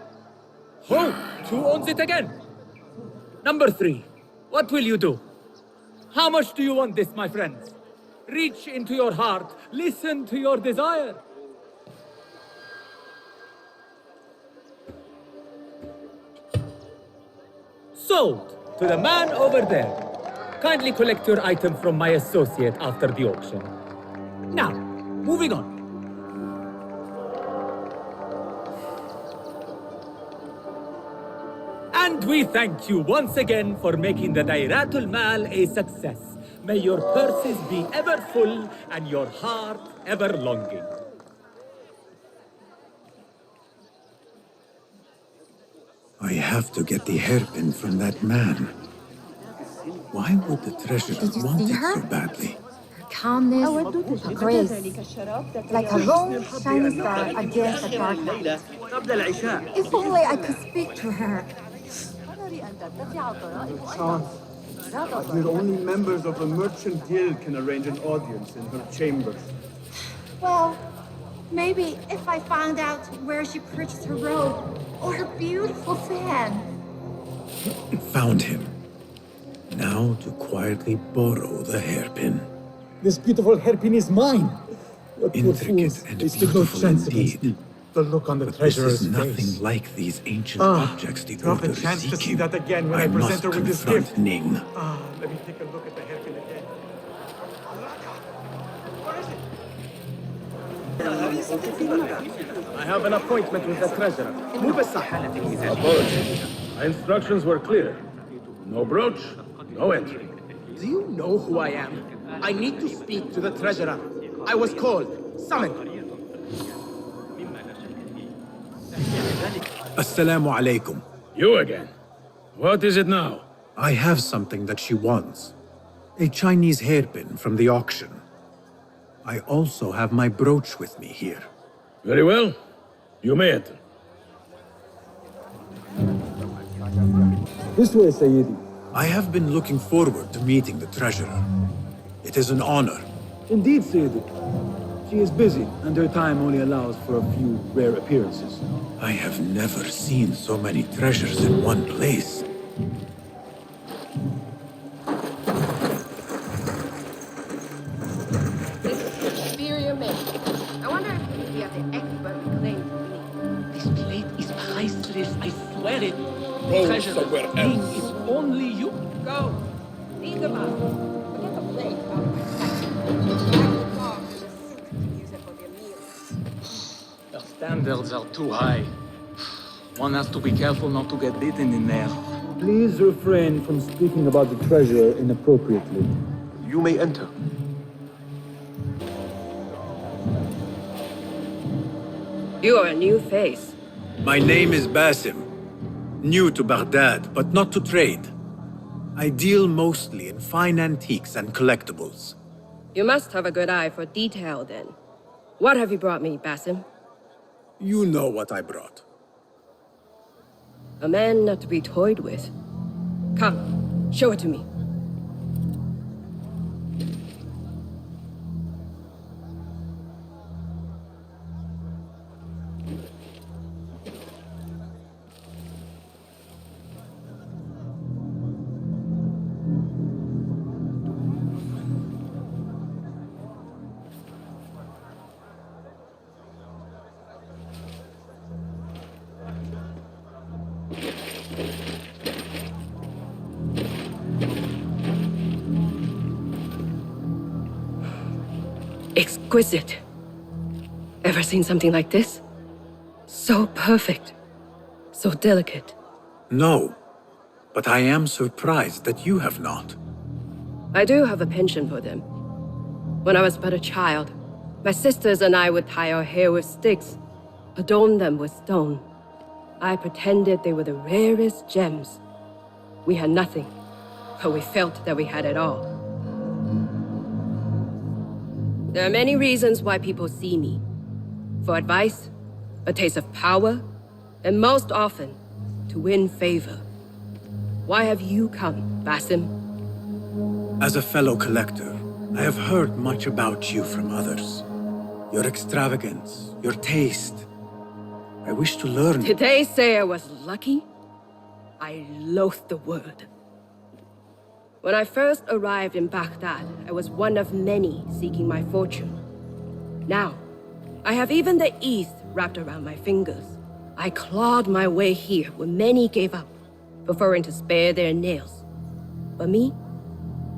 Oh, who owns it again? Number 3. What will you do? How much do you want this, my friends? Reach into your heart. Listen to your desire. Sold to the man over there. Kindly collect your item from my associate after the auction. Now, moving on. And we thank you once again for making the Dairatul Mal a success. May your purses be ever full and your heart ever longing. I have to get the hairpin from that man. Why would the treasurer want it so badly? Calmness, her grace, like a lone shining star against the dark night. If only I could speak to her. We're only members of the Merchant Guild can arrange an audience in her chambers. Well, maybe if I found out where she purchased her robe or her beautiful fan. Found him. Now to quietly borrow the hairpin. This beautiful hairpin is mine. What Intricate and beautiful indeed. The look on the But this treasurer's is nothing face. like these ancient objects the to have Order the is chance to see seeking. that again when I present must her with this confront gift. Ning. Let me take a look at the hairpin again. I have an appointment with the treasurer. Move aside. Apologies. My instructions were clear. No brooch, no entry. Do you know who I am? I need to speak to the treasurer. I was called, summoned. Assalamu alaikum. You again. What is it now? I have something that she wants. A Chinese hairpin from the auction. I also have my brooch with me here. Very well. You may enter. This way, Sayyidi. I have been looking forward to meeting the treasurer. It is an honor. Indeed, Sayyidi. She is busy, and her time only allows for a few rare appearances. I have never seen so many treasures in one place. Superior made. I wonder if we have the expert claim to be. This plate is priceless, I swear it. Go Treasurer, somewhere Ning else. is only you. Go. Leave them out. Forget the plate. Your standards are too high. One has to be careful not to get bitten in there. Please refrain from speaking about the treasure inappropriately. You may enter. You are a new face. My name is Basim. New to Baghdad, but not to trade. I deal mostly in fine antiques and collectibles. You must have a good eye for detail, then. What have you brought me, Basim? You know what I brought. A man not to be toyed with. Come, show it to me. Exquisite. Ever seen something like this? So perfect. So delicate. No, but I am surprised that you have not. I do have a penchant for them. When I was but a child, my sisters and I would tie our hair with sticks, adorn them with stone. I pretended they were the rarest gems. We had nothing, but we felt that we had it all. There are many reasons why people see me. For advice, a taste of power, and most often, to win favor. Why have you come, Basim? As a fellow collector, I have heard much about you from others. Your extravagance, your taste. I wish to learn. Did they say I was lucky? I loathe the word. When I first arrived in Baghdad, I was one of many seeking my fortune. Now, I have even the East wrapped around my fingers. I clawed my way here when many gave up, preferring to spare their nails. But me?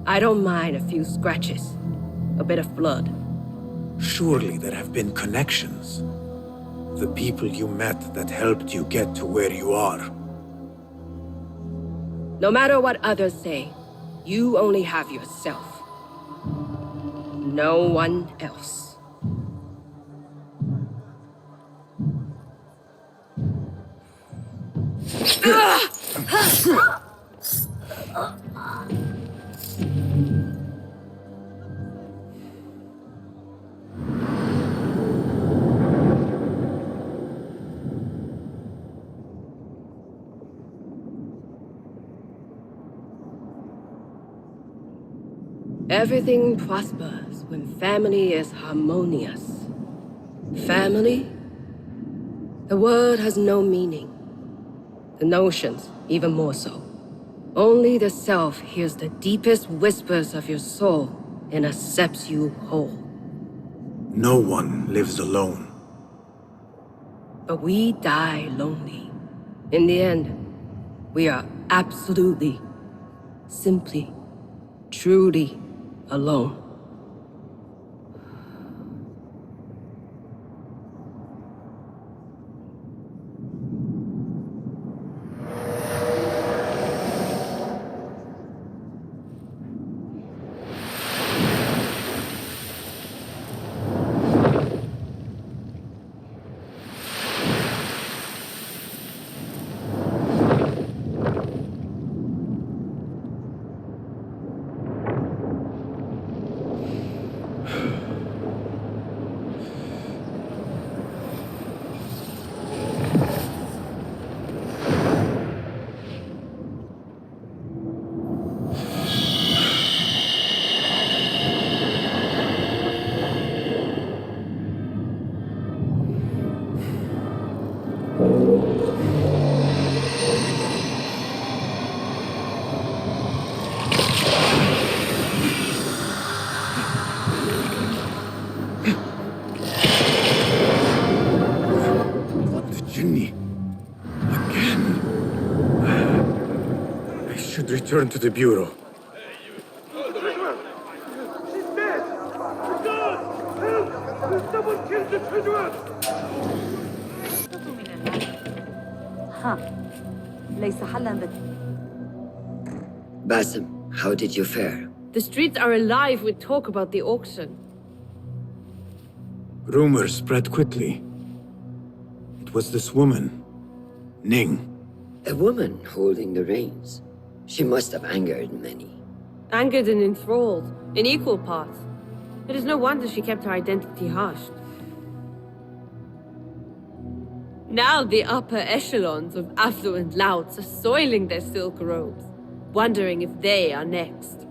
I don't mind a few scratches, a bit of blood. Surely there have been connections. The people you met that helped you get to where you are. No matter what others say, you only have yourself. No one else. Everything prospers when family is harmonious. Family? The word has no meaning. The notions, even more so. Only the self hears the deepest whispers of your soul and accepts you whole. No one lives alone. But we die lonely. In the end, we are absolutely, simply, truly alone. Return to the Bureau. She's dead! God! Help! Someone killed the children! Basim, how did you fare? The streets are alive with talk about the auction. Rumors spread quickly. It was this woman, Ning. A woman holding the reins. She must have angered many. Angered and enthralled, in equal parts. It is no wonder she kept her identity hushed. Now the upper echelons of affluent louts are soiling their silk robes, wondering if they are next.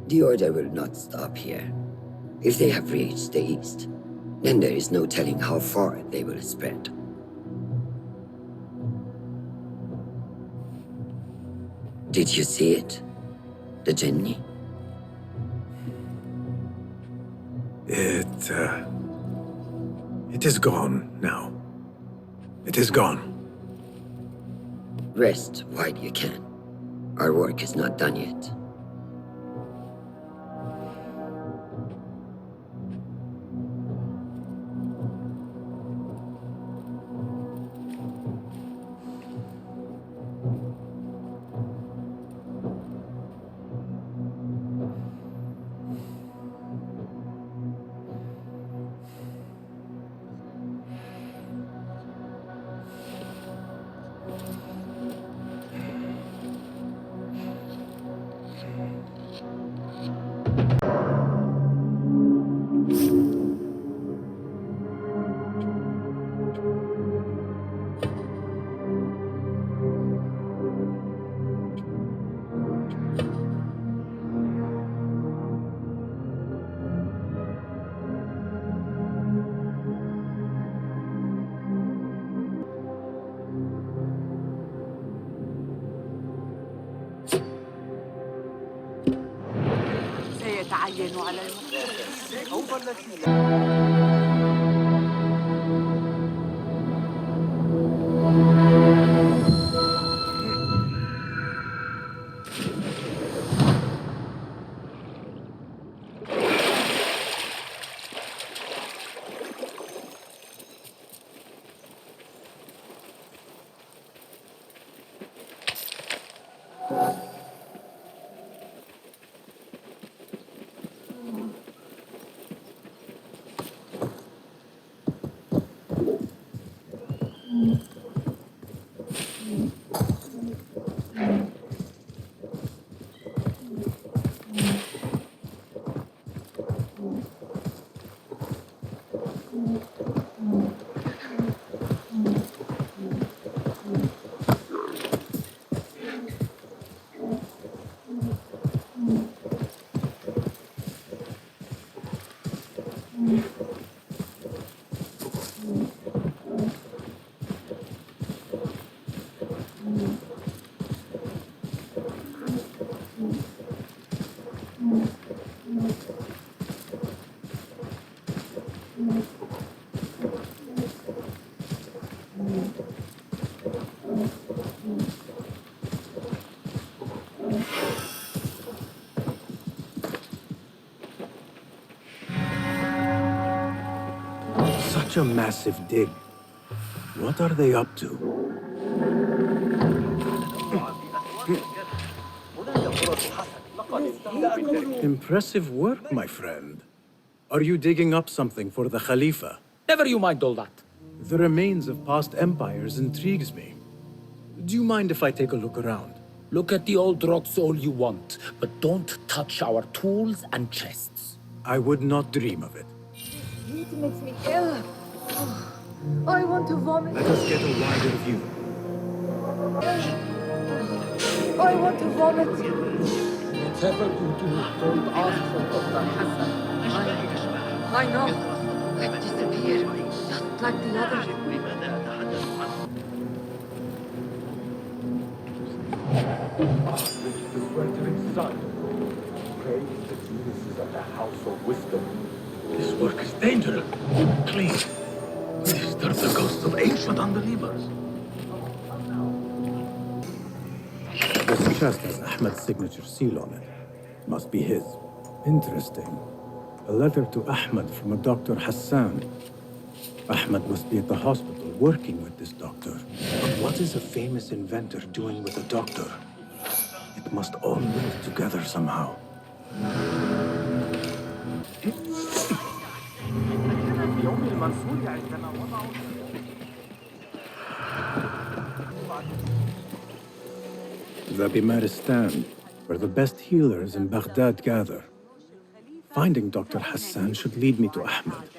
The Order will not stop here. If they have reached the east, then there is no telling how far they will spread. Did you see it? The Jinni? It is gone now. It is gone. Rest while you can. Our work is not done yet. سيتعين على المختلفين أو التي Such a massive dig. What are they up to? Impressive work, my friend. Are you digging up something for the Khalifa? Never you mind all that. The remains of past empires intrigues me. Do you mind if I take a look around? Look at the old rocks all you want, but don't touch our tools and chests. I would not dream of it. Heat makes me ill. I want to vomit. Let us get a wider view. I want to vomit. Whatever you do, don't ask for Dr. Hassan. I know. I've disappeared, just like the others. The sweltering sun. Pray that Venus is at the house of wisdom. This work is dangerous. Please, disturb the ghosts of ancient unbelievers. This chest has Ahmed's signature seal on it. Must be his. Interesting. A letter to Ahmed from a Dr. Hassan. Ahmed must be at the hospital working with this doctor. But what is a famous inventor doing with a doctor? It must all link together somehow. The Bimaristan, where the best healers in Baghdad gather. Finding Dr. Hassan should lead me to Ahmed.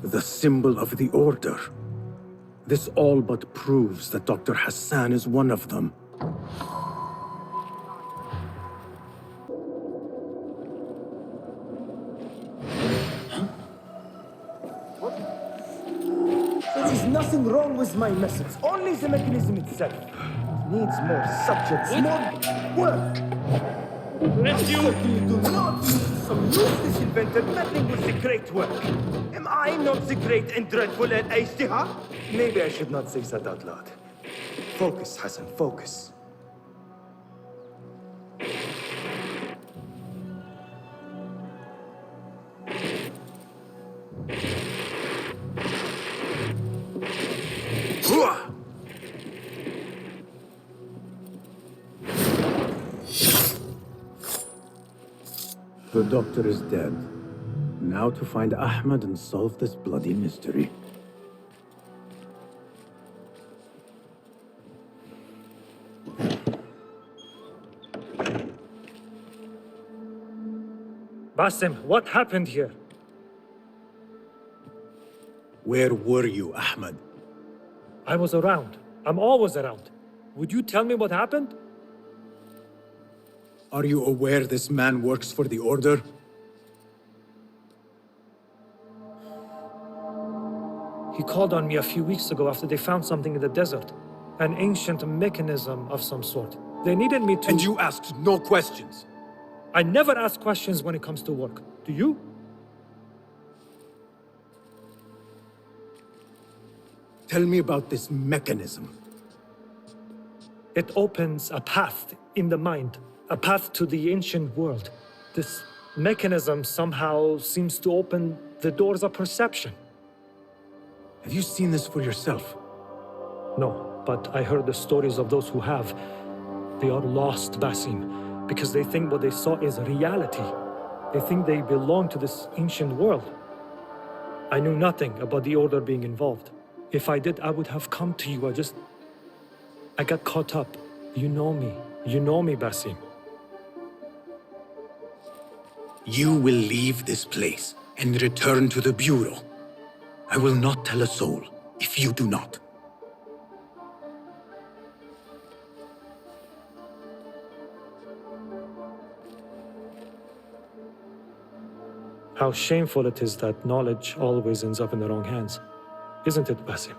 The symbol of the Order. This all but proves that Dr. Hassan is one of them. There is nothing wrong with my message, only the mechanism itself. It needs more subjects, more work. I certainly do not need some useless inventor meddling with the great work. Am I not the great and dreadful Al-Ijtihad? Maybe I should not say that out loud. Focus, Hassan, focus. The doctor is dead. Now to find Ahmed and solve this bloody mystery. Basim, what happened here? Where were you, Ahmed? I was around. I'm always around. Would you tell me what happened? Are you aware this man works for the Order? He called on me a few weeks ago after they found something in the desert. An ancient mechanism of some sort. They needed me to... And you asked no questions? I never ask questions when it comes to work. Do you? Tell me about this mechanism. It opens a path in the mind. A path to the ancient world. This mechanism somehow seems to open the doors of perception. Have you seen this for yourself? No, but I heard the stories of those who have. They are lost, Basim, because they think what they saw is reality. They think they belong to this ancient world. I knew nothing about the Order being involved. If I did, I would have come to you. I got caught up. You know me. You know me, Basim. You will leave this place and return to the Bureau. I will not tell a soul if you do not. How shameful it is that knowledge always ends up in the wrong hands. Isn't it, Basim?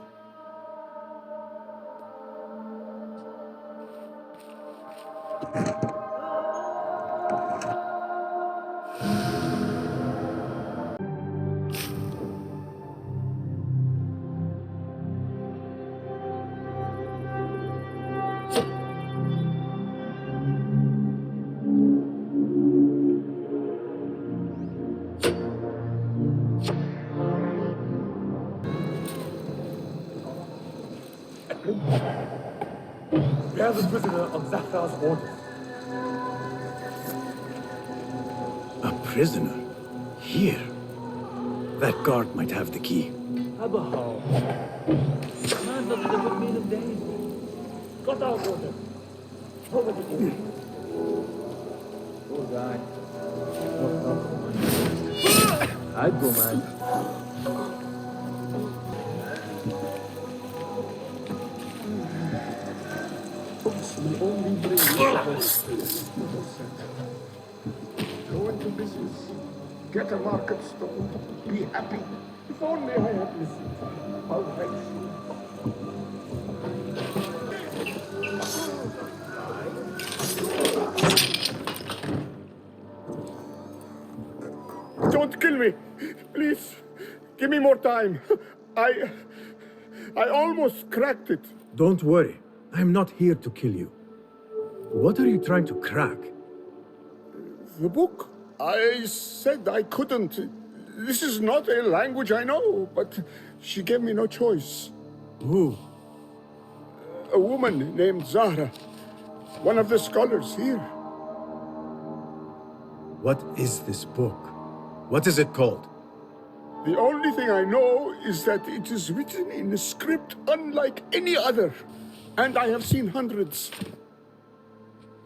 We are the prisoner on Zahra's orders. A prisoner? Here? That guard might have the key. Abaho. Man doesn't have a mean of days. Got out order. Over the key. Poor guy. I'd go, man. Will only bring Go into business. Get a market stone. Be happy. If only I had listened. How vexed. Don't kill me. Please. Give me more time. I almost cracked it. Don't worry. I'm not here to kill you. What are you trying to crack? The book? I said I couldn't. This is not a language I know, but she gave me no choice. Who? A woman named Zahra. One of the scholars here. What is this book? What is it called? The only thing I know is that it is written in a script unlike any other. And I have seen hundreds.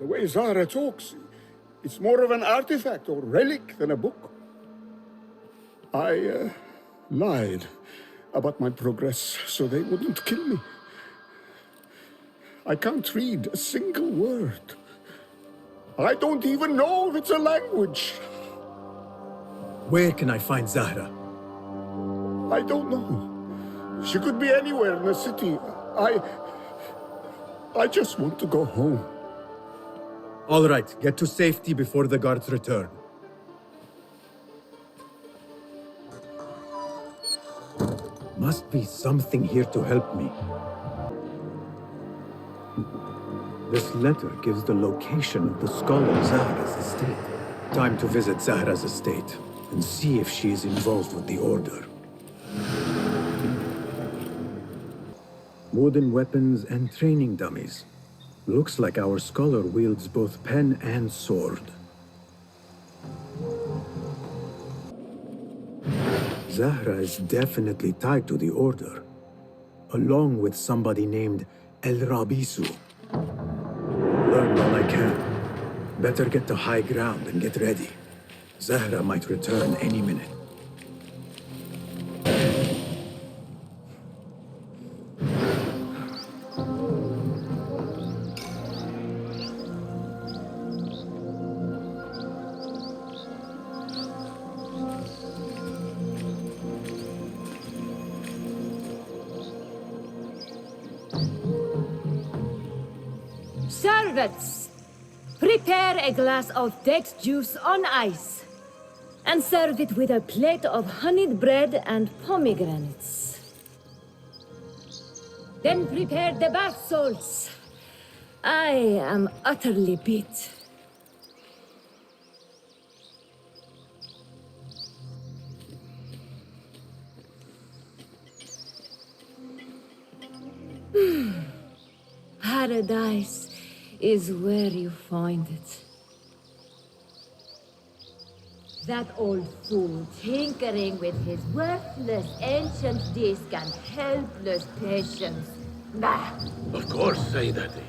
The way Zahra talks, it's more of an artifact or relic than a book. I lied about my progress so they wouldn't kill me. I can't read a single word. I don't even know if it's a language. Where can I find Zahra? I don't know. She could be anywhere in the city. I just want to go home. All right, get to safety before the guards return. Must be something here to help me. This letter gives the location of the scholar Zahra's estate. Time to visit Zahra's estate and see if she is involved with the Order. Wooden weapons and training dummies. Looks like our scholar wields both pen and sword. Zahra is definitely tied to the Order, along with somebody named El Rabisu. Learn while I can. Better get to high ground and get ready. Zahra might return any minute. Servants, prepare a glass of date juice on ice, and serve it with a plate of honeyed bread and pomegranates. Then prepare the bath salts. I am utterly beat. Paradise is where you find it. That old fool tinkering with his worthless ancient disc and helpless patience. Bah! Of course, Sayyidati.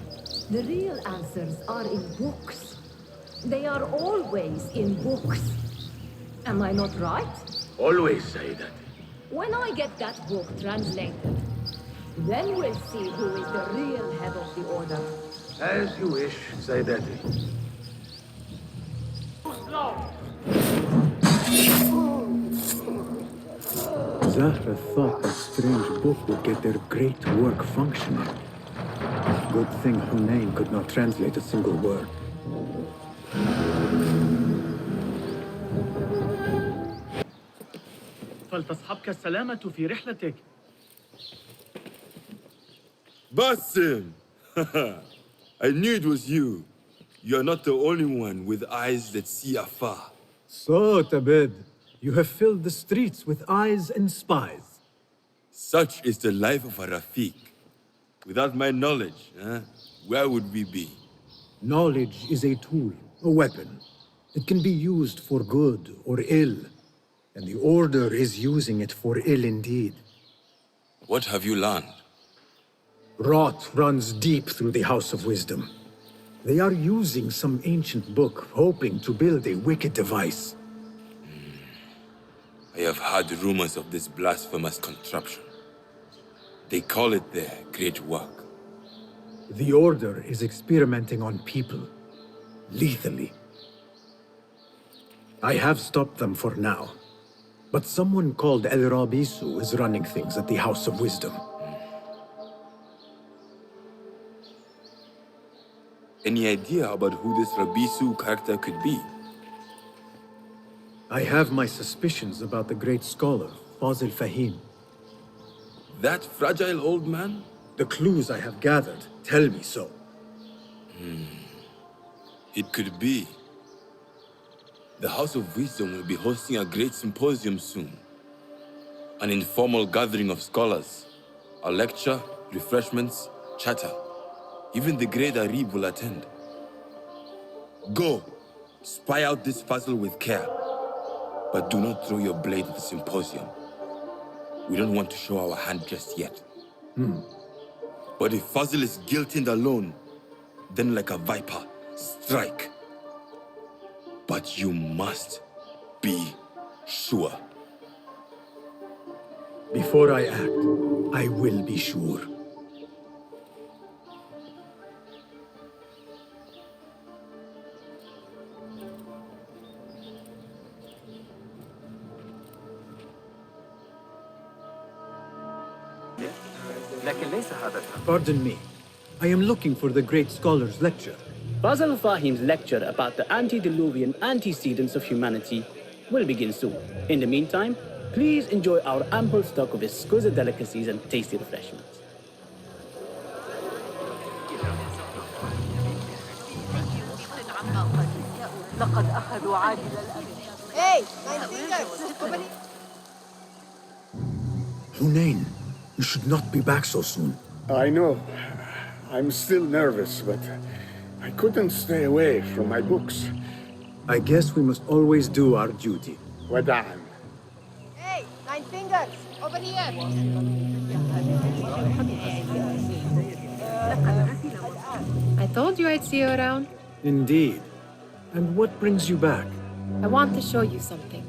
The real answers are in books. They are always in books. Am I not right? Always, Sayyidati. When I get that book translated, then we'll see who is the real head of the Order. As you wish, Sayyidati. Zahra thought that strange book would get their great work functioning. Good thing Hunayn could not translate a single word. فلتصحبك السلامة في رحلتك. Basim! I knew it was you. You're not the only one with eyes that see afar. So, Tabid, you have filled the streets with eyes and spies. Such is the life of a Rafiq. Without my knowledge, where would we be? Knowledge is a tool, a weapon. It can be used for good or ill, and the Order is using it for ill indeed. What have you learned? Rot runs deep through the House of Wisdom. They are using some ancient book, hoping to build a wicked device. I have heard rumors of this blasphemous contraption. They call it their great work. The Order is experimenting on people, lethally. I have stopped them for now, but someone called El Rabisu is running things at the House of Wisdom. Any idea about who this Rabisu character could be? I have my suspicions about the great scholar, Fazil Fahim. That fragile old man? The clues I have gathered tell me so. It could be. The House of Wisdom will be hosting a great symposium soon. An informal gathering of scholars. A lecture, refreshments, chatter. Even the great Arib will attend. Go, spy out this puzzle with care. But do not throw your blade at the symposium. We don't want to show our hand just yet. But if Fazil is guilty and alone, then like a viper, strike. But you must be sure. Before I act, I will be sure. Pardon me. I am looking for the great scholar's lecture. Basil Fahim's lecture about the antediluvian antecedents of humanity will begin soon. In the meantime, please enjoy our ample stock of exquisite delicacies and tasty refreshments. Hey, my fingers! Hunain, you should not be back so soon. I know. I'm still nervous, but I couldn't stay away from my books. I guess we must always do our duty. Wada'an. Hey, 9 fingers! Over here! I told you I'd see you around. Indeed. And what brings you back? I want to show you something.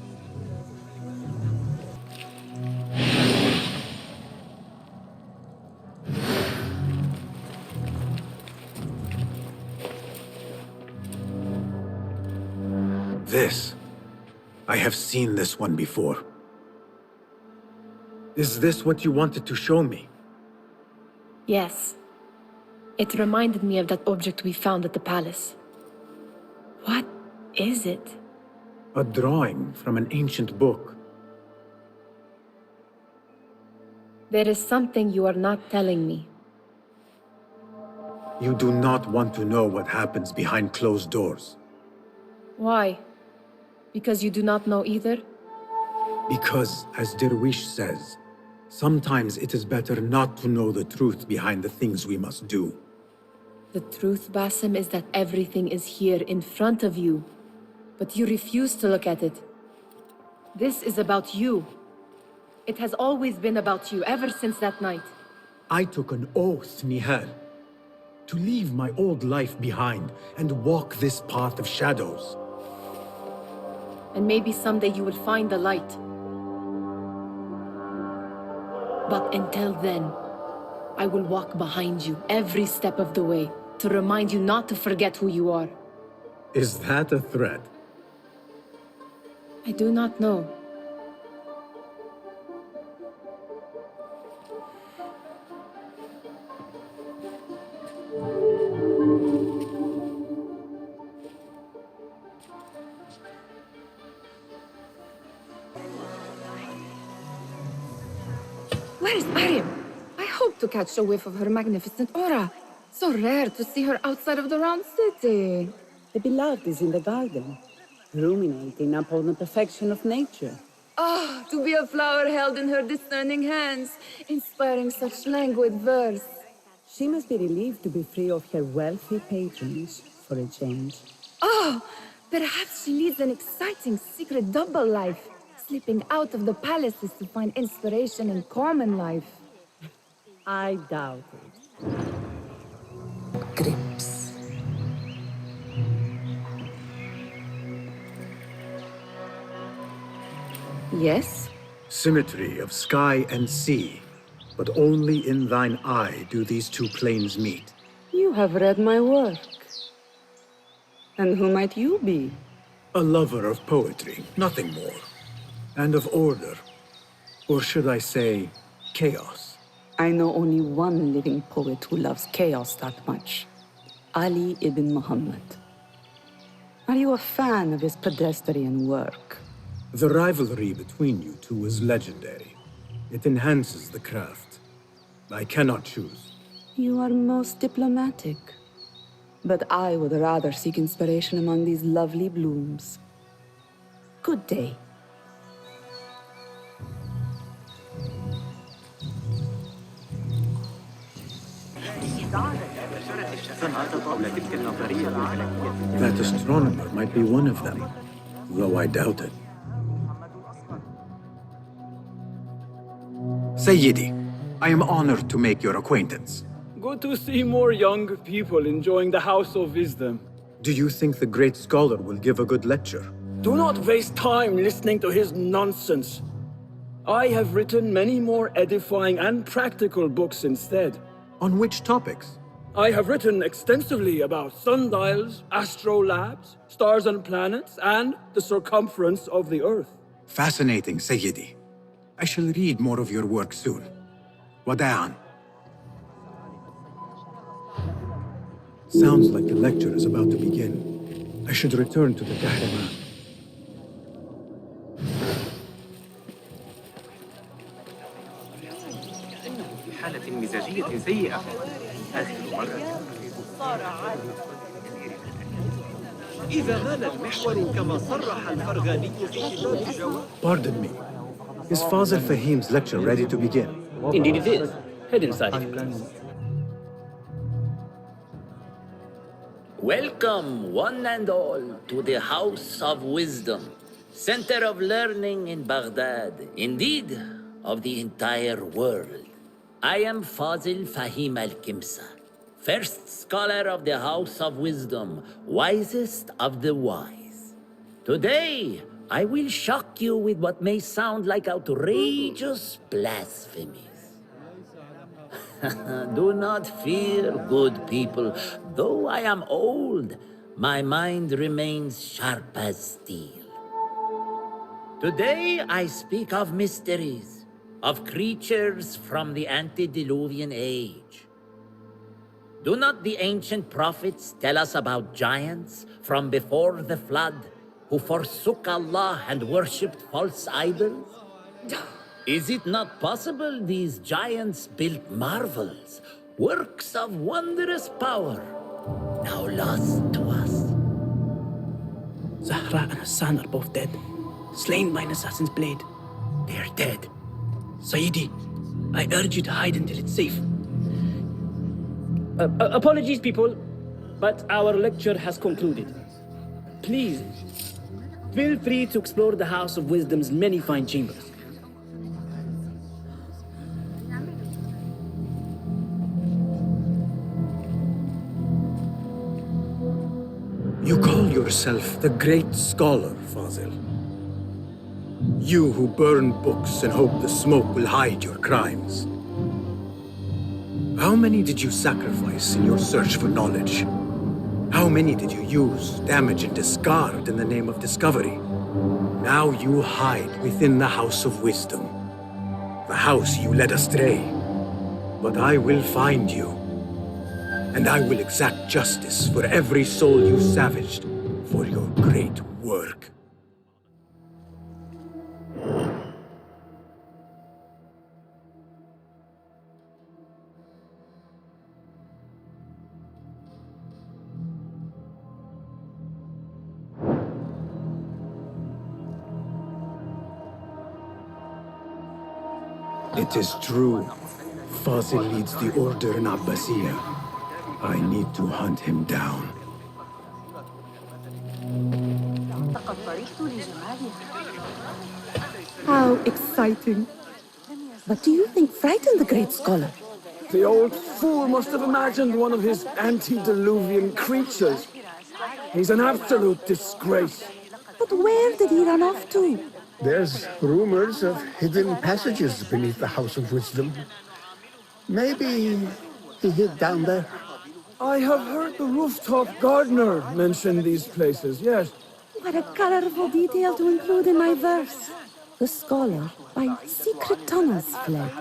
This. I have seen this one before. Is this what you wanted to show me? Yes. It reminded me of that object we found at the palace. What is it? A drawing from an ancient book. There is something you are not telling me. You do not want to know what happens behind closed doors. Why? Because you do not know either? Because, as Derwish says, sometimes it is better not to know the truth behind the things we must do. The truth, Basim, is that everything is here in front of you. But you refuse to look at it. This is about you. It has always been about you, ever since that night. I took an oath, Nehal, to leave my old life behind and walk this path of shadows. And maybe someday you will find the light. But until then, I will walk behind you every step of the way to remind you not to forget who you are. Is that a threat? I do not know. Where is Mariam? I hope to catch a whiff of her magnificent aura. So rare to see her outside of the round city. The beloved is in the garden, ruminating upon the perfection of nature. Ah, to be a flower held in her discerning hands, inspiring such languid verse. She must be relieved to be free of her wealthy patrons for a change. Oh, perhaps she leads an exciting secret double life, slipping out of the palaces to find inspiration in common life. I doubt it. Grips. Yes? Symmetry of sky and sea, but only in thine eye do these two planes meet. You have read my work. And who might you be? A lover of poetry, nothing more. And of order. Or should I say, chaos. I know only one living poet who loves chaos that much. Ali ibn Muhammad. Are you a fan of his pedestrian work? The rivalry between you two is legendary. It enhances the craft. I cannot choose. You are most Good day. That astronomer might be one of them, though I doubt it. Sayyidi, I am honored to make your acquaintance. Good to see more young people enjoying the House of Wisdom. Do you think the great scholar will give a good lecture? Do not waste time listening to his nonsense. I have written many more edifying and practical books instead. On which topics? I have written extensively about sundials, astrolabes, stars and planets, and the circumference of the Earth. Fascinating, Sayyidi. I shall read more of your work soon. Wada'an. Sounds like the lecture is about to begin. I should return to the Kahraman. في حالة مزاجية سيئة. آخر مرة إذا مال المحور كما صرح الفرغاني في كتاب الجواب. Pardon me. Is Father Fahim's lecture ready to begin? Indeed it is. Head inside, if you please. Welcome, one and all, to the House of Wisdom, center of learning in Baghdad, indeed, of the entire world. I am Fazil Fahim al-Kimsa, first scholar of the House of Wisdom, wisest of the wise. Today, I will shock you with what may sound like outrageous blasphemies. Do not fear, good people. Though I am old, my mind remains sharp as steel. Today I speak of mysteries, of creatures from the antediluvian age. Do not the ancient prophets tell us about giants from before the flood who forsook Allah and worshipped false idols? Is it not possible these giants built marvels, works of wondrous power, now lost to us? Zahra and Hassan are both dead, slain by an assassin's blade. They are dead. Sayyidi, I urge you to hide until it's safe. Apologies, people, but our lecture has concluded. Please, feel free to explore the House of Wisdom's many fine chambers. You call yourself the great scholar, Fazil. You who burn books and hope the smoke will hide your crimes. How many did you sacrifice in your search for knowledge? How many did you use, damage, and discard in the name of discovery? Now you hide within the House of Wisdom. The house you led astray. But I will find you. And I will exact justice for every soul you savaged for your great work. It is true. Fazil leads the order in Abbasiyah. I need to hunt him down. How exciting. But do you think frightened the great scholar? The old fool must have imagined one of his antediluvian creatures. He's an absolute disgrace. But where did he run off to? There's rumors of hidden passages beneath the House of Wisdom. Maybe he hid down there. I have heard the rooftop gardener mention these places, yes. What a colorful detail to include in my verse. The scholar by secret tunnels fled,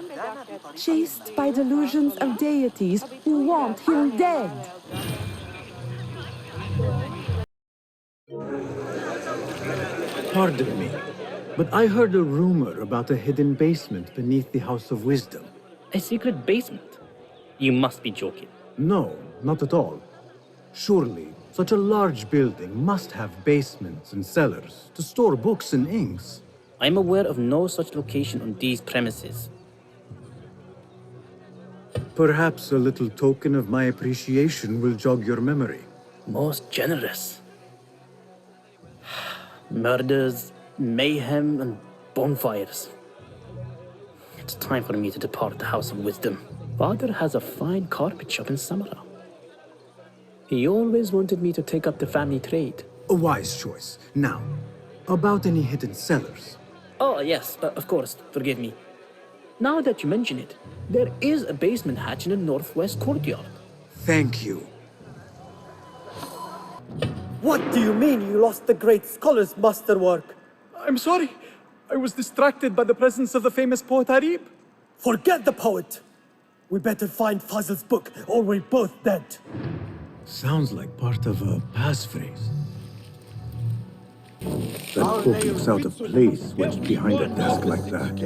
chased by delusions of deities who want him dead. Pardon me, but I heard a rumor about a hidden basement beneath the House of Wisdom. A secret basement? You must be joking. No, not at all. Surely, such a large building must have basements and cellars to store books and inks. I'm aware of no such location on these premises. Perhaps a little token of my appreciation will jog your memory. Most generous. Murders, mayhem, and bonfires. It's time for me to depart the House of Wisdom. Father has a fine carpet shop in Samara. He always wanted me to take up the family trade. A wise choice. Now, about any hidden cellars? Oh, yes, of course, forgive me. Now that you mention it, there is a basement hatch in the northwest courtyard. Thank you. What do you mean you lost the great scholar's masterwork? I'm sorry. I was distracted by the presence of the famous poet Arib. Forget the poet! We better find Fazl's book, or we're both dead. Sounds like part of a passphrase. That book looks out of place wedged behind a desk like that.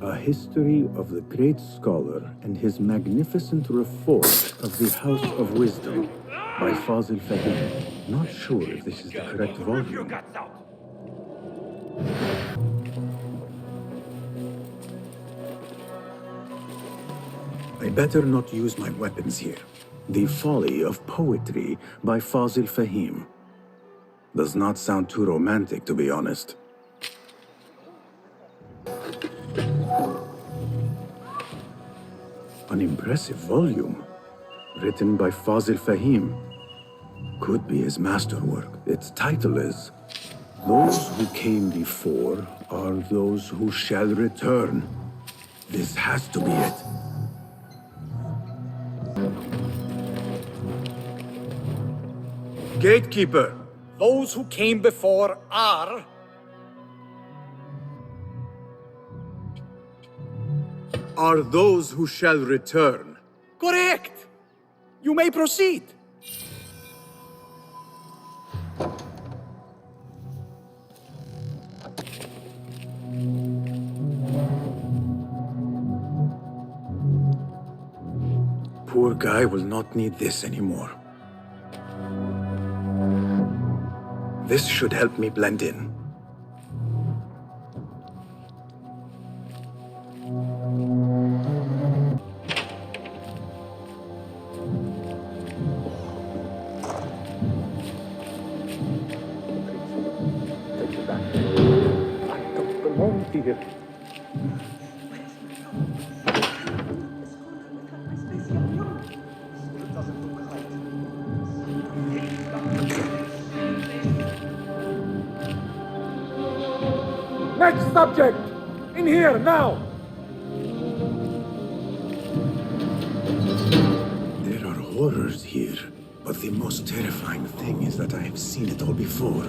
A history of the great scholar and his magnificent reform of the House of Wisdom by Fazil Fahim. Not sure if this is the correct volume. I better not use my weapons here. The Folly of Poetry by Fazil Fahim. Does not sound too romantic, to be honest. An impressive volume, written by Fazil Fahim. Could be his masterwork. Its title is Those Who Came Before Are Those Who Shall Return. This has to be it. Gatekeeper! Those who came before are... Are those who shall return. Correct! You may proceed. Poor guy will not need this anymore. This should help me blend in. Next subject! In here, now! There are horrors here, but the most terrifying thing is that I have seen it all before.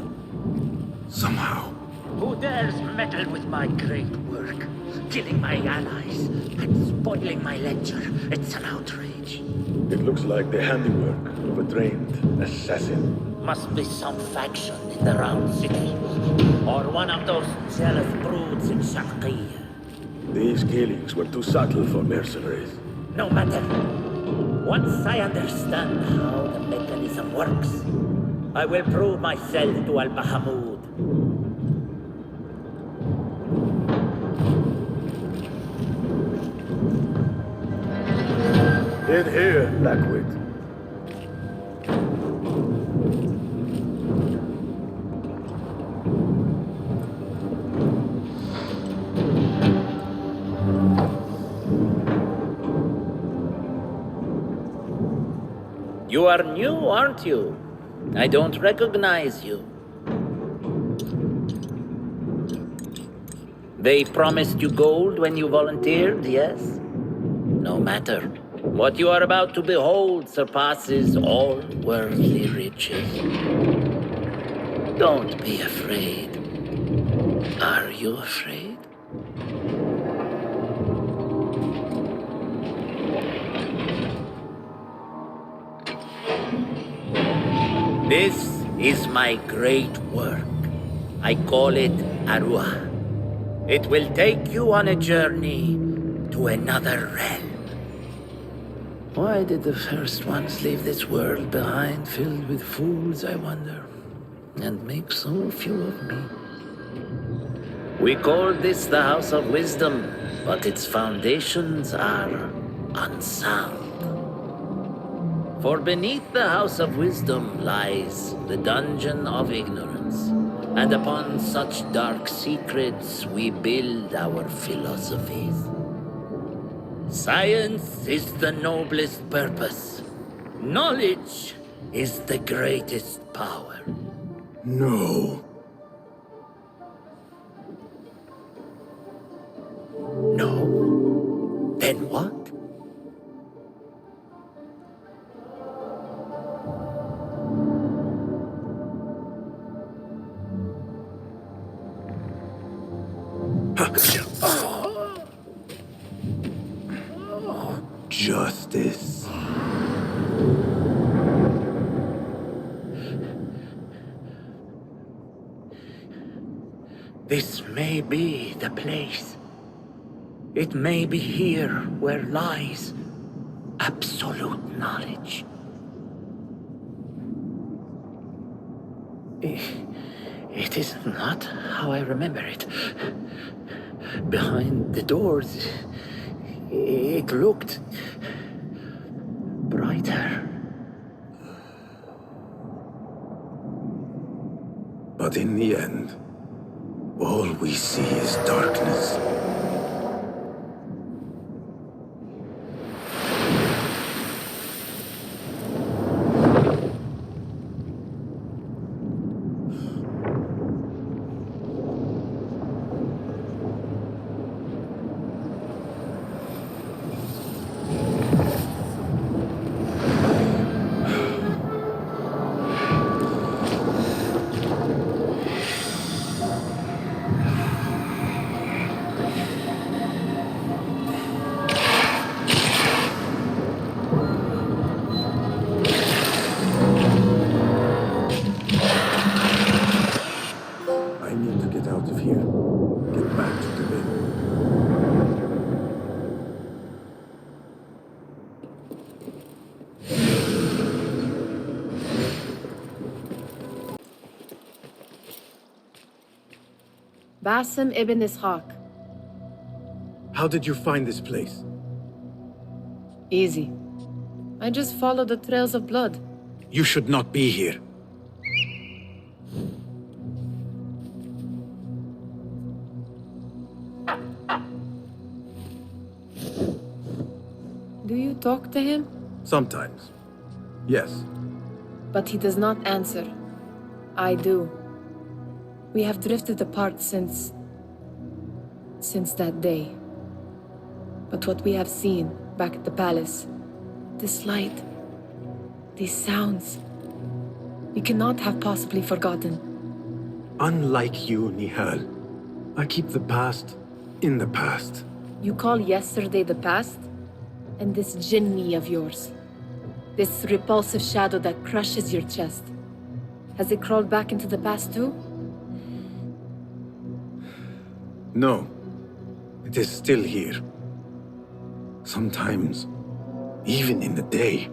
Somehow. Who dares meddle with my great work? Killing my allies and spoiling my lecture. It's an outrage. It looks like the handiwork of a trained assassin. Must be some faction in the Round City. Or one of those jealous broods in Sharqiyya. These killings were too subtle for mercenaries. No matter. Once I understand how the mechanism works, I will prove myself to Al-Bahamud. In here, Blackwit. You are new, aren't you? I don't recognize you. They promised you gold when you volunteered, yes? No matter. What you are about to behold surpasses all worldly riches. Don't be afraid. Are you afraid? This is my great work. I call it Arwah. It will take you on a journey to another realm. Why did the first ones leave this world behind filled with fools, I wonder, and make so few of me? We call this the House of Wisdom, but its foundations are unsound. For beneath the House of Wisdom lies the Dungeon of Ignorance, and upon such dark secrets we build our philosophies. Science is the noblest purpose. Knowledge is the greatest power. No. No? Then what? Justice. This may be the place. It may be here where lies absolute knowledge. It is not how I remember it. Behind the doors, it looked brighter. But in the end, all we see is darkness. I need to get out of here. Get back to the inn. Basim ibn Ishaq. How did you find this place? Easy. I just follow the trails of blood. You should not be here. Do you talk to him? Sometimes. Yes. But he does not answer. I do. We have drifted apart since that day. But what we have seen back at the palace, this light, these sounds, we cannot have possibly forgotten. Unlike you, Nehal, I keep the past in the past. You call yesterday the past? And this jinni of yours, this repulsive shadow that crushes your chest, has it crawled back into the past too? No, it is still here. Sometimes, even in the day,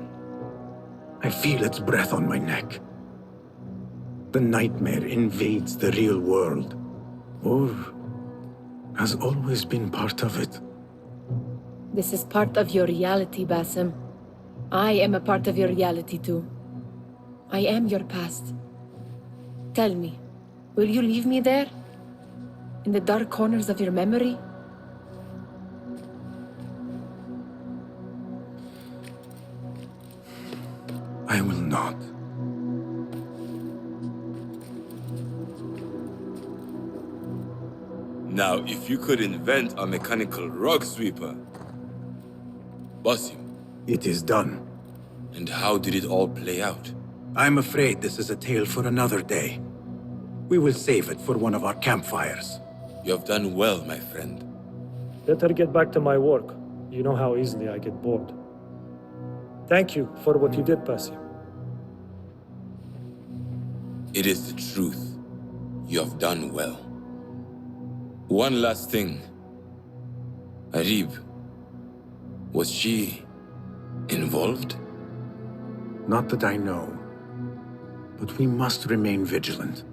I feel its breath on my neck. The nightmare invades the real world, or has always been part of it. This is part of your reality, Basim. I am a part of your reality too. I am your past. Tell me, will you leave me there? In the dark corners of your memory? I will not. Now, if you could invent a mechanical rug sweeper, Basim. It is done. And how did it all play out? I'm afraid this is a tale for another day. We will save it for one of our campfires. You have done well, my friend. Better get back to my work. You know how easily I get bored. Thank you for what you did, Basim. It is the truth. You have done well. One last thing. Arib, was she Involved? Not that I know. But we must remain vigilant.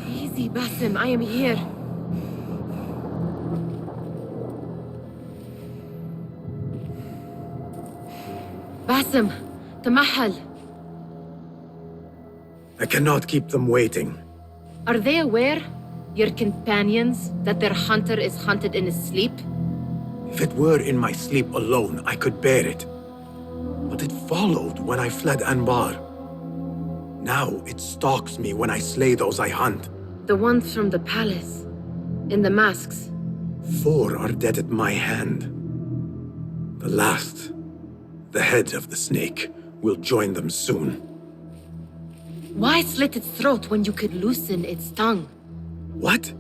Easy, Basim, I am here. Basim, Tamahal. I cannot keep them waiting. Are they aware, your companions, that their hunter is hunted in his sleep? If it were in my sleep alone, I could bear it. But it followed when I fled Anbar. Now it stalks me when I slay those I hunt. The ones from the palace, in the masks. 4 are dead at my hand. The last, the head of the snake, will join them soon. Why slit its throat when you could loosen its tongue? What?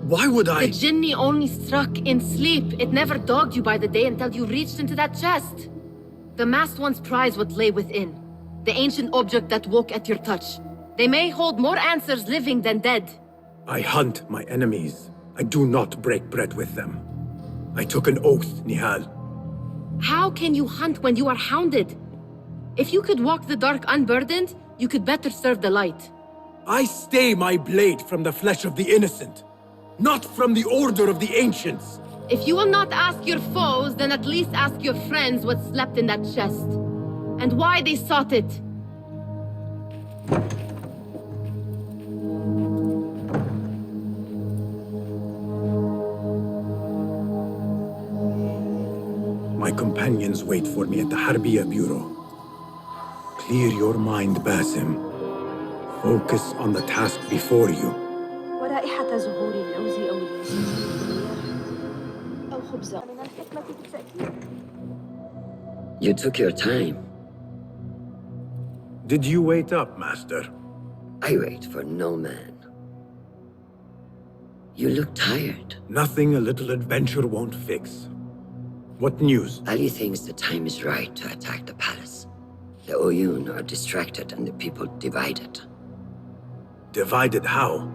Why would I? The Jinni only struck in sleep. It never dogged you by the day until you reached into that chest. The masked ones prize what lay within. The ancient object that woke at your touch. They may hold more answers living than dead. I hunt my enemies. I do not break bread with them. I took an oath, Nehal. How can you hunt when you are hounded? If you could walk the dark unburdened, you could better serve the light. I stay my blade from the flesh of the innocent, not from the order of the ancients. If you will not ask your foes, then at least ask your friends what slept in that chest. And why they sought it. My companions wait for me at the Harbiya Bureau. Clear your mind, Basim. Focus on the task before you. ورائحة زهور اللوز أو الياسمين أو خبزة من الحكمة بالتأكيد. You took your time. Did you wait up, Master? I wait for no man. You look tired. Nothing a little adventure won't fix. What news? Ali thinks the time is right to attack the palace. The Oyun are distracted and the people divided. Divided how?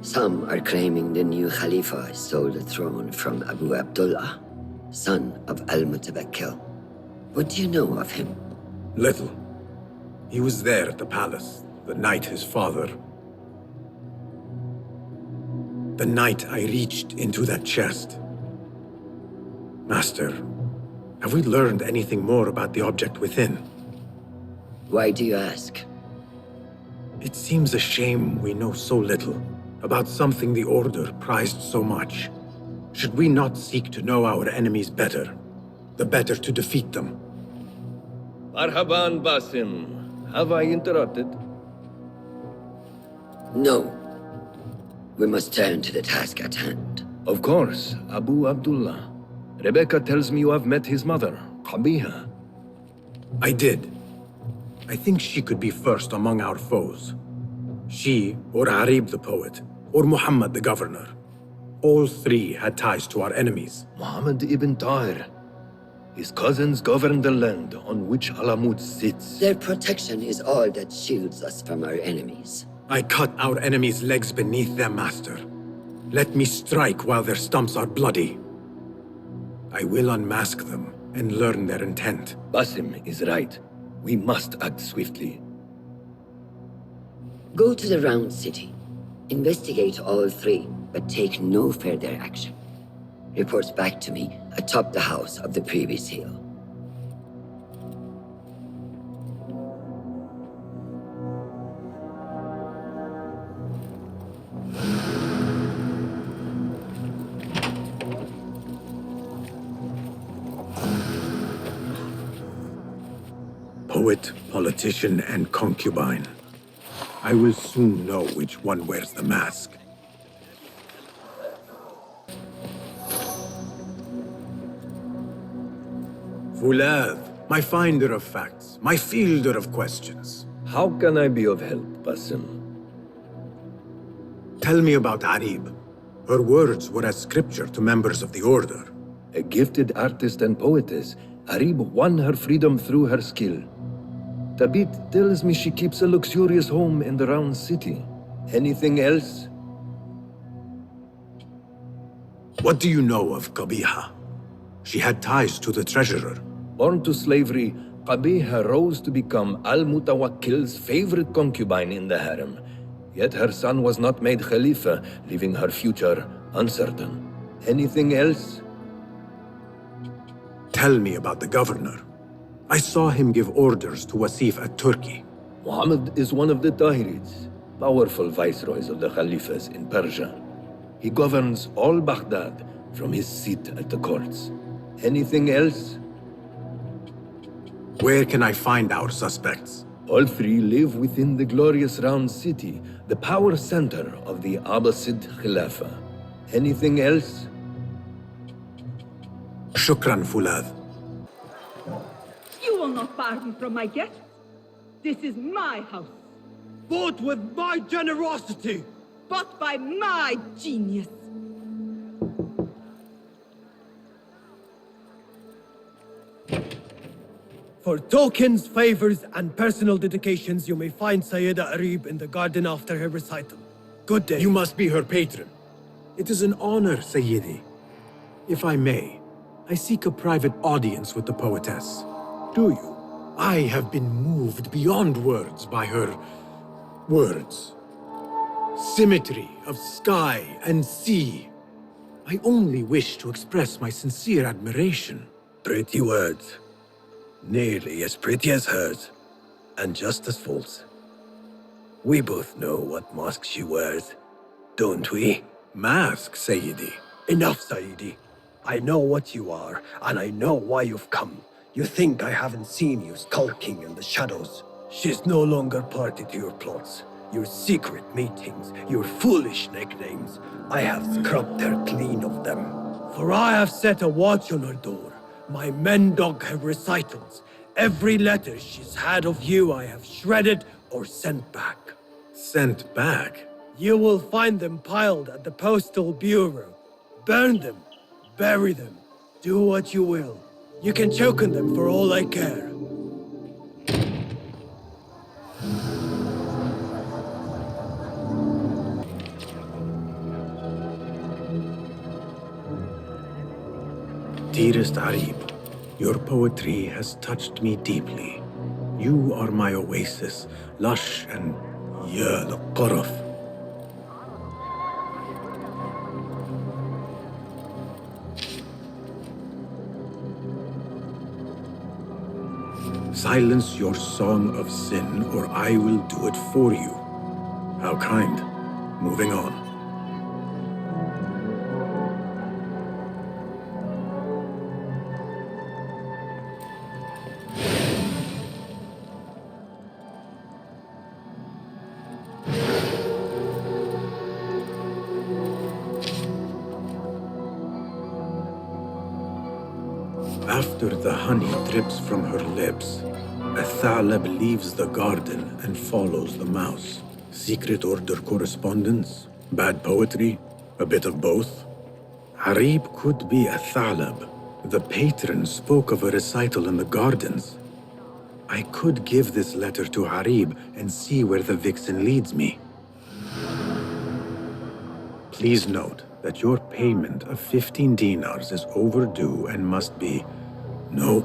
Some are claiming the new Khalifa stole the throne from Abu Abdullah, son of Al-Mutawakkil. What do you know of him? Little. He was there at the palace, the night his father... The night I reached into that chest. Master, have we learned anything more about the object within? Why do you ask? It seems a shame we know so little about something the Order prized so much. Should we not seek to know our enemies better, the better to defeat them? Marhaban, Basim. Have I interrupted? No. We must turn to the task at hand. Of course, Abu Abdullah. Rebecca tells me you have met his mother, Qabiha. I did. I think she could be first among our foes. She, or Arib the poet, or Muhammad the governor. All 3 had ties to our enemies. Muhammad ibn Tahir. His cousins govern the land on which Alamut sits. Their protection is all that shields us from our enemies. I cut our enemies' legs beneath them, Master. Let me strike while their stumps are bloody. I will unmask them and learn their intent. Basim is right. We must act swiftly. Go to the Round City. Investigate all 3, but take no further action. Reports back to me atop the house of the previous hill. Poet, politician, and concubine. I will soon know which one wears the mask. Fulad, My finder of facts, my fielder of questions. How can I be of help, Basim? Tell me about Arib. Her words were as scripture to members of the Order. A gifted artist and poetess, Arib won her freedom through her skill. Tabit tells me she keeps a luxurious home in the round city. Anything else? What do you know of Qabiha? She had ties to the treasurer. Born to slavery, Qabiha rose to become Al-Mutawakkil's favorite concubine in the harem. Yet her son was not made Khalifa, leaving her future uncertain. Anything else? Tell me about the governor. I saw him give orders to Wasif at Turkey. Muhammad is one of the Tahirids, powerful viceroys of the Khalifas in Persia. He governs all Baghdad from his seat at the courts. Anything else? Where can I find our suspects? All three live within the glorious round city, the power center of the Abbasid Khilafah. Anything else? Shukran, Fulad. You will not bar me from my guests. This is my house. Bought with my generosity. Bought by my genius. For tokens, favors, and personal dedications, you may find Sayyida Arib in the garden after her recital. Good day. You must be her patron. It is an honor, Sayyidi. If I may, I seek a private audience with the poetess. Do you? I have been moved beyond words by her words. Symmetry of sky and sea. I only wish to express my sincere admiration. Pretty words. Nearly as pretty as hers, and just as false. We both know what mask she wears, don't we? Mask, Sayyidi. Enough, Sayyidi. I know what you are, and I know why you've come. You think I haven't seen you skulking in the shadows. She's no longer party to your plots, your secret meetings, your foolish nicknames. I have scrubbed her clean of them. For I have set a watch on her door. My men dog her recitals. Every letter she's had of you I have shredded or sent back. Sent back? You will find them piled at the Postal Bureau. Burn them, bury them, do what you will. You can choke on them for all I care. Dearest Arib, your poetry has touched me deeply. You are my oasis, lush and ya al-qaraf. Silence your song of sin, or I will do it for you. How kind. Moving on. After the honey drips from her lips, a thalab leaves the garden and follows the mouse. Secret order correspondence? Bad poetry? A bit of both? Harib could be a thalab. The patron spoke of a recital in the gardens. I could give this letter to Harib and see where the vixen leads me. Please note that your payment of 15 dinars is overdue and must be... No.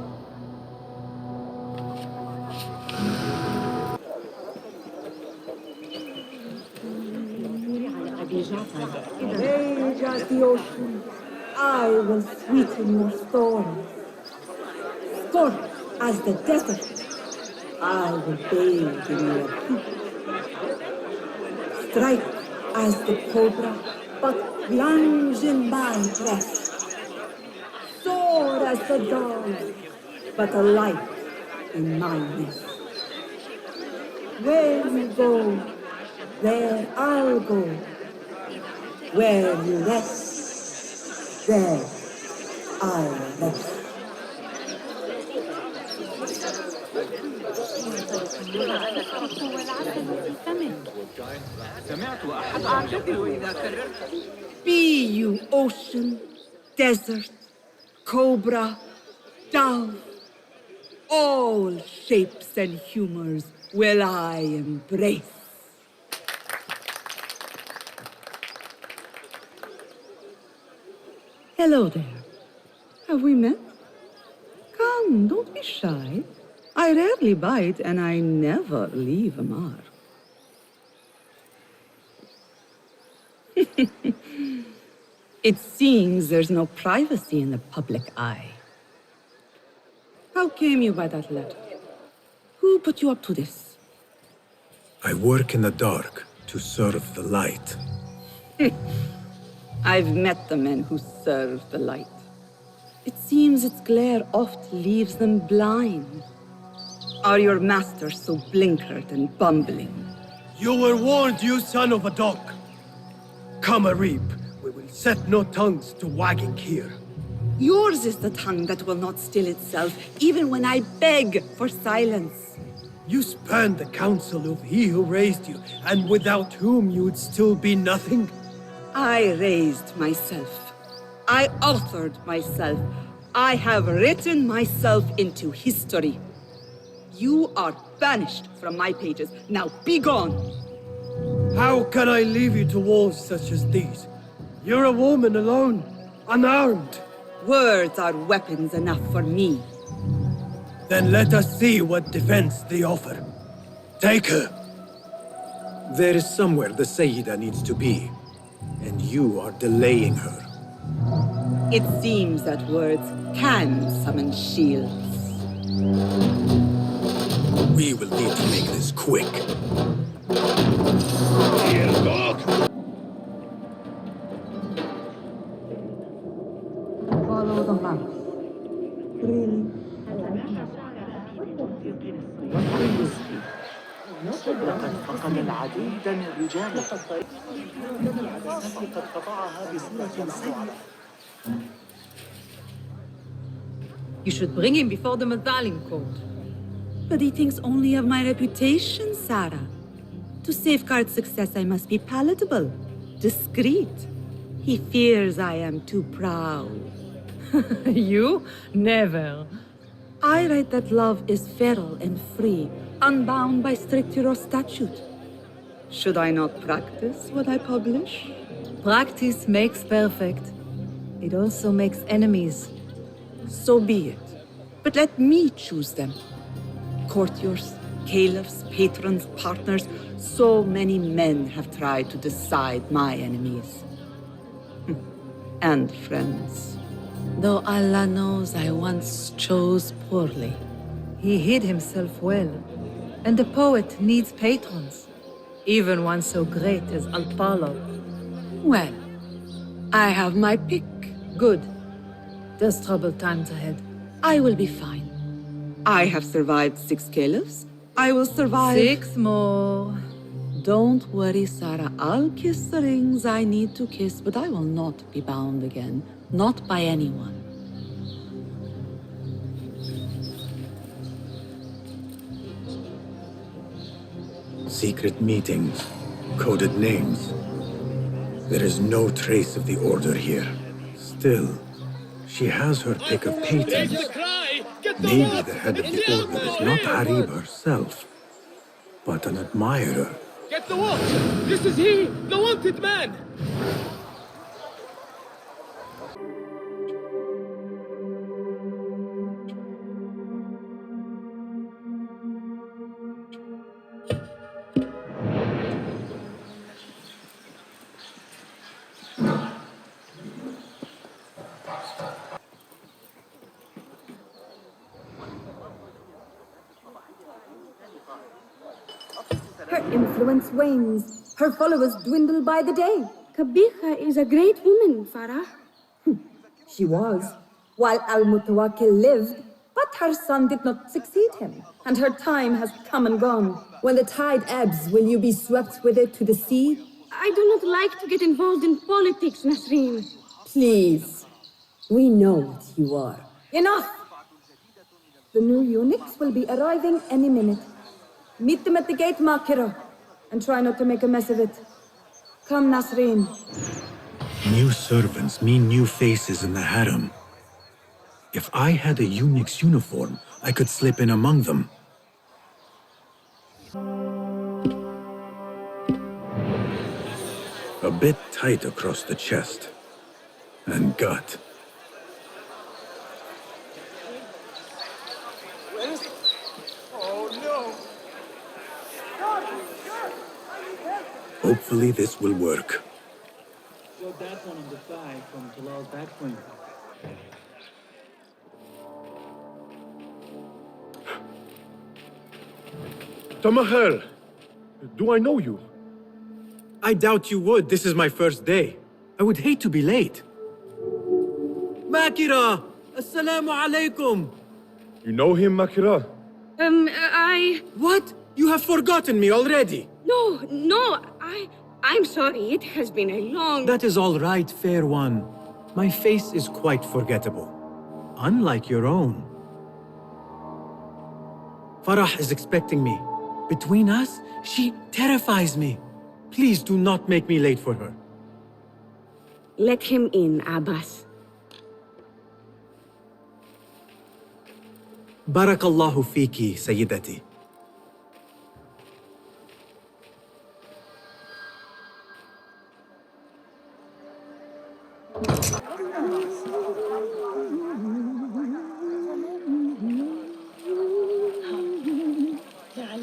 Rage as the ocean, I will sweeten your storms. Scorch as the desert, I will bathe in your heat. Strike as the cobra, but plunge in my breast. Soar as the dog, but a light in my nest. Where you go, there I'll go. Where you rest, there I'll rest. Be you ocean, desert, cobra, dove, all shapes and humors will I embrace. Hello there. Have we met? Come, don't be shy. I rarely bite and I never leave a mark. It seems there's no privacy in the public eye. How came you by that letter? Who put you up to this? I work in the dark to serve the light. I've met the men who serve the light. It seems its glare oft leaves them blind. Are your masters so blinkered and bumbling? You were warned, you son of a dog. Come, Arib. We will set no tongues to wagging here. Yours is the tongue that will not still itself, even when I beg for silence. You spurned the counsel of he who raised you, and without whom you would still be nothing. I raised myself. I authored myself. I have written myself into history. You are banished from my pages. Now be gone. How can I leave you to wolves such as these? You're a woman alone, unarmed. Words are weapons enough for me. Then let us see what defense they offer. Take her. There is somewhere the Sayyida needs to be, and you are delaying her. It seems that words can summon shields. We will need to make this quick. Follow the mouse. Really? لقد فقد العديد من رجاله. قد قطعها بصلة سيئة. You should bring him before the Medallion Court. But he thinks only of my reputation, Sarah. To safeguard success, I must be palatable, discreet. He fears I am too proud. You? Never. I write that love is feral and free, unbound by stricture or statute. Should I not practice what I publish? Practice makes perfect. It also makes enemies. So be it. But let me choose them. Courtiers, caliphs, patrons, partners. So many men have tried to decide my enemies. And friends. Though Allah knows I once chose poorly. He hid himself well. And the poet needs patrons. Even one so great as Alpalo. Well, I have my pick. Good. There's troubled times ahead. I will be fine. I have survived 6 caliphs. I will survive 6 more. Don't worry, Sarah. I'll kiss the rings I need to kiss, but I will not be bound again. Not by anyone. Secret meetings, coded names. There is no trace of the Order here. Still, she has her pick of patrons. Maybe the head of the Order is not Harib herself, but an admirer. Get the watch! This is he, the wanted man! Her influence wanes. Her followers dwindle by the day. Kabiha is a great woman, Farah. She was, while Al-Mutawakkil lived, but her son did not succeed him, and her time has come and gone. When the tide ebbs, will you be swept with it to the sea? I do not like to get involved in politics, Nasreen. Please. We know what you are. Enough! The new eunuchs will be arriving any minute. Meet them at the gate, Makira, and try not to make a mess of it. Come, Nasreen. New servants mean new faces in the harem. If I had a eunuch's uniform, I could slip in among them. A bit tight across the chest and gut. Hopefully this will work. Got that one on the thigh from Jalal's back swing. Tamahel, do I know you? I doubt you would. This is my first day. I would hate to be late. Makira! Assalamu alaikum! You know him, Makira? What? You have forgotten me already! No, I'm sorry. It has been a long... That is all right, fair one. My face is quite forgettable. Unlike your own. Farah is expecting me. Between us, she terrifies me. Please do not make me late for her. Let him in, Abbas. Barakallahu fiki, Sayyidati.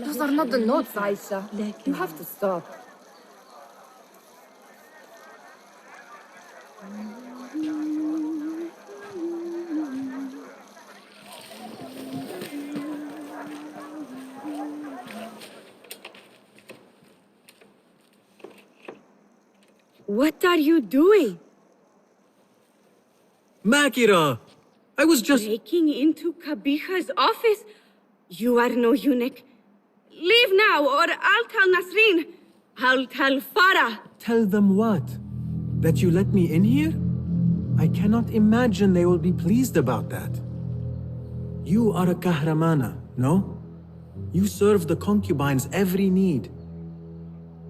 Those are not the notes, Aisha. You have to stop. What are you doing? Makira! I was just... Breaking into Kabiha's office? You are no eunuch. Leave now, or I'll tell Nasreen. I'll tell Farah. Tell them what? That you let me in here? I cannot imagine they will be pleased about that. You are a kahramana, no? You serve the concubines' every need.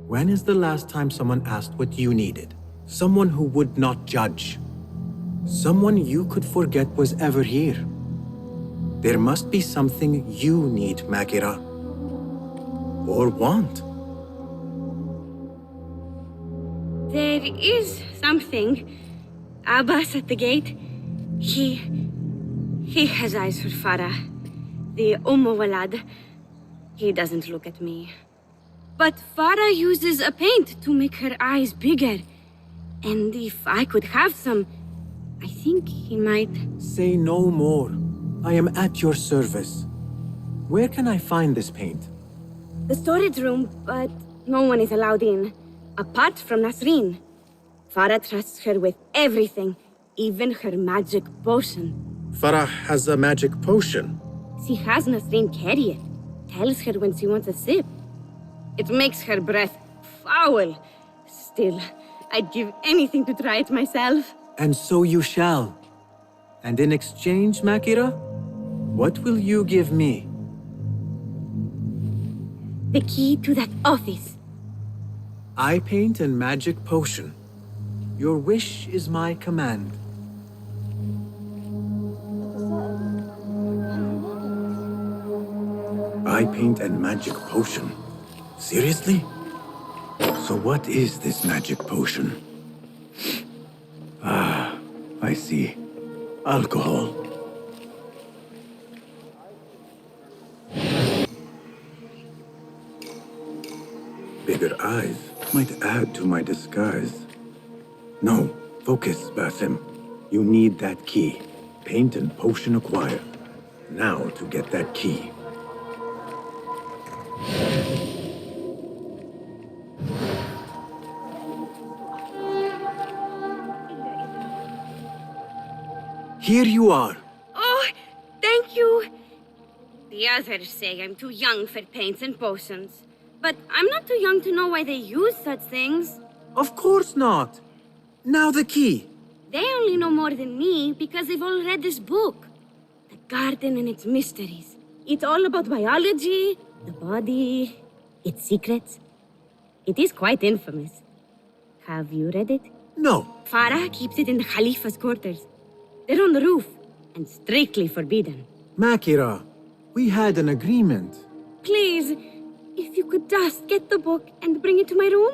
When is the last time someone asked what you needed? Someone who would not judge. Someone you could forget was ever here. There must be something you need, Makira. Or want. There is something. Abbas at the gate. He has eyes for Farah. The Walad. He doesn't look at me. But Farah uses a paint to make her eyes bigger. And if I could have some, I think he might... Say no more. I am at your service. Where can I find this paint? The storage room, but no one is allowed in. Apart from Nasreen. Farah trusts her with everything, even her magic potion. Farah has a magic potion. She has Nasreen carry it. Tells her when she wants a sip. It makes her breath foul. Still, I'd give anything to try it myself. And so you shall. And in exchange, Makira, what will you give me? The key to that office. Eye paint and magic potion. Your wish is my command. Eye paint and magic potion. Seriously? So what is this magic potion? Ah, I see. Alcohol. Bigger eyes might add to my disguise. No, focus, Basim. You need that key. Paint and potion acquired. Now to get that key. Here you are. Oh, thank you. The others say I'm too young for paints and potions. But I'm not too young to know why they use such things. Of course not. Now the key. They only know more than me because they've all read this book. The garden and its mysteries. It's all about biology, the body, its secrets. It is quite infamous. Have you read it? No. Farah keeps it in the Khalifa's quarters. They're on the roof, and strictly forbidden. Makira, we had an agreement. Please, if you could just get the book and bring it to my room?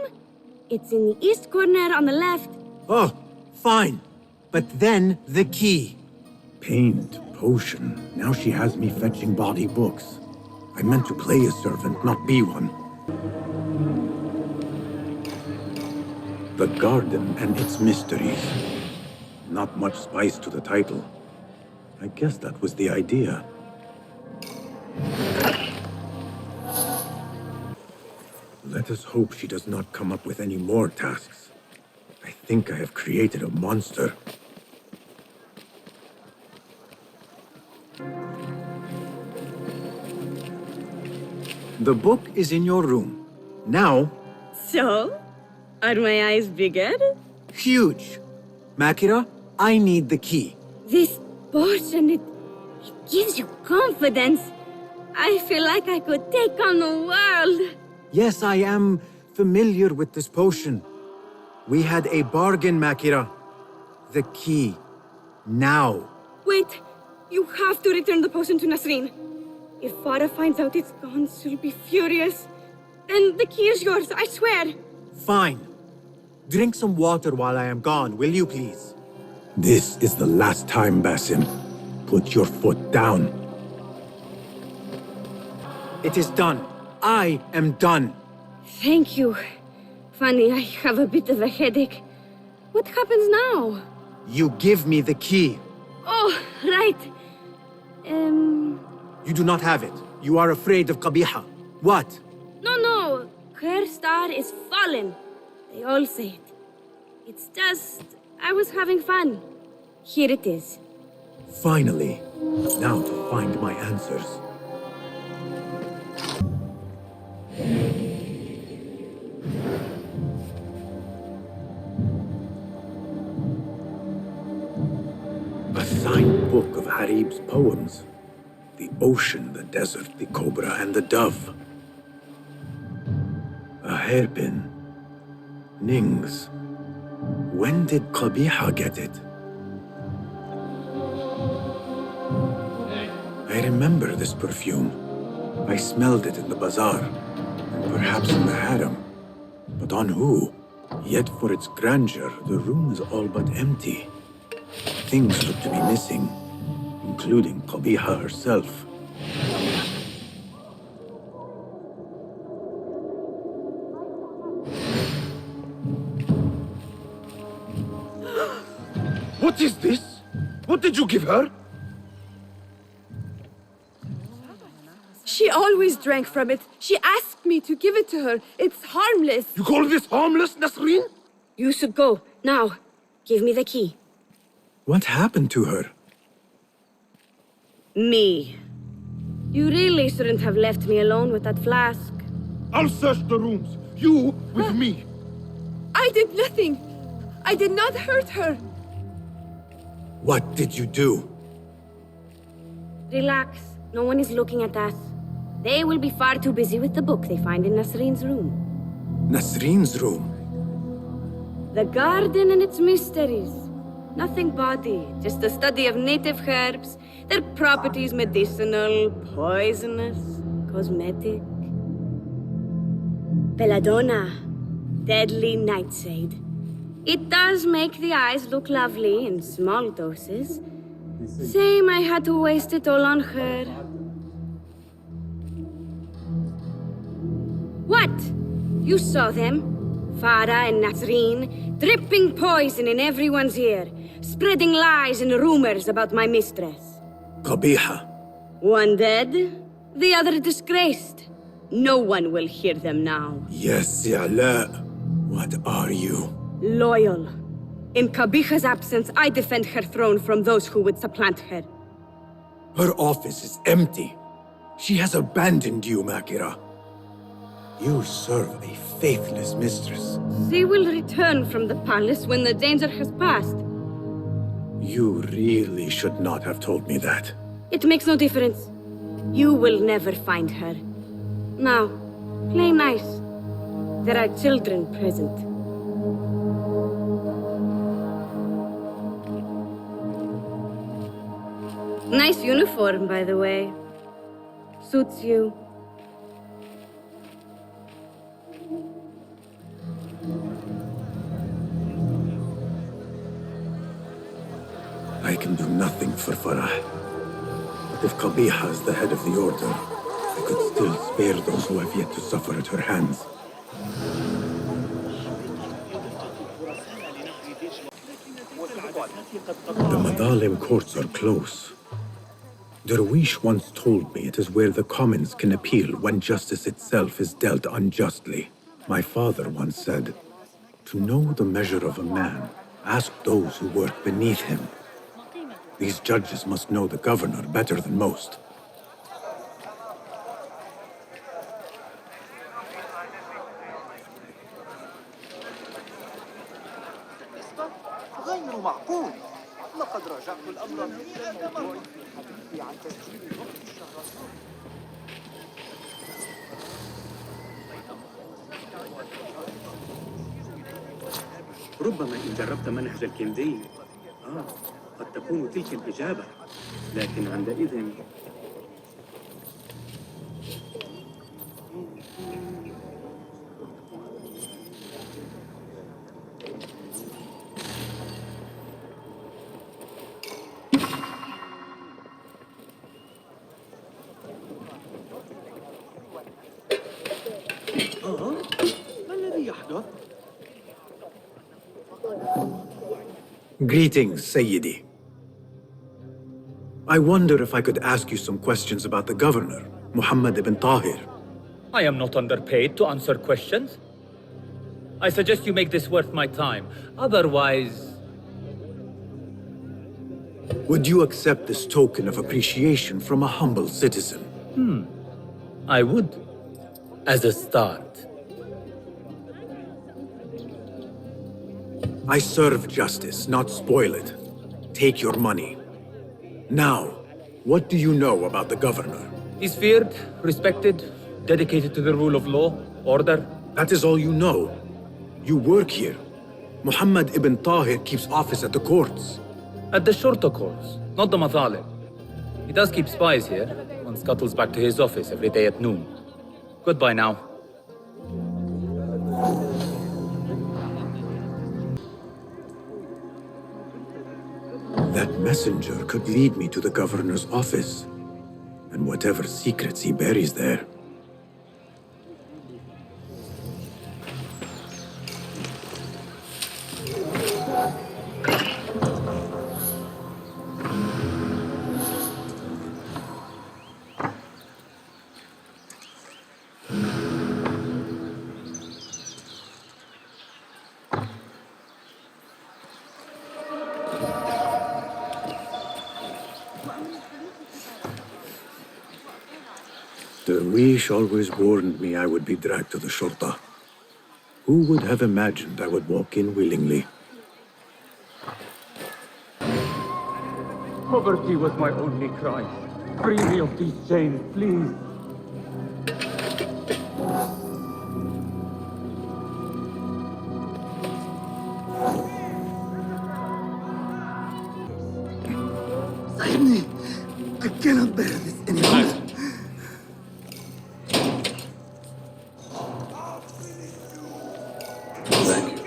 It's in the east corner on the left. Oh, fine. But then the key. Paint, potion. Now she has me fetching body books. I meant to play a servant, not be one. The garden and its mysteries. Not much spice to the title. I guess that was the idea. Let us hope she does not come up with any more tasks. I think I have created a monster. The book is in your room. Now... So? Are my eyes bigger? Huge. Makira, I need the key. This potion, it gives you confidence. I feel like I could take on the world. Yes, I am familiar with this potion. We had a bargain, Makira. The key. Now. Wait, you have to return the potion to Nasreen. If Farah finds out it's gone, she'll be furious. Then the key is yours, I swear. Fine. Drink some water while I am gone, will you please? This is the last time, Basim. Put your foot down. It is done. I am done. Thank you. Funny, I have a bit of a headache. What happens now? You give me the key. Oh, right. You do not have it. You are afraid of Qabiha. What? No. Her star is fallen. They all say it. It's just... I was having fun. Here it is. Finally. Now to find my answers. A signed book of Harib's poems. The ocean, the desert, the cobra, and the dove. A hairpin. Nings. When did Qabiha get it? I remember this perfume. I smelled it in the bazaar, and perhaps in the harem. But on who? Yet for its grandeur, the room is all but empty. Things look to be missing, including Qabiha herself. What is this? What did you give her? She always drank from it. She asked me to give it to her. It's harmless. You call this harmless, Nasreen? You should go. Now, give me the key. What happened to her? Me. You really shouldn't have left me alone with that flask. I'll search the rooms. You with me. I did nothing. I did not hurt her. What did you do? Relax. No one is looking at us. They will be far too busy with the book they find in Nasreen's room. Nasreen's room? The garden and its mysteries. Nothing bawdy, just a study of native herbs, their properties medicinal, poisonous, cosmetic. Belladonna, deadly nightshade. It does make the eyes look lovely in small doses. Shame I had to waste it all on her. What? You saw them? Farah and Nasreen, dripping poison in everyone's ear, spreading lies and rumors about my mistress. Qabiha. One dead, the other disgraced. No one will hear them now. Yes, Ya'la. What are you? Loyal. In Qabiha's absence, I defend her throne from those who would supplant her. Her office is empty. She has abandoned you, Makira. You serve a faithless mistress. She will return from the palace when the danger has passed. You really should not have told me that. It makes no difference. You will never find her. Now, play nice. There are children present. Nice uniform, by the way. Suits you. I can do nothing for Farah. But if Qabiha is the head of the Order, I could still spare those who have yet to suffer at her hands. The Madalim courts are close. Derwish once told me it is where the commons can appeal when justice itself is dealt unjustly. My father once said, "To know the measure of a man, ask those who work beneath him." These judges must know the governor better than most. غير معقول. لقد راجعت الأمر مثل الموضوع في حديثي عن تسجيل وقت الشهر. ربما إن جربت منهج الكندي قد تكون تلك الإجابة، لكن عندئذ ما الذي يحدث؟ Greetings, Sayyidi. I wonder if I could ask you some questions about the governor, Muhammad ibn Tahir. I am not underpaid to answer questions. I suggest you make this worth my time. Otherwise... Would you accept this token of appreciation from a humble citizen? I would. As a start. I serve justice, not spoil it. Take your money. Now, what do you know about the governor? He's feared, respected, dedicated to the rule of law, order. That is all you know. You work here. Muhammad ibn Tahir keeps office at the courts. At the shorter courts, not the Mathalim. He does keep spies here, and scuttles back to his office every day at noon. Goodbye now. That messenger could lead me to the governor's office, and whatever secrets he buries there. Derwish always warned me I would be dragged to the Shorta. Who would have imagined I would walk in willingly? Poverty was my only crime. Free me of these chains, please. Save me! I cannot bear this anymore. Thank you.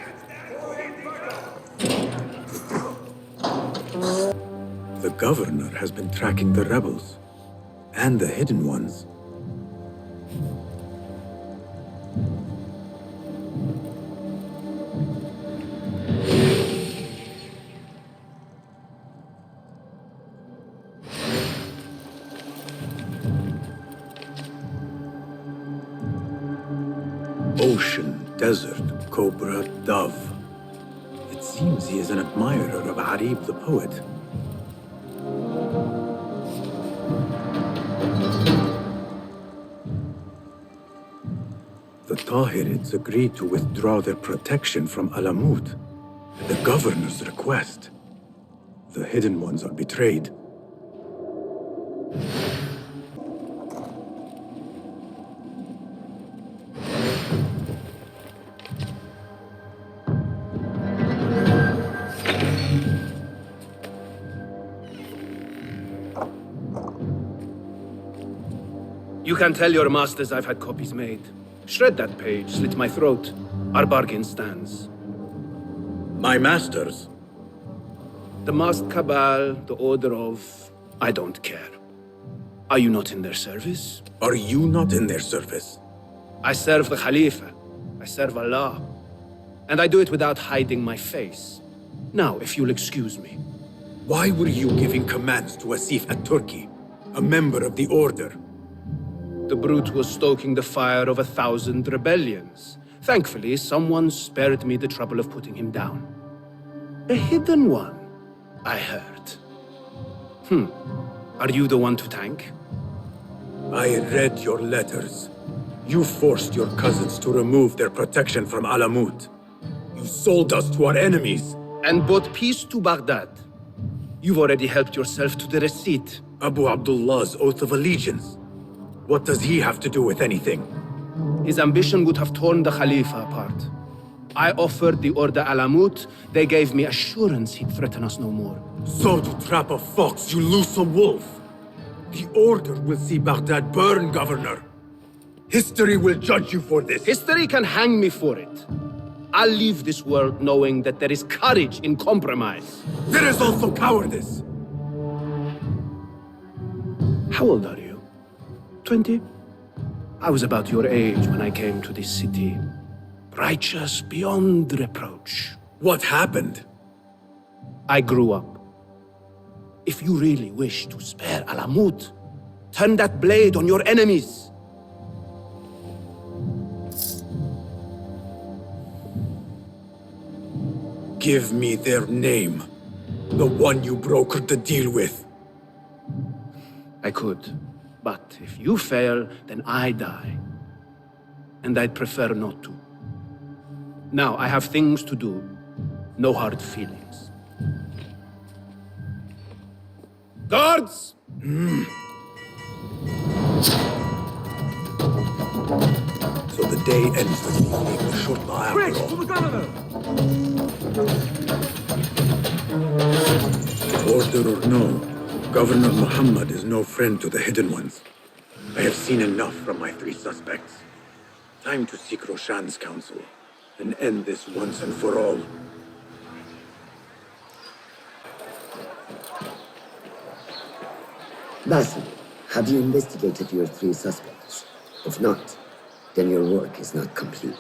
The governor has been tracking the rebels, and the hidden ones. Ocean, desert, cobra, dove. It seems he is an admirer of Arib the poet. The Tahirids agreed to withdraw their protection from Alamut at the governor's request. The hidden ones are betrayed. You can tell your masters I've had copies made. Shred that page, slit my throat. Our bargain stands. My masters? The masked cabal, the order of... I don't care. Are you not in their service? Are you not in their service? I serve the Khalifa. I serve Allah. And I do it without hiding my face. Now, if you'll excuse me. Why were you giving commands to Asif at-Turki, a member of the Order? The brute was stoking the fire of 1,000 rebellions. Thankfully, someone spared me the trouble of putting him down. A hidden one, I heard. Are you the one to thank? I read your letters. You forced your cousins to remove their protection from Alamut. You sold us to our enemies. And brought peace to Baghdad. You've already helped yourself to the receipt. Abu Abdullah's oath of allegiance. What does he have to do with anything? His ambition would have torn the Khalifa apart. I offered the Order Alamut. They gave me assurance he'd threaten us no more. So to trap a fox, you loose a wolf. The Order will see Baghdad burn, Governor. History will judge you for this. History can hang me for it. I'll leave this world knowing that there is courage in compromise. There is also cowardice. How old are you? 20? I was about your age when I came to this city. Righteous beyond reproach. What happened? I grew up. If you really wish to spare Alamut, turn that blade on your enemies. Give me their name. The one you brokered the deal with. I could. But if you fail, then I die. And I'd prefer not to. Now, I have things to do. No hard feelings. Guards! So the day ends with me leaving the Shurta after all. To the governor! Order or no, Governor Muhammad is no friend to the Hidden Ones. I have seen enough from my 3 suspects. Time to seek Roshan's counsel and end this once and for all. Basim, have you investigated your 3 suspects? If not, then your work is not complete.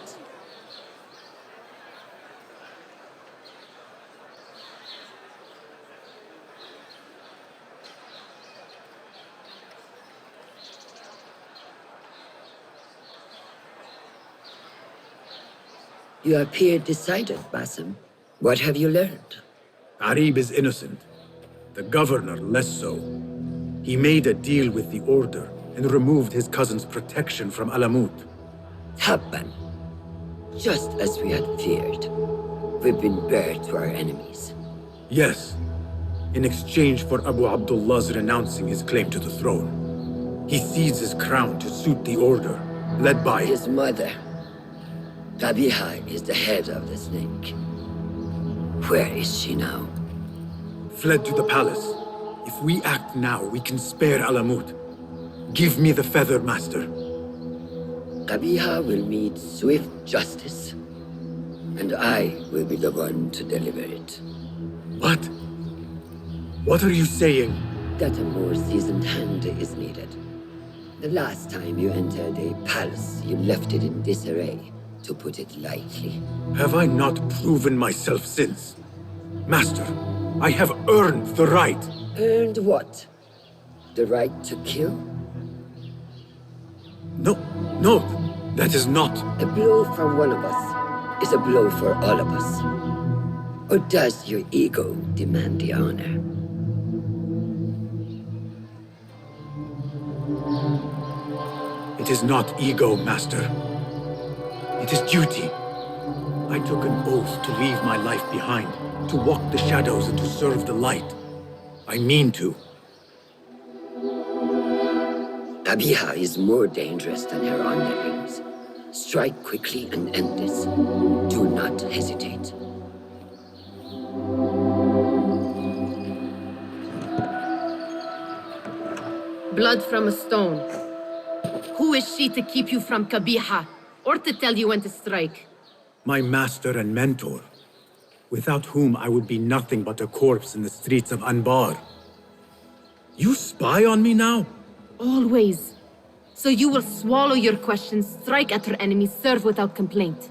You appear decided, Basim. What have you learned? Arib is innocent. The governor less so. He made a deal with the Order and removed his cousin's protection from Alamut. Tabban. Just as we had feared. We've been bared to our enemies. Yes, in exchange for Abu Abdullah's renouncing his claim to the throne. He cedes his crown to suit the Order, led by his mother. Qabiha is the head of the snake. Where is she now? Fled to the palace. If we act now, we can spare Alamut. Give me the feather, Master. Qabiha will meet swift justice. And I will be the one to deliver it. What? What are you saying? That a more seasoned hand is needed. The last time you entered a palace, you left it in disarray, to put it lightly. Have I not proven myself since? Master, I have earned the right. Earned what? The right to kill? No, that is not. A blow from one of us is a blow for all of us. Or does your ego demand the honor? It is not ego, Master. It is duty. I took an oath to leave my life behind, to walk the shadows and to serve the light. I mean to. Qabiha is more dangerous than her underlings. Strike quickly and end this. Do not hesitate. Blood from a stone. is she to keep you from Kabiha, or to tell you when to strike? My master and mentor, without whom I would be nothing but a corpse in the streets of Anbar. You spy on me now? Always. So you will swallow your questions, strike at her enemies, serve without complaint.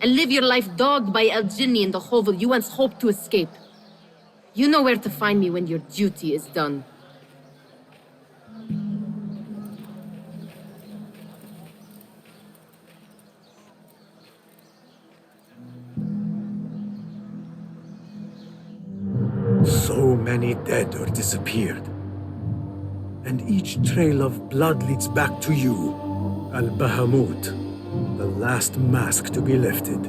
And live your life dogged by El Jinni in the hovel you once hoped to escape. You know where to find me when your duty is done. So many dead or disappeared. And each trail of blood leads back to you, Al-Bahamut, the last mask to be lifted.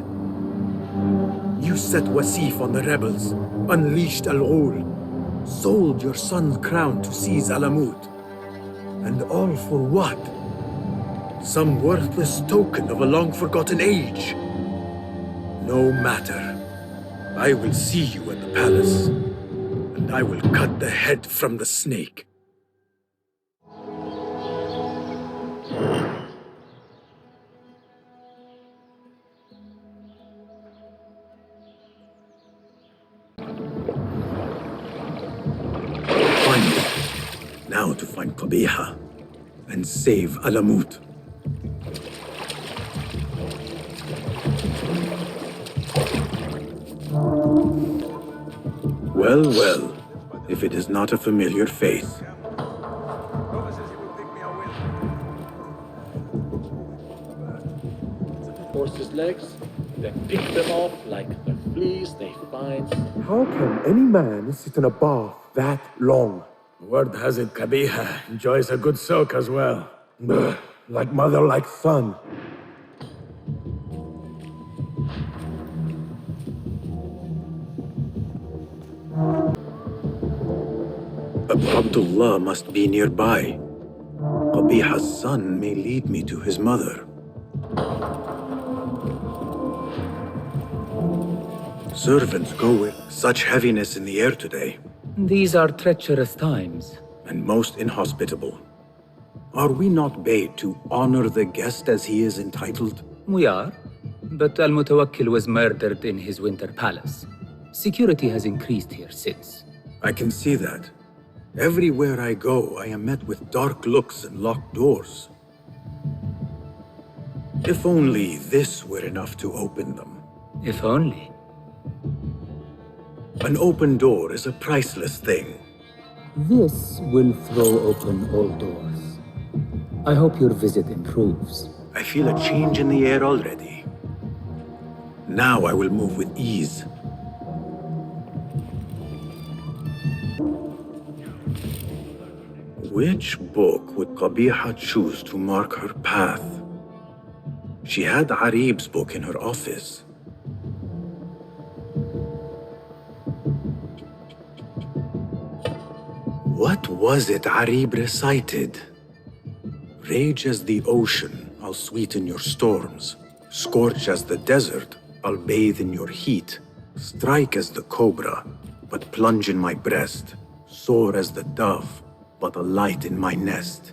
You set Wasif on the rebels, unleashed Al-Ghul, sold your son's crown to seize Alamut. And all for what? Some worthless token of a long-forgotten age. No matter. I will see you at the palace, and I will cut the head from the snake. Finally, now to find Qabiha and save Alamut. Well, well, if it is not a familiar face. Horse's legs, then pick them off like the fleas they find. How can any man sit in a bath that long? Word has it Qabiha enjoys a good soak as well. Like mother, like son. Abu Abdullah must be nearby. Qabiha's son may lead me to his mother. Servants go with such heaviness in the air today. These are treacherous times. And most inhospitable. Are we not bade to honor the guest as he is entitled? We are, but Al-Mutawakkil was murdered in his winter palace. Security has increased here since. I can see that. Everywhere I go, I am met with dark looks and locked doors. If only this were enough to open them. If only. An open door is a priceless thing. This will throw open all doors. I hope your visit improves. I feel a change in the air already. Now I will move with ease. Which book would Qabiha choose to mark her path? She had Arib's book in her office. What was it Arib recited? Rage as the ocean, I'll sweeten your storms. Scorch as the desert, I'll bathe in your heat. Strike as the cobra, but plunge in my breast. Soar as the dove, but a light in my nest.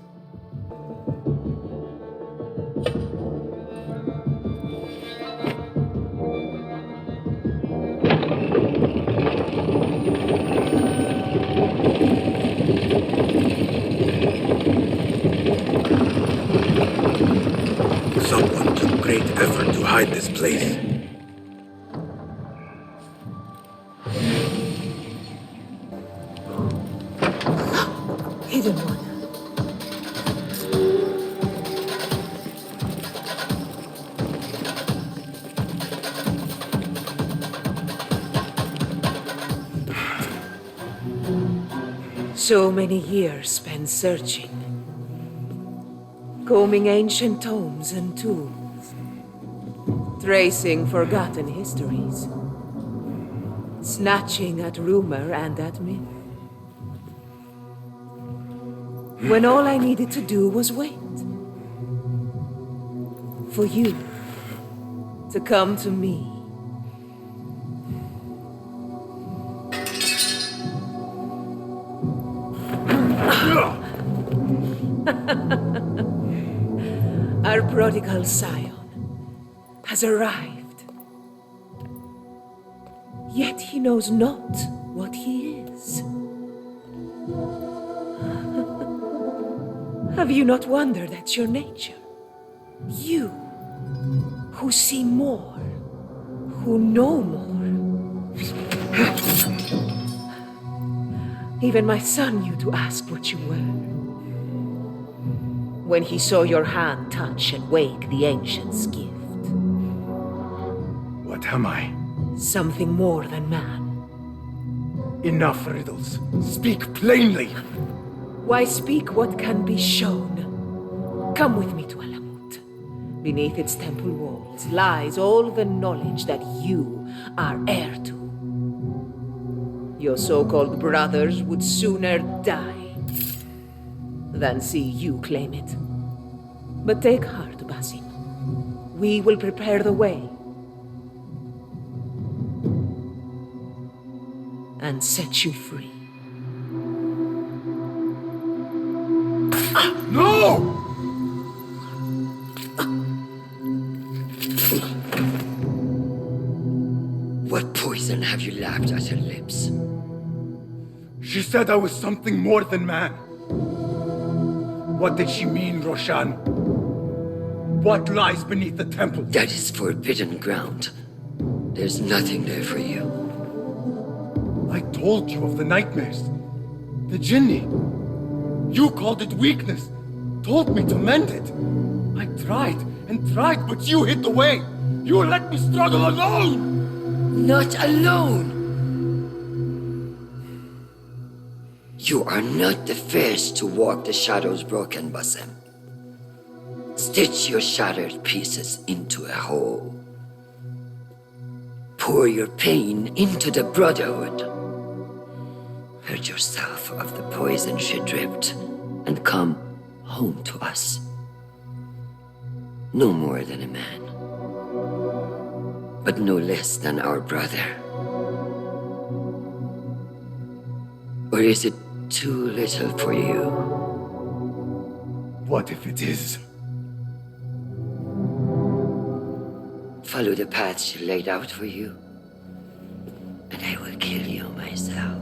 Someone took great effort to hide this place. Hidden one. So many years spent searching. Combing ancient tomes and tombs. Tracing forgotten histories. Snatching at rumor and at myth. When all I needed to do was wait. For you to come to me. Our prodigal scion has arrived. Yet he knows not what he is. Have you not wondered at your nature? You, who see more, who know more. Even my son knew to ask what you were. When he saw your hand touch and wake the ancient's gift. What am I? Something more than man. Enough riddles. Speak plainly. Why speak what can be shown? Come with me to Alamut. Beneath its temple walls lies all the knowledge that you are heir to. Your so-called brothers would sooner die than see you claim it. But take heart, Basim. We will prepare the way. And set you free. No! What poison have you lapped at her lips? She said I was something more than man. What did she mean, Roshan? What lies beneath the temple? That is forbidden ground. There's nothing there for you. I told you of the nightmares. The jinni. You called it weakness. Told me to mend it. I tried and tried, but you hid the way. You let me struggle alone! Not alone! You are not the first to walk the shadows broken, Basim. Stitch your shattered pieces into a whole. Pour your pain into the Brotherhood. Hurt yourself of the poison she dripped, and come home to us. No more than a man, but no less than our brother. Or is it too little for you? What if it is? Follow the path she laid out for you, and I will kill you myself.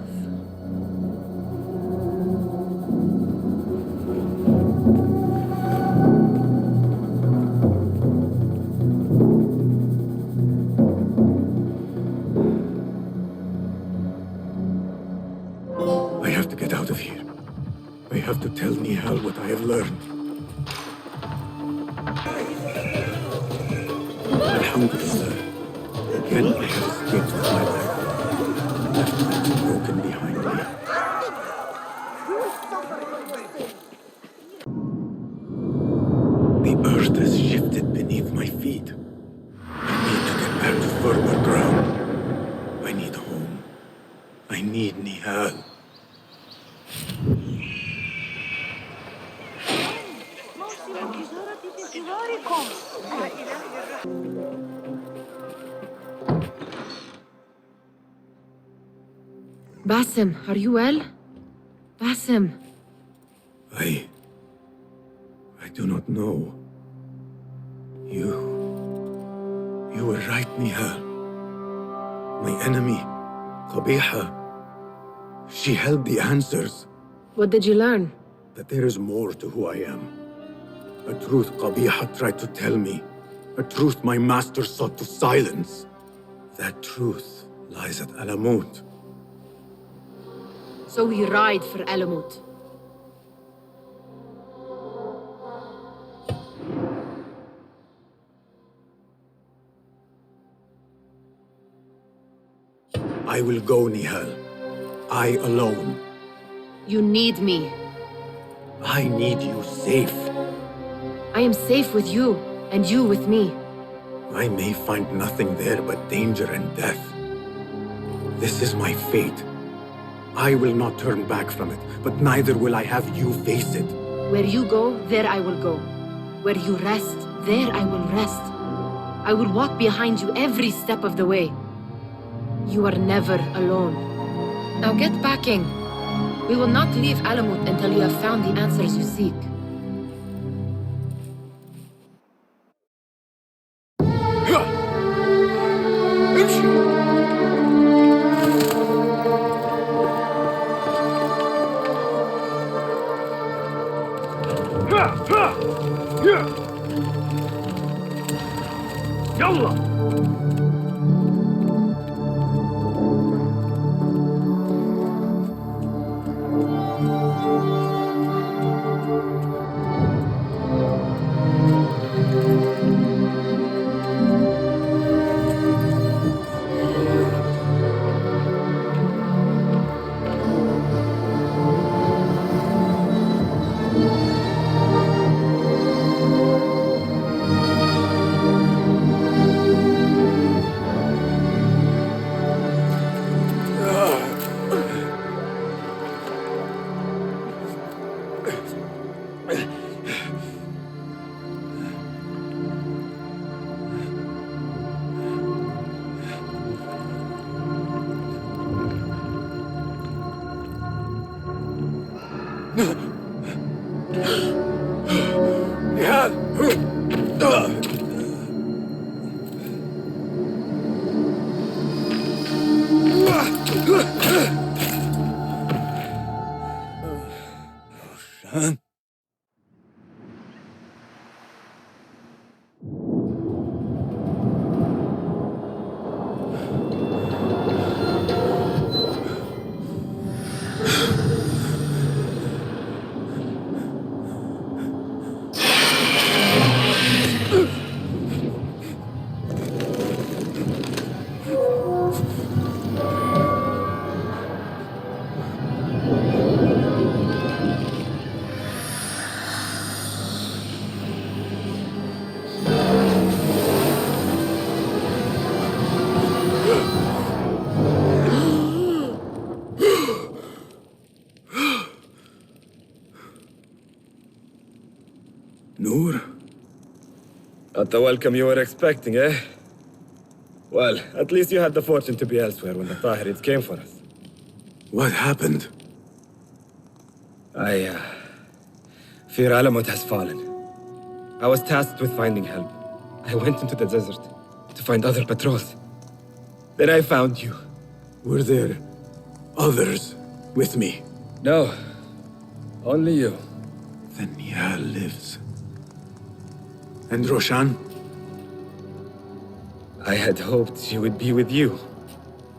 I have to get out of here. I have to tell Nehal what I have learned. Alhamdulillah. Again, I have escaped with my life. Left my broken behind me. The earth has shifted beneath my feet. I need to get back to firmer ground. I need home. I need Nehal. Basim, are you well? Basim. I do not know. You were right, Nehal. My enemy, Qabiha, she held the answers. What did you learn? That there is more to who I am. A truth Qabiha tried to tell me. A truth my master sought to silence. That truth lies at Alamut. So we ride for Alamut. I will go, Nehal. I alone. You need me. I need you safe. I am safe with you, and you with me. I may find nothing there but danger and death. This is my fate. I will not turn back from it, but neither will I have you face it. Where you go, there I will go. Where you rest, there I will rest. I will walk behind you every step of the way. You are never alone. Now get packing. We will not leave Alamut until you have found the answers you seek. Noor? Not the welcome you were expecting, eh? Well, at least you had the fortune to be elsewhere when the Tahirids came for us. What happened? I fear Alamut has fallen. I was tasked with finding help. I went into the desert to find other patrols. Then I found you. Were there others with me? No. Only you. Then Nehal lives. And Roshan? I had hoped she would be with you.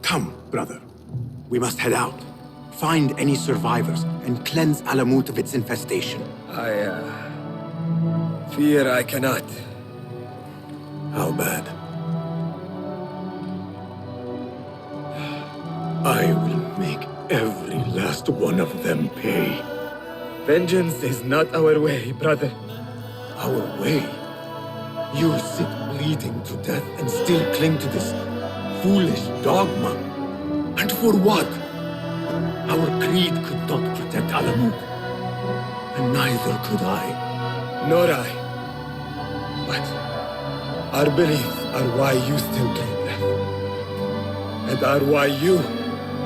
Come, brother. We must head out. Find any survivors and cleanse Alamut of its infestation. I fear I cannot. How bad? I will make every last one of them pay. Vengeance is not our way, brother. Our way? You sit bleeding to death and still cling to this foolish dogma. And for what? Our creed could not protect Alamut. And neither could I. Nor I. But our beliefs are why you still claim death. And are why you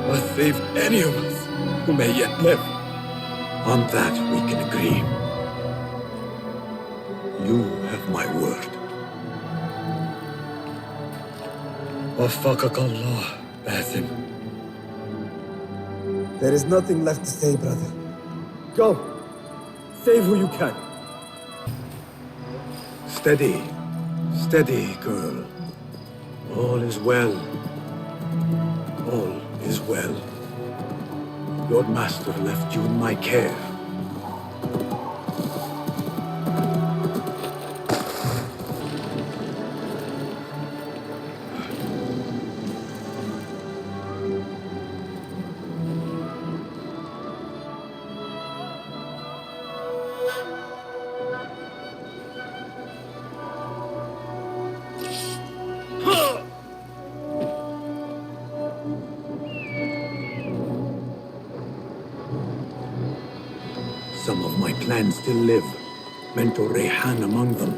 must save any of us who may yet live. On that we can agree. You have my word. Waffaqak Allah, Basim. There is nothing left to say, brother. Go. Save who you can. Steady. Steady, girl. All is well. All is well. Your master left you in my care. Some of my clan still live. Mentor Rayhan among them.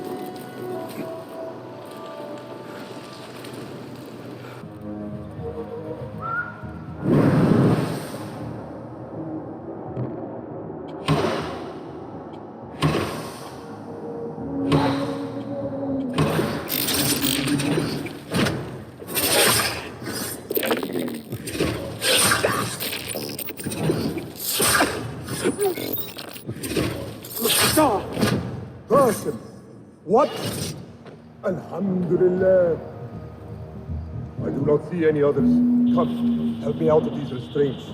Basim! What? Alhamdulillah. I do not see any others. Come, help me out of these restraints.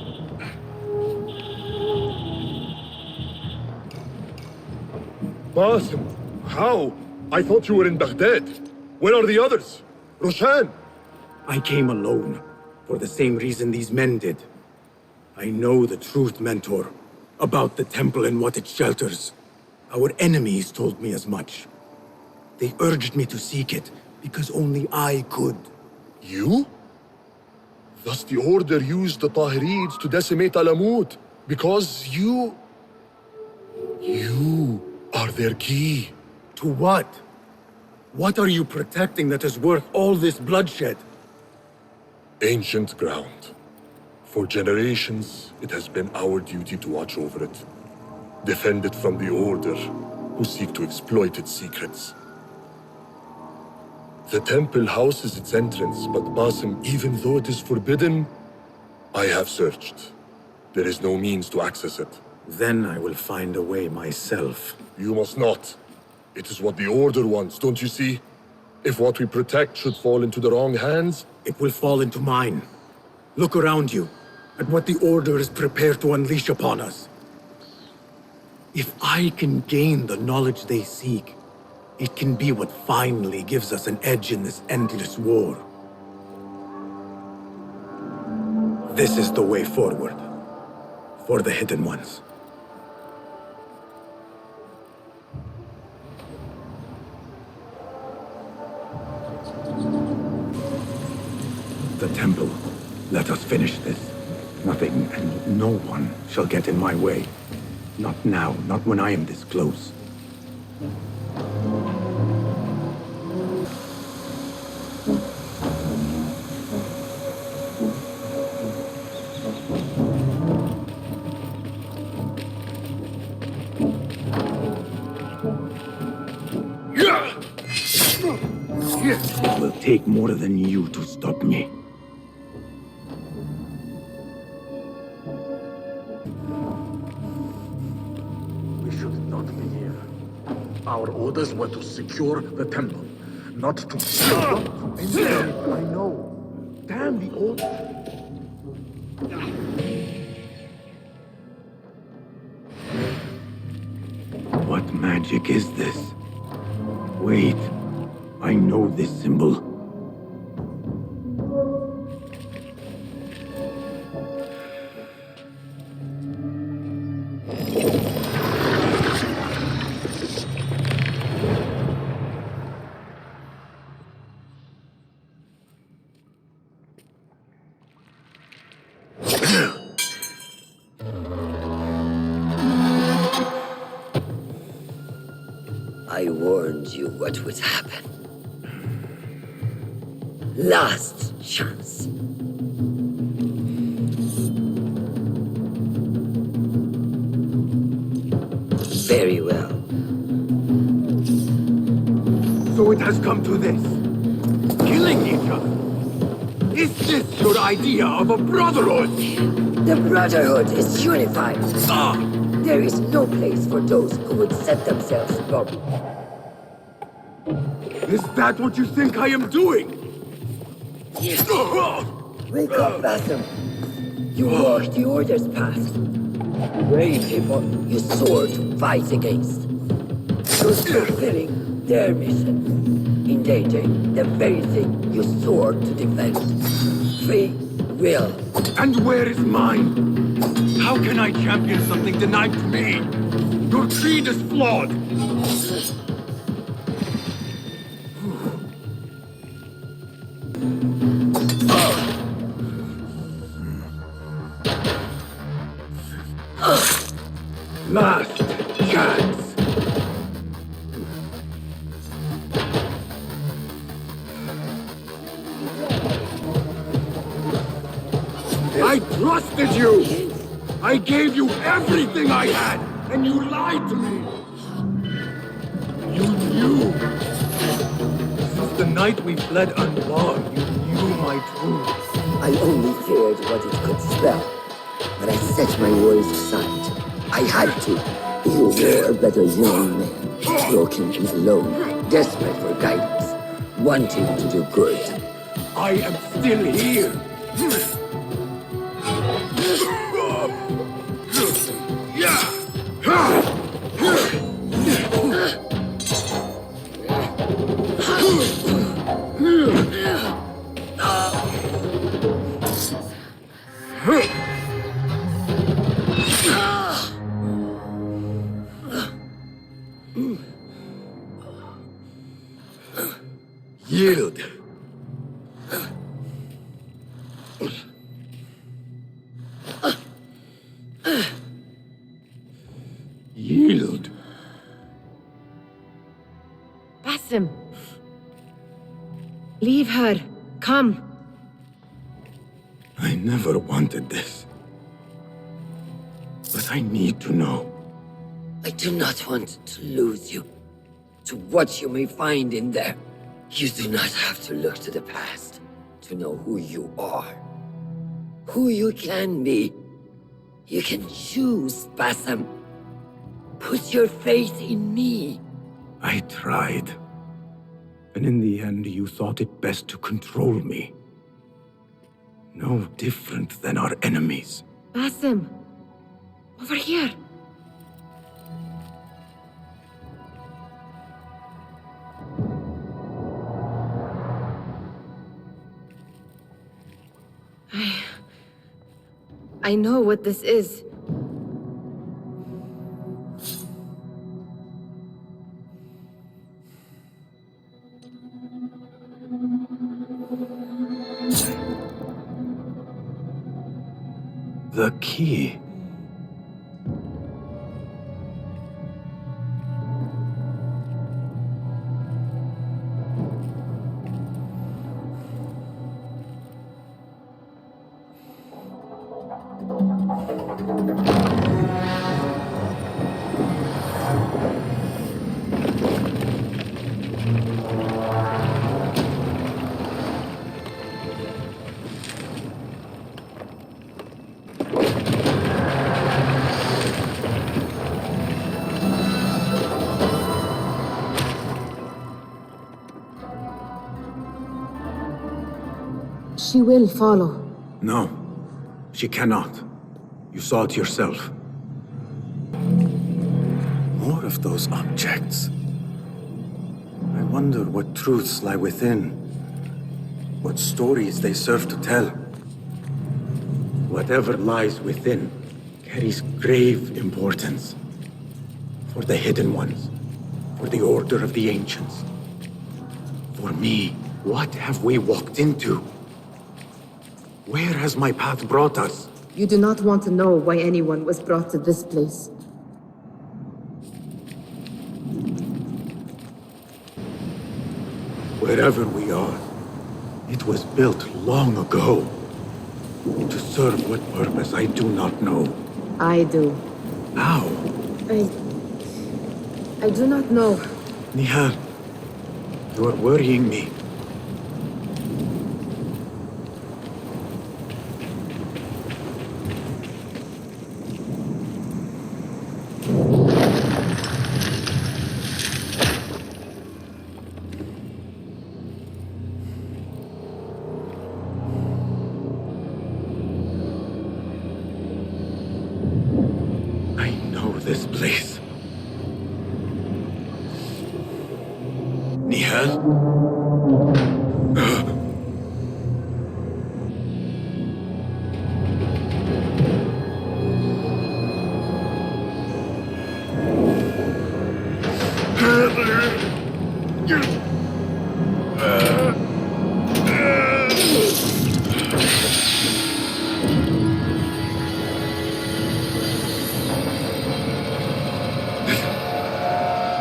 Basim, how? I thought you were in Baghdad. Where are the others? Roshan! I came alone, for the same reason these men did. I know the truth, Mentor, about the temple and what it shelters. Our enemies told me as much. They urged me to seek it, because only I could. You? Thus the Order used the Tahirids to decimate Alamut, because you are their key. To what? What are you protecting that is worth all this bloodshed? Ancient ground. For generations, it has been our duty to watch over it. Defend it from the Order, who seek to exploit its secrets. The temple houses its entrance, but Basim, even though it is forbidden, I have searched. There is no means to access it. Then I will find a way myself. You must not. It is what the Order wants, don't you see? If what we protect should fall into the wrong hands, it will fall into mine. Look around you, at what the Order is prepared to unleash upon us. If I can gain the knowledge they seek, it can be what finally gives us an edge in this endless war. This is the way forward, for the Hidden Ones. The temple. Let us finish this. Nothing and no one shall get in my way. Not now, not when I am this close. It will take more than you to stop me. We should not be here. Our orders were to secure the temple, not to... I know. Damn the order. What magic is this? Wait, I know this symbol. I warned you what would happen. Last chance. Very well. So it has come to this. Killing each other. Is this your idea of a brotherhood? The Brotherhood is unified. There is no place for those who would set themselves above. Is that what you think I am doing? Wake up, Basim. You walk the Order's path. Brave people you swore to fight against. Those fulfilling their mission. Endangering the very thing you swore to defend. Free will. And where is mine? How can I champion something denied to me? Your creed is flawed. Last chance. I trusted you! I gave you everything I had, and you lied to me! You knew! Since the night we fled unbarred, you knew my truth. I only feared what it could spell. But I set my worries aside. I had to. You were a better young man. broken and alone, desperate for guidance, wanting to do good. I am still here. Yield. Yield. Basim. Leave her. Come. I never wanted this. But I need to know. I do not want to lose you to what you may find in there. You do not have to look to the past to know who you are, who you can be. You can choose, Basim. Put your faith in me. I tried. And in the end, you thought it best to control me. No different than our enemies. Basim. Over here. I know what this is. The key. She will follow. No, she cannot. You saw it yourself. More of those objects. I wonder what truths lie within. What stories they serve to tell. Whatever lies within carries grave importance. For the hidden ones. For the order of the ancients. For me, what have we walked into? Where has my path brought us? You do not want to know why anyone was brought to this place. Wherever we are, it was built long ago. To serve what purpose I do not know. I do. How? I do not know. Nehal, you are worrying me. This place. Nehal?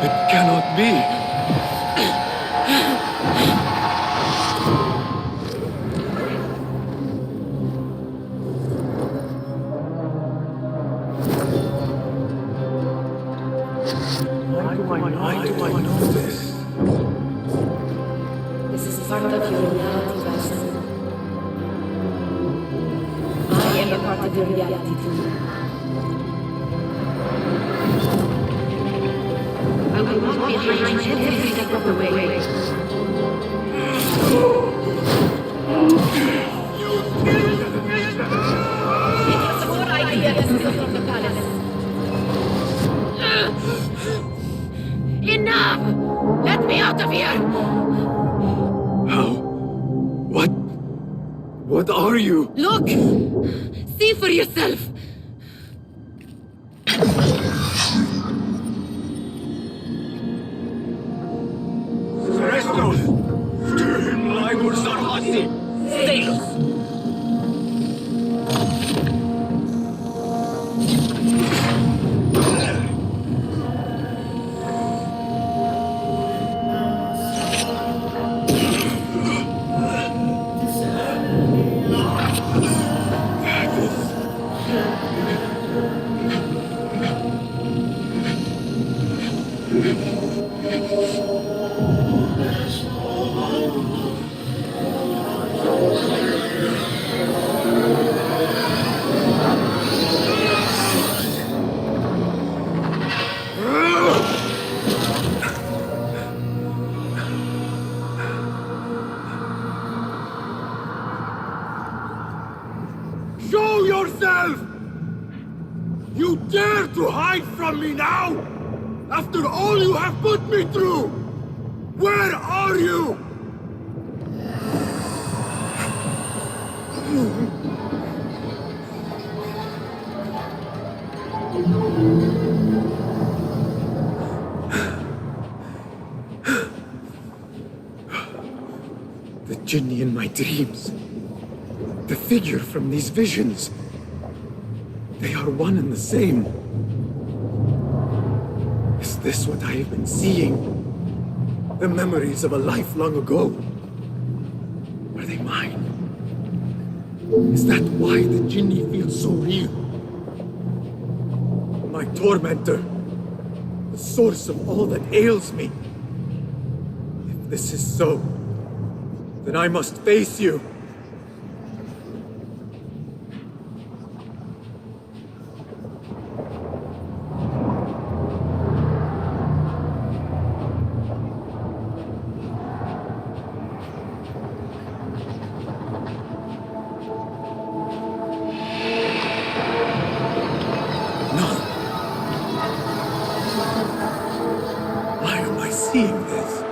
It cannot be. Why do I know this? This is part of your reality, Basim. I am a part of your reality too. I will not behind every step of the way. It was a good idea to steal from the palace. Enough! Let me out of here! How? What? What are you? Look! See for yourself! Restos! Stehen Leibur Sarhasi! Stalos! Show yourself! You dare to hide from me now? After all you have put me through! Where are you? The Jinni in my dreams. The figure from these visions. They are one and the same. Is this what I have been seeing? The memories of a life long ago. Are they mine? Is that why the Jinni feels so real? My tormentor. The source of all that ails me. If this is so, then I must face you. Why am I seeing this?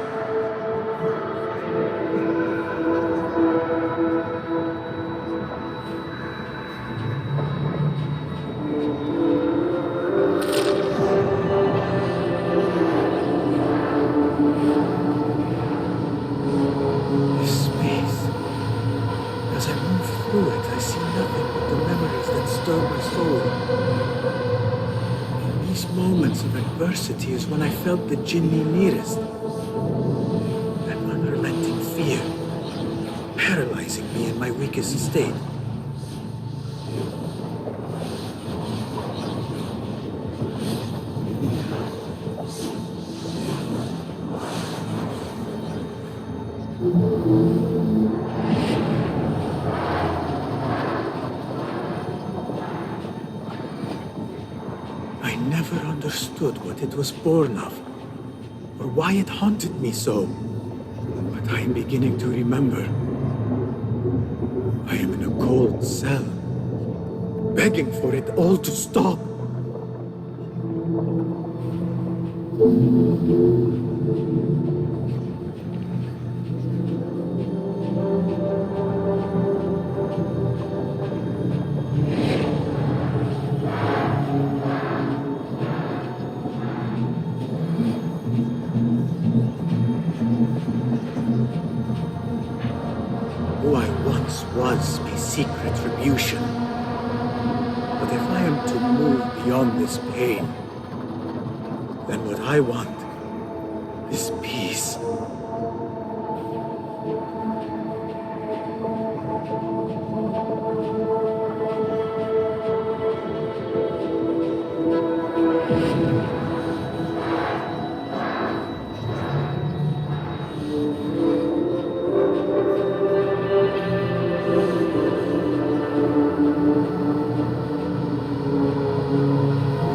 This space. As I move through it, I see nothing but the memories that stir my soul. In these moments of adversity is when I felt the Jinni nearest. That unrelenting fear, paralyzing me in my weakest state. I never understood what it was born of, or why it haunted me so. But I am beginning to remember. I am in a cold cell, begging for it all to stop. Who I once was may seek retribution. But if I am to move beyond this pain, then what I want is peace.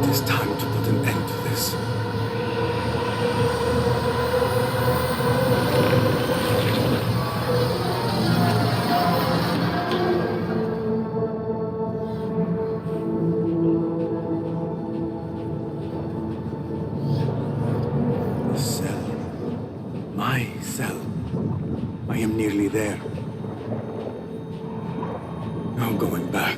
It is time to put an end to this. My cell. I am nearly there. No going back.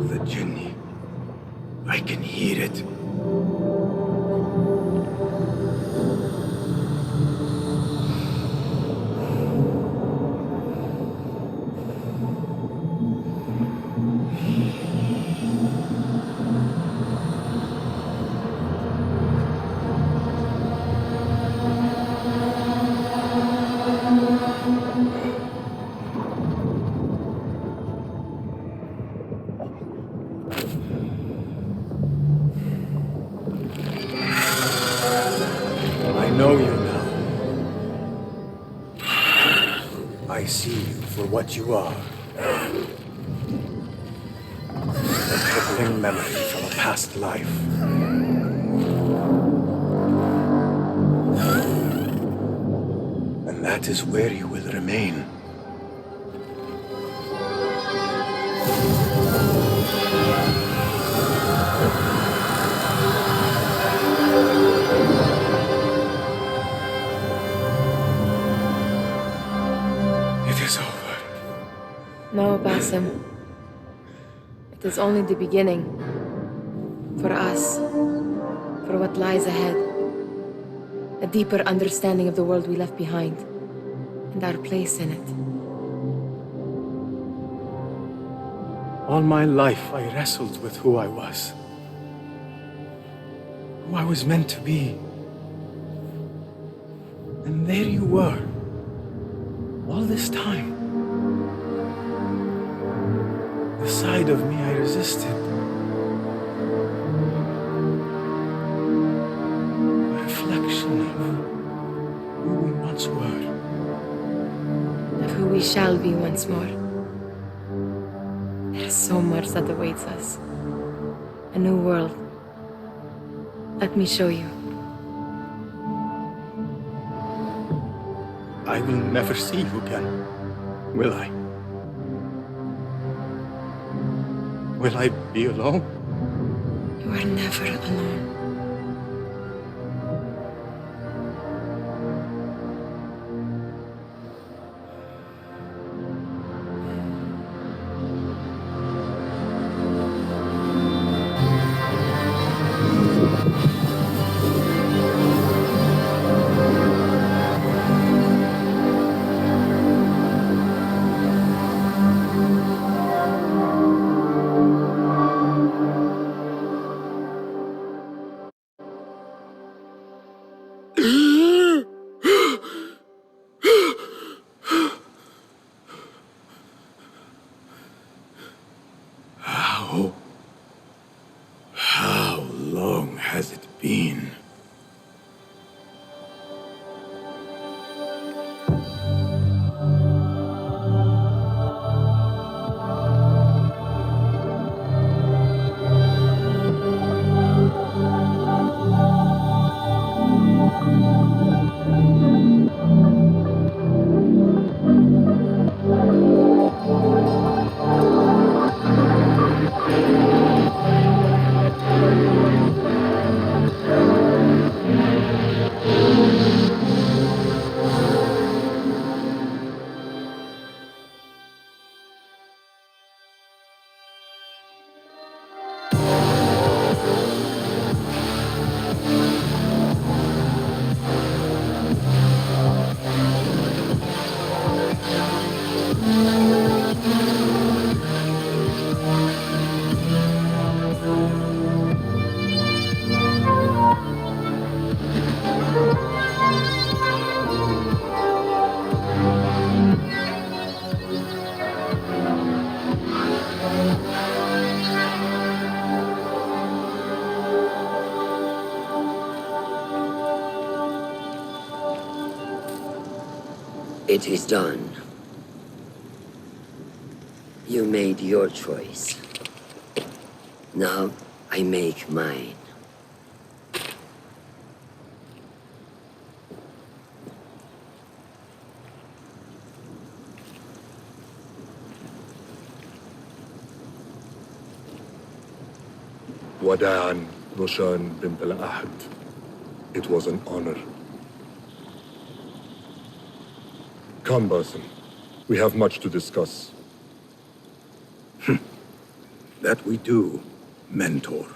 The Jinni. I can hear it. I know you now. I see you for what you are. A crippling memory from a past life. And that is where you will remain. It is over. No, Basim. It is only the beginning. For us. For what lies ahead. A deeper understanding of the world we left behind. And our place in it. All my life, I wrestled with who I was. Who I was meant to be. And there you were. All this time. The side of me I resisted. A reflection of who we once were. Of who we shall be once more. There is so much that awaits us. A new world. Let me show you. I will never see you again, will I? Will I be alone? You are never alone. It is done. You made your choice. Now, I make mine. Wada'an, Roshan bint al-Ahad. It was an honor. Come, Basim. We have much to discuss. That we do, Mentor.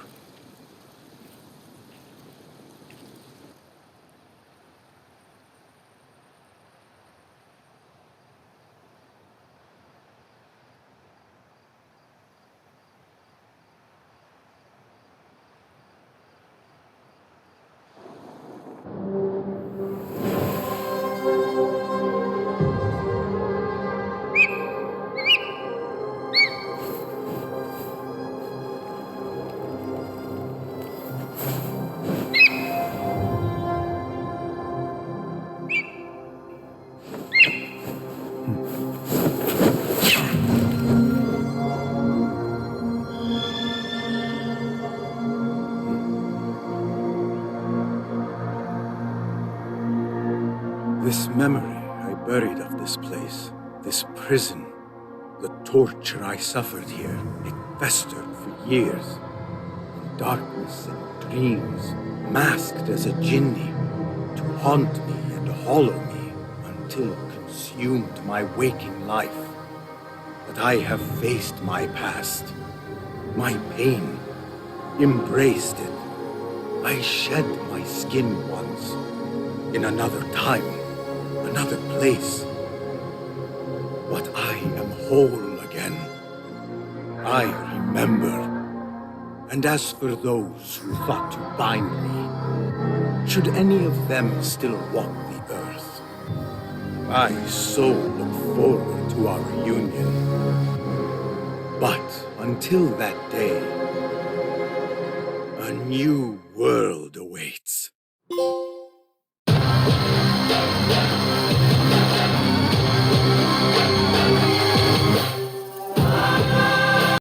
This memory I buried of this place, this prison, the torture I suffered here, it festered for years. In darkness and dreams, masked as a jinni, to haunt me and hollow me until it consumed my waking life. But I have faced my past, my pain, embraced it. I shed my skin once, in another time, another place. But I am whole again. I remember. And as for those who thought to bind me, should any of them still walk the earth, I so look forward to our reunion. But until that day, a new world